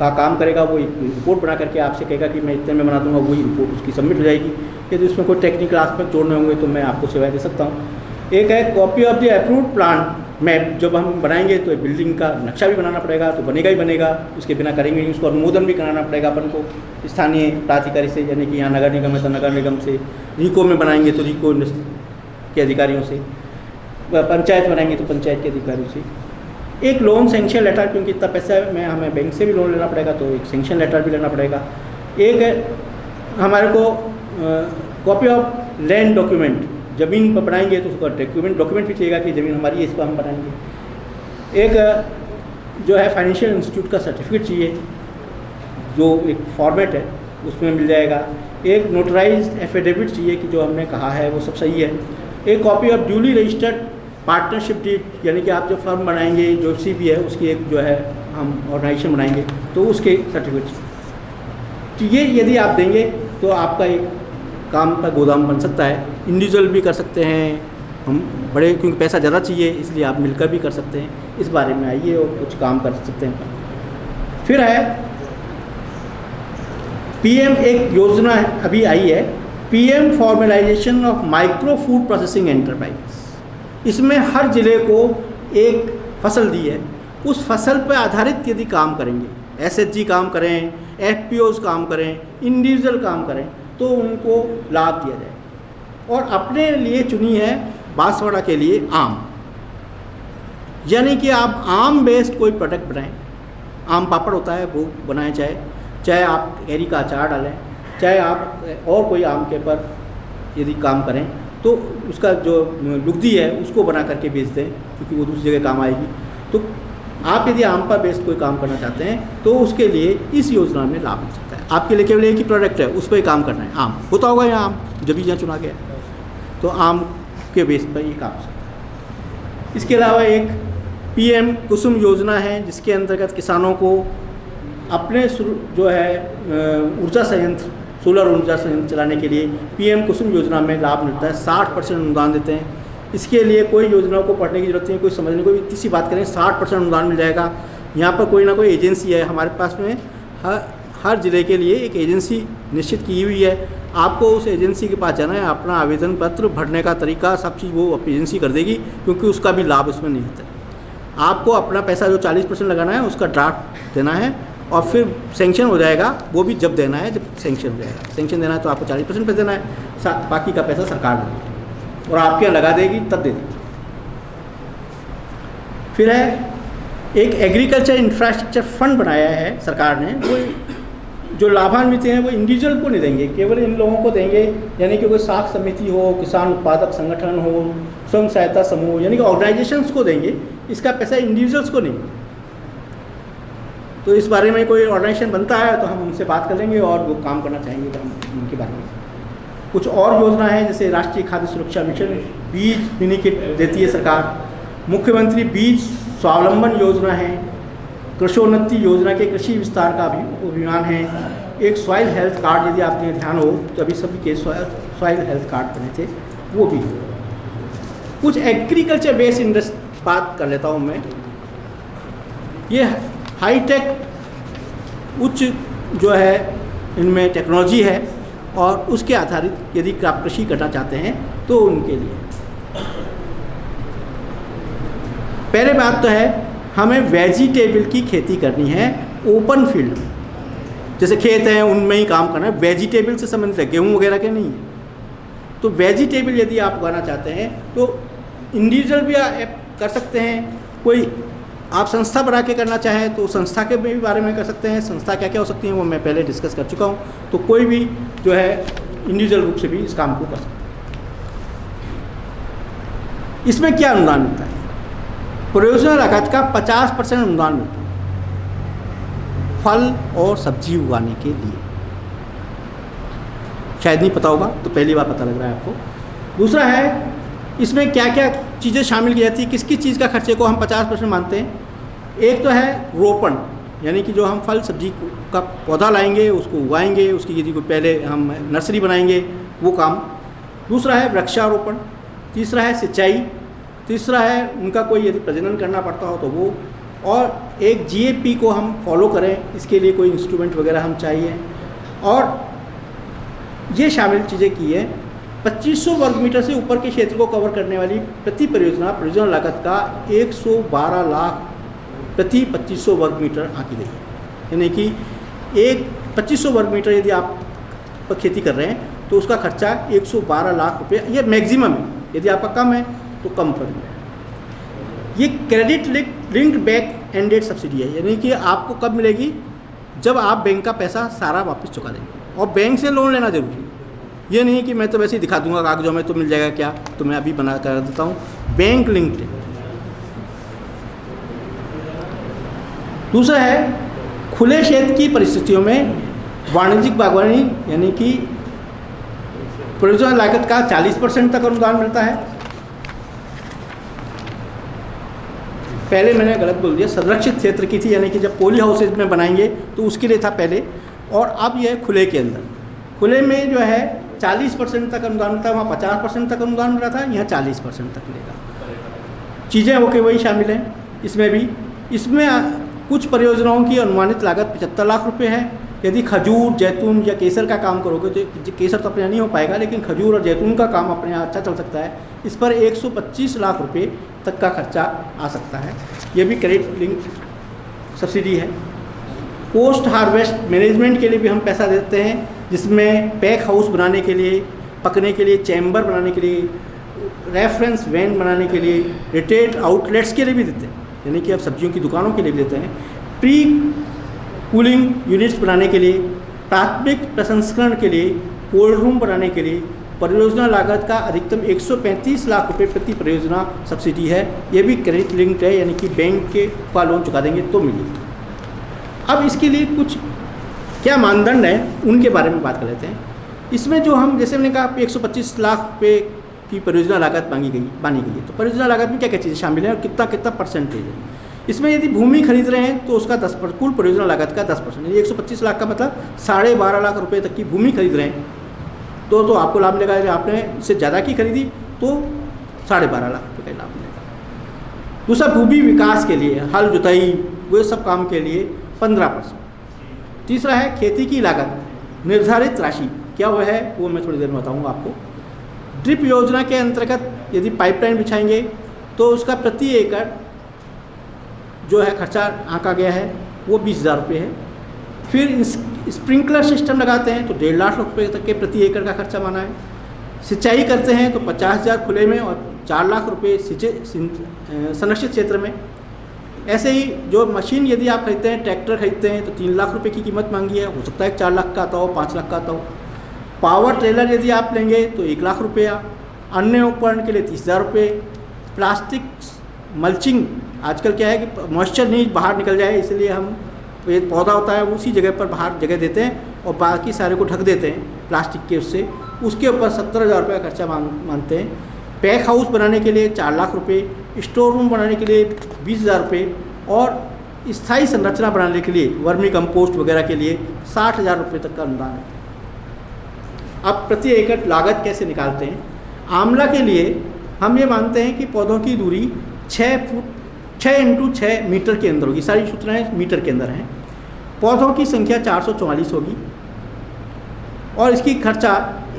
का काम करेगा वो एक रिपोर्ट बना करके आपसे कहेगा कि मैं इतने में बना दूंगा, वही रिपोर्ट उसकी सबमिट हो जाएगी। यदि उसमें कोई टेक्निकल आस्पेक्ट जोड़ने होंगे तो मैं आपको सेवाएं दे सकता हूँ। एक है copy of the approved plan map, जब हम बनाएंगे तो बिल्डिंग का नक्शा भी बनाना पड़ेगा, तो बनेगा ही बनेगा, उसके बिना करेंगे नहीं, उसको अनुमोदन भी कराना पड़ेगा अपन को स्थानीय प्राधिकारी से, यानी कि यहाँ नगर निगम है तो नगर निगम से, रीको में बनाएंगे तो रीको के अधिकारियों से, पंचायत बनाएंगे तो पंचायत के अधिकारियों से। एक लोन सेंक्शन लेटर, क्योंकि इतना पैसा है हमें बैंक से भी लोन लेना पड़ेगा तो एक सेंक्शन लेटर भी लेना पड़ेगा। एक है हमारे को कॉपी ऑफ लैंड डॉक्यूमेंट, ज़मीन पर बनाएंगे तो उसका डॉक्यूमेंट भी चाहिएगा कि ज़मीन हमारी है, इस पर हम बनाएंगे। एक जो है फाइनेंशियल इंस्टीट्यूट का सर्टिफिकेट चाहिए, जो एक फॉर्मेट है उसमें मिल जाएगा। एक नोटराइज्ड एफिडेविट चाहिए कि जो हमने कहा है वो सब सही है। एक copy of duly registered partnership deed, यानी कि आप जो फर्म बनाएंगे जो सी भी है उसकी एक जो है हम ऑर्गेनाइजेशन बनाएंगे तो उसके सर्टिफिकेट। तो ये यदि आप देंगे तो आपका एक काम का गोदाम बन सकता है। इंडिविजुअल भी कर सकते हैं हम, बड़े क्योंकि पैसा ज़्यादा चाहिए इसलिए आप मिलकर भी कर सकते हैं। इस बारे में आइए और कुछ काम कर सकते हैं। फिर है पीएम, एक योजना अभी आई है, PM formalisation of micro food processing enterprise. इसमें हर ज़िले को एक फसल दी है, उस फसल पर आधारित यदि काम करेंगे, एसएचजी काम करें, एफपीओज काम करें, इंडिविजुअल काम करें तो उनको लाभ दिया जाए। और अपने लिए चुनी है बांसवाड़ा के लिए आम, यानी कि आप आम बेस्ड कोई प्रोडक्ट बनाएं। आम पापड़ होता है वो बनाएं, चाहे आप कैरी का अचार डालें, चाहे आप और कोई आम के पर यदि काम करें तो उसका जो लुगदी है उसको बना करके बेच दें, क्योंकि वो दूसरी जगह काम आएगी। तो आप यदि आम पर बेस्ड कोई काम करना चाहते हैं तो उसके लिए इस योजना में लाभ मिल सकता है। आपके लिए केवल एक ही प्रोडक्ट है, उस पर ही काम करना है। आम होता होगा यहाँ आम, जब भी यहाँ चुना गया तो आम के बेस पर ये काम हो सकता है। इसके अलावा एक पीएम कुसुम योजना है, जिसके अंतर्गत किसानों को अपने जो है ऊर्जा संयंत्र, सोलर ऊर्जा संयंत्र चलाने के लिए पीएम कुसुम योजना में लाभ मिलता है। 60% अनुदान देते हैं। इसके लिए कोई योजना को पढ़ने की जरूरत नहीं, कोई समझने को, इतनी सी बात करें 60% अनुदान मिल जाएगा। यहाँ पर कोई ना कोई एजेंसी है हमारे पास में, हर ज़िले के लिए एक एजेंसी निश्चित की हुई है। आपको उस एजेंसी के पास जाना है, अपना आवेदन पत्र भरने का तरीका सब चीज़ वो एजेंसी कर देगी, क्योंकि उसका भी लाभ उसमें नहीं होता। आपको अपना पैसा जो 40% लगाना है उसका ड्राफ्ट देना है और फिर सेंक्शन हो जाएगा, वो भी जब देना है जब सेंक्शन हो जाएगा। सेंक्शन देना है तो आपको 40% पैसा देना है, बाकी का पैसा सरकार देगी और आपके यहाँ लगा देगी तब दे देगी। फिर है एक एग्रीकल्चर इंफ्रास्ट्रक्चर फंड बनाया है सरकार ने, वो जो लाभान्वित हैं वो इंडिविजुअल को नहीं देंगे, केवल इन लोगों को देंगे, यानी कि कोई साख समिति हो, किसान उत्पादक संगठन हो, स्वयं सहायता समूह, यानी कि ऑर्गेनाइजेशंस को देंगे। इसका पैसा इंडिविजुअल्स को नहीं। तो इस बारे में कोई ऑर्गेनाइजेशन बनता है तो हम उनसे बात कर लेंगे और वो काम करना चाहेंगे तो हम उनके बारे में। कुछ और योजना है जैसे राष्ट्रीय खाद्य सुरक्षा मिशन, बीज मिनी किट देती है सरकार, मुख्यमंत्री बीज स्वावलंबन योजना है, कृषोन्नति योजना के कृषि विस्तार का अभियान है, एक सॉइल हेल्थ कार्ड, यदि आपने ध्यान हो तो अभी सभी के सॉइल हेल्थ कार्ड बने थे, वो भी। कुछ एग्रीकल्चर बेस्ड इंडस्ट्री बात कर लेता हूँ मैं। ये हाईटेक उच्च जो है इनमें टेक्नोलॉजी है और उसके आधारित यदि आप कृषि करना चाहते हैं तो उनके लिए पहले बात तो है हमें वेजिटेबल की खेती करनी है ओपन फील्ड में, जैसे खेत हैं उनमें ही काम करना है, वेजिटेबल से संबंधित है, गेहूँ वगैरह के नहीं है। तो वेजिटेबल यदि आप उगाना चाहते हैं तो इंडिविजुअल भी कर सकते हैं, कोई आप संस्था बना के करना चाहें तो संस्था के भी बारे में कर सकते हैं। संस्था क्या क्या हो सकती हैं वो मैं पहले डिस्कस कर चुका हूँ। तो कोई भी जो है इंडिविजुअल रूप से भी इस काम को कर सकता है। इसमें क्या अनुदान मिलता है? परियोजना लागत का 50% अनुदान मिलता है फल और सब्जी उगाने के लिए। शायद नहीं पता होगा तो पहली बार पता लग रहा है आपको। दूसरा है इसमें क्या क्या चीज़ें शामिल की जाती है, किस किस चीज़ का खर्चे को हम 50% मानते हैं। एक तो है रोपण, यानी कि जो हम फल सब्जी का पौधा लाएंगे, उसको उगाएंगे, उसकी यदि को पहले हम नर्सरी बनाएंगे वो काम। दूसरा है वृक्षारोपण। तीसरा है सिंचाई। तीसरा है उनका कोई यदि प्रजनन करना पड़ता हो तो वो। और एक जीएपी को हम फॉलो करें, इसके लिए कोई इंस्ट्रूमेंट वगैरह हम चाहिए। और ये शामिल चीज़ें की है। 2500 वर्ग मीटर से ऊपर के क्षेत्र को कवर करने वाली प्रति परियोजना लागत का 112 लाख प्रति 2500 वर्ग मीटर आंकी गई है। यानी कि एक 2500 वर्ग मीटर यदि आप खेती कर रहे हैं तो उसका खर्चा 112 लाख रुपये, ये मैक्सिमम है। यदि आपका कम है तो कम करेंगे। ये credit linked back ended subsidy है, यानी कि आपको कब मिलेगी? जब आप बैंक का पैसा सारा वापस चुका देंगे। और बैंक से लोन लेना जरूरी है। ये नहीं कि मैं तो वैसे ही दिखा दूंगा कागजों में तो मिल जाएगा क्या, तो मैं अभी बना कर देता हूँ। बैंक लिंक्ड है। दूसरा है खुले क्षेत्र की परिस्थितियों में वाणिज्यिक बागवानी, यानी कि परियोजना लागत का 40% तक अनुदान मिलता है। पहले मैंने गलत बोल दिया, संरक्षित क्षेत्र की थी, यानी कि जब पोली हाउसेज में बनाएंगे तो उसके लिए था पहले, और अब यह खुले के अंदर। खुले में जो है 40% तक अनुदान मिलता है, वहाँ 50% तक अनुदान मिल रहा था, यहाँ 40% तक मिलेगा। चीज़ें ओके वही शामिल हैं इसमें भी। इसमें कुछ परियोजनाओं की अनुमानित लागत 75 लाख रुपए है। यदि खजूर, जैतून या केसर का काम करोगे तो केसर तो अपने यहाँ नहीं हो पाएगा, लेकिन खजूर और जैतून का काम अपने यहाँ अच्छा चल सकता है। इस पर 125 लाख रुपए तक का खर्चा आ सकता है। ये भी क्रेडिट लिंक सब्सिडी है। पोस्ट हार्वेस्ट मैनेजमेंट के लिए भी हम पैसा देते हैं, जिसमें पैक हाउस बनाने के लिए, पकने के लिए चैम्बर बनाने के लिए, रेफरेंस वैन बनाने के लिए, रिटेल आउटलेट्स के लिए भी देते हैं, यानी कि अब सब्जियों की दुकानों के लिए भी देते हैं। प्री कूलिंग यूनिट्स बनाने के लिए, प्राथमिक प्रसंस्करण के लिए, कोल्ड रूम बनाने के लिए परियोजना लागत का अधिकतम 135 लाख रुपए प्रति परियोजना सब्सिडी है। ये भी क्रेडिट लिंक्ड है, यानी कि बैंक के का लोन चुका देंगे तो मिलेगी। अब इसके लिए कुछ क्या मानदंड हैं उनके बारे में बात कर लेते हैं। इसमें जो हम जैसे मैंने कहा 125 लाख रुपये की परियोजना लागत मानी गई है, तो परियोजना लागत में क्या क्या चीज़ें शामिल हैं और कितना कितना परसेंटेज है। इसमें यदि भूमि खरीद रहे हैं तो उसका 10% कुल परियोजना लागत का 10%, यानी 125 लाख का मतलब 12.5 लाख रुपए तक की भूमि खरीद रहे हैं तो आपको लाभ मिलेगा। यदि आपने इससे ज़्यादा की खरीदी तो 12.5 लाख रुपये का लाभ मिलेगा। दूसरा, भूमि विकास के लिए, हल जुताई वो सब काम के लिए 15%। तीसरा है खेती की लागत, निर्धारित राशि क्या वो है वो मैं थोड़ी देर में बताऊँगा आपको। ड्रिप योजना के अंतर्गत यदि पाइपलाइन बिछाएंगे तो उसका प्रति एकड़ जो है खर्चा आंका गया है वो 20,000 रुपये है। फिर स्प्रिंकलर सिस्टम लगाते हैं तो 1.5 लाख रुपये तक के प्रति एकड़ का खर्चा माना है। सिंचाई करते हैं तो 50,000 खुले में और 4 लाख रुपये संरक्षित क्षेत्र में। ऐसे ही जो मशीन यदि आप खरीदते हैं, ट्रैक्टर खरीदते हैं तो 3 लाख रुपये की कीमत मांगी है। हो सकता है 4 लाख का आता हो, 5 लाख का आता हो। पावर ट्रेलर यदि आप लेंगे तो 1 लाख रुपया। अन्य उपकरण के लिए 30,000 रुपये। प्लास्टिक मल्चिंग, आजकल क्या है कि मॉइस्चर नहीं बाहर निकल जाए इसलिए हम ये पौधा होता है उसी जगह पर बाहर जगह देते हैं और बाकी सारे को ढक देते हैं प्लास्टिक के उसके ऊपर 70,000 रुपये का खर्चा मानते हैं। पैक हाउस बनाने के लिए 4 लाख रुपये, स्टोर रूम बनाने के लिए 20,000 रुपये और स्थायी संरचना बनाने के लिए वर्मी कंपोस्ट वगैरह के लिए 60,000 रुपये तक का अनुदान है। अब प्रति एकड़ लागत कैसे निकालते हैं? आंवला के लिए हम ये मानते हैं कि पौधों की दूरी 6 इंटू 6 मीटर के अंदर होगी। सारी सूचनाएं मीटर के अंदर हैं। पौधों की संख्या 444 होगी और इसकी खर्चा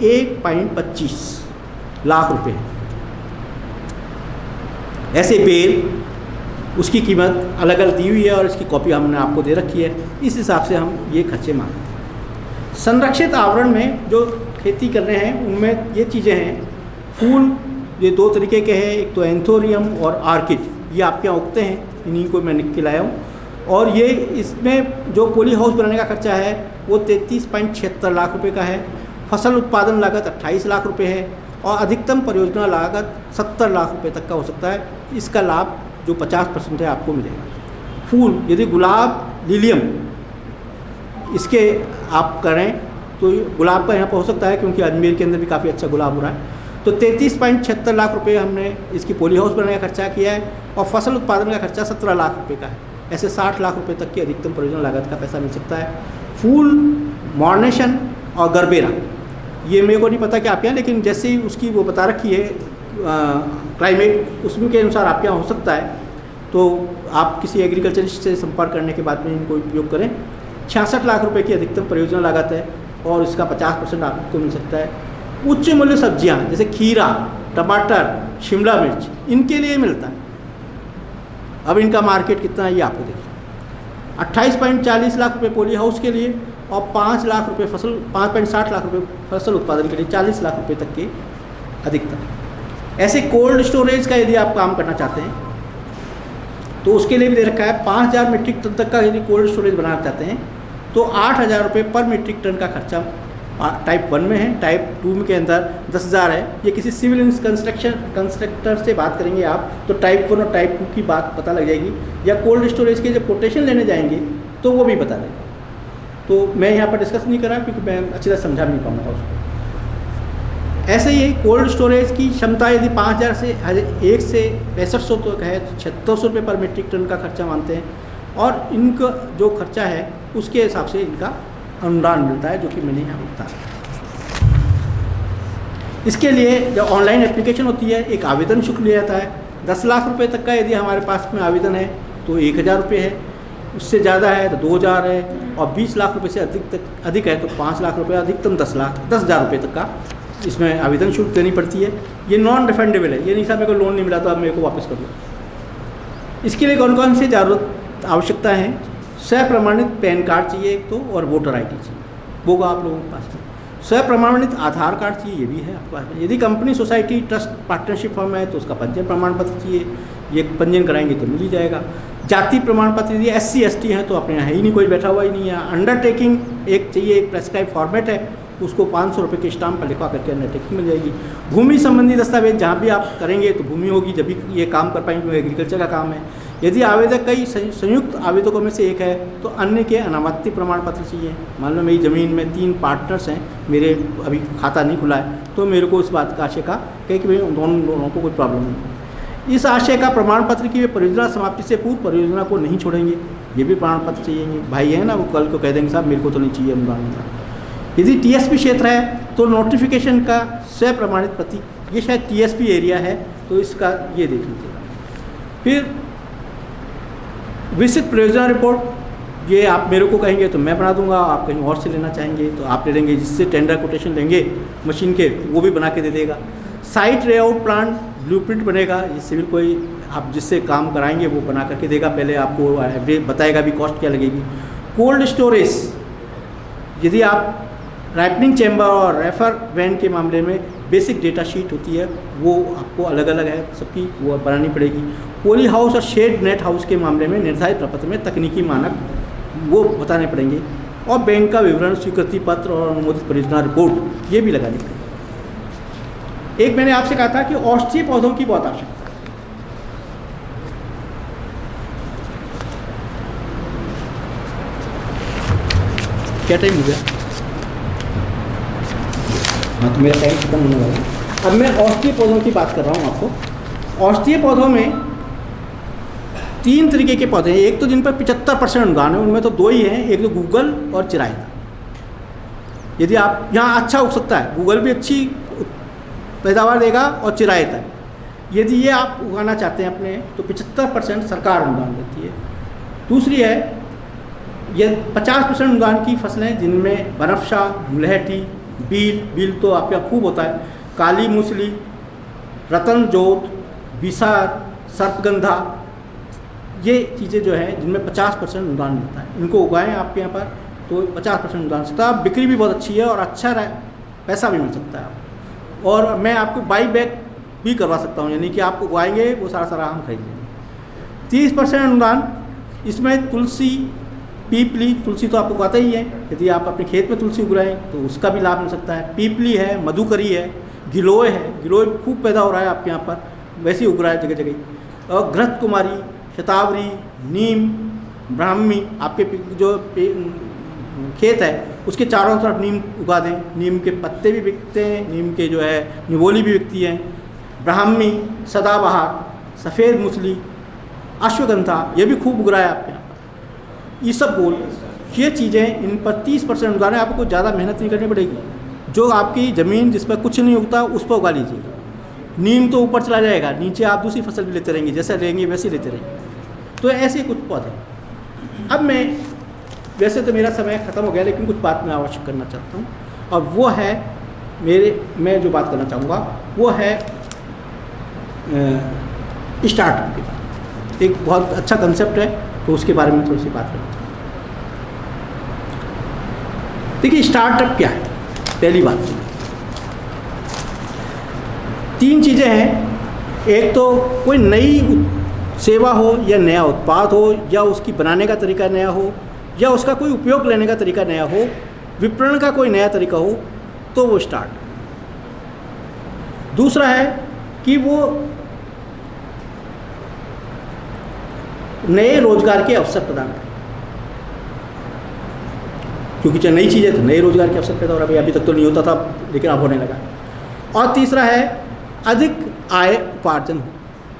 1.25 लाख रुपए है। ऐसे बेल, उसकी कीमत अलग अलग दी हुई है और इसकी कॉपी हमने आपको दे रखी है। इस हिसाब से हम ये खर्चे मानते हैं। संरक्षित आवरण में जो खेती कर रहे हैं उनमें ये चीज़ें हैं। फूल ये 2 तरीके के हैं, एक तो एंथोरियम और आर्किड, ये आपके यहाँ उगते हैं, इन्हीं को मैं निक के लाया हूँ। और ये इसमें जो पोली हाउस बनाने का खर्चा है वो 33.76 लाख रुपए का है। फसल उत्पादन लागत 28 लाख रुपए है। और अधिकतम परियोजना लागत 70 लाख रुपए तक का हो सकता है। इसका लाभ जो 50% है आपको मिलेगा। फूल, यदि गुलाब, लिलियम इसके आप करें तो गुलाब का यहाँ पर हो सकता है, क्योंकि अजमेर के अंदर भी काफ़ी अच्छा गुलाब हो रहा है। तो 33.76 लाख रुपए हमने इसकी पॉली हाउस बनाने का खर्चा किया है और फसल उत्पादन का खर्चा 17 लाख रुपए का है। ऐसे 60 लाख रुपए तक की अधिकतम परियोजना लागत का पैसा मिल सकता है। फूल, मॉर्नेशन और गरबेरा, ये मेरे को नहीं पता कि आप यहाँ, लेकिन जैसे ही उसकी वो बता रखी है क्लाइमेट, उसके अनुसार आपके यहाँ हो सकता है। तो आप किसी एग्रीकल्चरिस्ट से संपर्क करने के बाद में इनको उपयोग करें। 66 लाख रुपए की अधिकतम परियोजना लागत है और इसका 50% आपको मिल सकता है। उच्च मूल्य सब्जियां जैसे खीरा, टमाटर, शिमला मिर्च, इनके लिए मिलता है। अब इनका मार्केट कितना है ये आपको देखिए। 28.40 लाख रुपए पॉली हाउस के लिए और 5 लाख रुपए फसल 5.60 लाख रुपए फसल उत्पादन के लिए, 40 लाख रुपए तक के अधिकतम। ऐसे कोल्ड स्टोरेज का यदि आप काम करना चाहते हैं तो उसके लिए भी दे रखा है। 5000 मीट्रिक टन तक का यदि कोल्ड स्टोरेज बनाना चाहते हैं तो 8000 रुपये पर मीट्रिक टन का खर्चा टाइप 1 में है। टाइप 2 के अंदर 10,000 है। ये किसी सिविल कंस्ट्रक्टर से बात करेंगे आप तो टाइप 1 और टाइप 2 की बात पता लग जाएगी, या कोल्ड स्टोरेज के जब कोटेशन लेने जाएंगे तो वो भी बता देंगे। तो मैं यहाँ पर डिस्कस नहीं कर रहा क्योंकि मैं अच्छी तरह समझा नहीं पाऊँगा उसको। ऐसे ही कोल्ड स्टोरेज की क्षमता यदि 5000 से 1 से 6500 तक है तो 3600 रुपये पर मीट्रिक टन का खर्चा मानते हैं, और इनका जो खर्चा है उसके हिसाब से इनका अनुदान मिलता है, जो कि मैंने यहाँ बताया। इसके लिए जब ऑनलाइन एप्लीकेशन होती है एक आवेदन शुल्क लिया जाता है। 10 लाख रुपए तक का यदि हमारे पास में आवेदन है तो 1000 रुपये है, उससे ज़्यादा है तो 2000 है, और 20 लाख रुपये से अधिक है तो 5 लाख रुपये, अधिकतम 10,000 रुपये तक का इसमें आवेदन शुल्क देनी पड़ती है। ये नॉन रिफंडेबल है, ये नहीं साहब मेरे को लोन नहीं मिला तो अब मेरे को वापस कर दो। इसके लिए कौन कौन सी जरूरत आवश्यकता है? स्वप्रमाणित पैन कार्ड चाहिए एक तो, और वोटर ID चाहिए, वो आप लोगों के पास में। स्वप्रमाणित आधार कार्ड चाहिए, ये भी है आपके पास में। यदि company, society, trust, partnership firm है तो उसका पंजीयन प्रमाण पत्र चाहिए, ये पंजीयन कराएंगे तो मिल ही जाएगा। जाति प्रमाण पत्र, यदि SC ST है तो अपने यहाँ है ही नहीं, कोई बैठा हुआ ही नहीं है। अंडरटेकिंग एक चाहिए, एक प्रेस्क्राइब फॉर्मेट है, उसको 500 रुपये के स्टाम्प पर लिखवा करके अंडरटेकिंग मिल जाएगी। भूमि संबंधी दस्तावेज, जहाँ भी आप करेंगे तो भूमि होगी, जब भी ये काम कर पाएंगे, एग्रीकल्चर का काम है। यदि आवेदक कई संयुक्त आवेदकों में से एक है तो अन्य के अनामत्ति प्रमाण पत्र चाहिए। मान लो मेरी ज़मीन में 3 पार्टनर्स हैं, मेरे अभी खाता नहीं खुला है, तो मेरे को इस बात का आशय का कि भाई दोनों को कोई प्रॉब्लम नहीं। इस आशय का प्रमाण पत्र की वे परियोजना समाप्ति से पूर्व परियोजना को नहीं छोड़ेंगे, ये भी प्रमाण पत्र चाहिए। भाई है ना, वो कल को कह देंगे साहब मेरे को तो नहीं चाहिए अनुदान। यदि TSP क्षेत्र है तो नोटिफिकेशन का स्वयं प्रमाणित प्रति, ये शायद TSP एरिया है तो इसका ये देख लीजिएगा। फिर विस्तृत परियोजना रिपोर्ट, ये आप मेरे को कहेंगे तो मैं बना दूंगा, आप कहीं और से लेना चाहेंगे तो आप ले लेंगे, जिससे टेंडर कोटेशन लेंगे मशीन के वो भी बना के दे देगा। साइट लेआउट प्लान ब्लूप्रिंट बनेगा, ये सिविल कोई आप जिससे काम कराएंगे वो बना करके देगा, पहले आपको एवरेज बताएगा भी कॉस्ट क्या लगेगी। कोल्ड स्टोरेज, यदि आप राइपनिंग चैम्बर और रेफर वैन के मामले में बेसिक डेटा शीट होती है वो आपको अलग अलग है सबकी, वो बनानी पड़ेगी। पॉली हाउस और शेड नेट हाउस के मामले में निर्धारित प्रपत्र में तकनीकी मानक वो बताने पड़ेंगे, और बैंक का विवरण, स्वीकृति पत्र और अनुमोदित परियोजना रिपोर्ट ये भी लगानी पड़ेगी। एक मैंने आपसे कहा था कि औषधीय पौधों की बहुत आवश्यकता है। क्या टाइम हो गया? हाँ, तो मेरा टाइम खत्म होने वाला है। अब मैं औषधीय पौधों की बात कर रहा हूँ आपको। औषधीय पौधों में 3 तरीके के पौधे हैं। एक तो जिन पर 75% अनुदान है, उनमें तो 2 ही हैं, एक तो गूगल और चिरायता। यदि आप यहाँ अच्छा उग सकता है, गूगल भी अच्छी पैदावार देगा और चिरायता, यदि ये आप उगाना चाहते हैं अपने तो 75% सरकार अनुदान देती है। दूसरी है ये 50% अनुदान की फसलें जिनमें बनफशा, मुलहठी, बील तो आपके यहाँ खूब होता है, काली मूसली, रतन जोत, बिसार, सर्पगंधा, ये चीज़ें जो हैं जिनमें 50% अनुदान मिलता है, इनको उगाएं आपके यहाँ पर तो 50% अनुदान सकता है। बिक्री भी बहुत अच्छी है और अच्छा पैसा भी मिल सकता है आपको, और मैं आपको बाई बैक भी करवा सकता हूँ, यानी कि आप उगाएंगे वो सारा हम खरीद लेंगे। 30% अनुदान, इसमें तुलसी, पीपली, तुलसी तो आपको उगाता ही है, यदि आप अपने खेत में तुलसी उगाएं तो उसका भी लाभ मिल सकता है। पीपली है, मधुकरी है, गिलोय है, गिलोय खूब पैदा हो रहा है आपके यहाँ पर, वैसे ही उग रहा है जगह जगह। और घृत कुमारी, शतावरी, नीम, ब्राह्मी, आपके जो खेत है उसके चारों तरफ नीम उगा दें। नीम के पत्ते भी बिकते हैं, नीम के जो है निवोली भी बिकती है। ब्राह्मी, सदाबहार, सफ़ेद मूसली, अश्वगंधा, ये भी खूब उग रहा है आपके यहाँ पर। इसबगोल, ये चीज़ें इन पर 30% अनुदान है, आपको ज़्यादा मेहनत नहीं करनी पड़ेगी। जो आपकी ज़मीन जिस पर कुछ नहीं उगता उस पर उगा लीजिए। नीम तो ऊपर चला जाएगा, नीचे आप दूसरी फसल भी लेते रहेंगे, जैसा लेंगे वैसे लेते रहेंगे। तो ऐसे कुछ पौधे। अब मैं, वैसे तो मेरा समय ख़त्म हो गया, लेकिन कुछ बात मैं आवश्यक करना चाहता हूँ, और वो है मैं जो बात करना चाहूँगा वो है स्टार्टअप के बारे। एक बहुत अच्छा कंसेप्ट है, तो उसके बारे में थोड़ी सी बात करना चाहूँगा। देखिए स्टार्टअप क्या है, पहली बात तो 3 चीज़ें हैं। एक तो कोई नई सेवा हो या नया उत्पाद हो, या उसकी बनाने का तरीका नया हो, या उसका कोई उपयोग लेने का तरीका नया हो, विपणन का कोई नया तरीका हो, तो वो स्टार्ट। दूसरा है कि वो नए रोजगार के अवसर प्रदान करें, क्योंकि चाहे नई चीज़ है तो नए रोजगार के अवसर पैदा हो रहा है। अभी तक तो नहीं होता था, लेकिन अब होने लगा। और तीसरा है अधिक आय उपार्जन हो।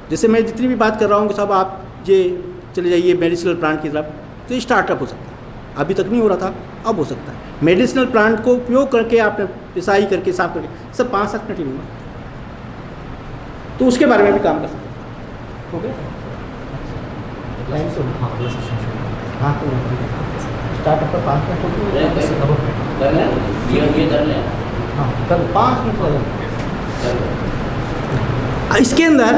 जैसे मैं जितनी भी बात कर रहा हूँ कि सब आप ये चले जाइए मेडिसिनल प्लांट की तरफ, तो स्टार्टअप हो सकता है। अभी तक नहीं हो रहा था, अब हो सकता है। मेडिसिनल प्लांट को उपयोग करके आपने पिसाई करके साफ करके सब 5-7 मिनट ही लूँगा, तो उसके बारे में भी काम कर सकते हैं। हो गया? हाँ, तो स्टार्टअप पर 5 मिनट कल 5 मिनट। इसके अंदर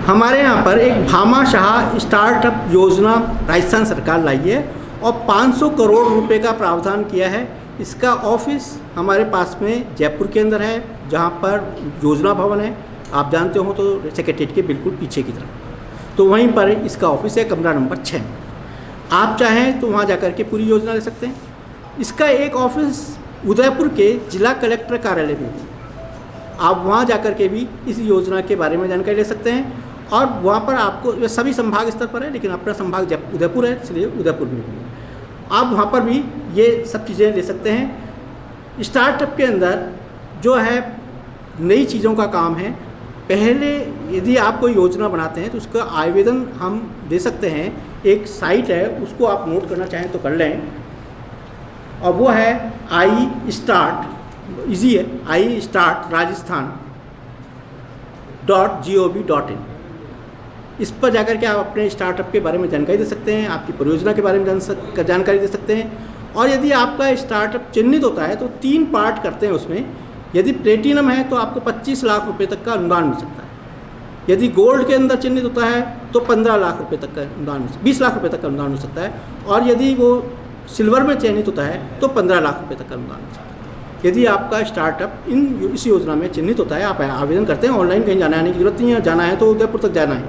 हमारे यहाँ पर एक भामाशाह स्टार्टअप योजना राजस्थान सरकार लाई है, और 500 करोड़ रुपए का प्रावधान किया है। इसका ऑफिस हमारे पास में जयपुर के अंदर है, जहाँ पर योजना भवन है, आप जानते हो तो सेक्रेटरीट के बिल्कुल पीछे की तरफ, तो वहीं पर इसका ऑफिस है, कमरा नंबर 6 में। आप चाहें तो वहाँ जाकर के पूरी योजना ले सकते हैं। इसका एक ऑफिस उदयपुर के जिला कलेक्टर कार्यालय में है, आप वहाँ जाकर के भी इस योजना के बारे में जानकारी ले सकते हैं। और वहाँ पर आपको, ये सभी संभाग स्तर पर है, लेकिन अपना संभाग उदयपुर है, इसलिए उदयपुर में भी है। आप वहाँ पर भी ये सब चीज़ें ले सकते हैं। स्टार्टअप के अंदर जो है नई चीज़ों का काम है। पहले यदि आप कोई योजना बनाते हैं तो उसका आवेदन हम दे सकते हैं। एक साइट है, उसको आप नोट करना चाहें तो कर लें, और वो है iStart, इजी है, iStart Rajasthan.gov.in। इस पर जाकर के आप अपने स्टार्टअप के बारे में जानकारी दे सकते हैं, आपकी परियोजना के बारे में जानकारी दे सकते हैं। और यदि आपका स्टार्टअप चिन्हित होता है तो 3 पार्ट करते हैं उसमें। यदि प्लेटिनम है तो आपको 25 लाख रुपए तक का अनुदान मिल सकता है। यदि गोल्ड के अंदर चिन्हित होता है तो 15 लाख रुपए तक का अनुदान, 20 लाख रुपए तक का अनुदान मिल सकता है। और यदि वो सिल्वर में चयनित होता है तो 15 लाख रुपए तक का अनुदान मिल सकता है। यदि आपका स्टार्टअप इस योजना में चिन्हित होता है, आप आवेदन करते हैं, ऑनलाइन कहीं जाने आने की जरूरत नहीं है, जाना है तो उदयपुर तक जाना है।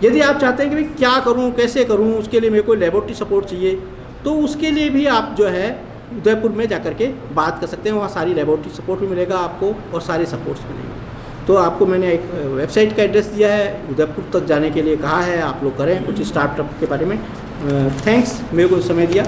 यदि आप चाहते हैं कि भाई क्या करूं, कैसे करूं, उसके लिए मेरे को लेबोरेटरी सपोर्ट चाहिए, तो उसके लिए भी आप जो है उदयपुर में जाकर के बात कर सकते हैं। वहाँ सारी लेबोरेटरी सपोर्ट भी मिलेगा आपको, और सारे सपोर्ट्स मिलेंगे। तो आपको मैंने एक वेबसाइट का एड्रेस दिया है, उदयपुर तक जाने के लिए कहा है, आप लोग करें कुछ स्टार्टअप के बारे में। थैंक्स, मेरे को समय दिया।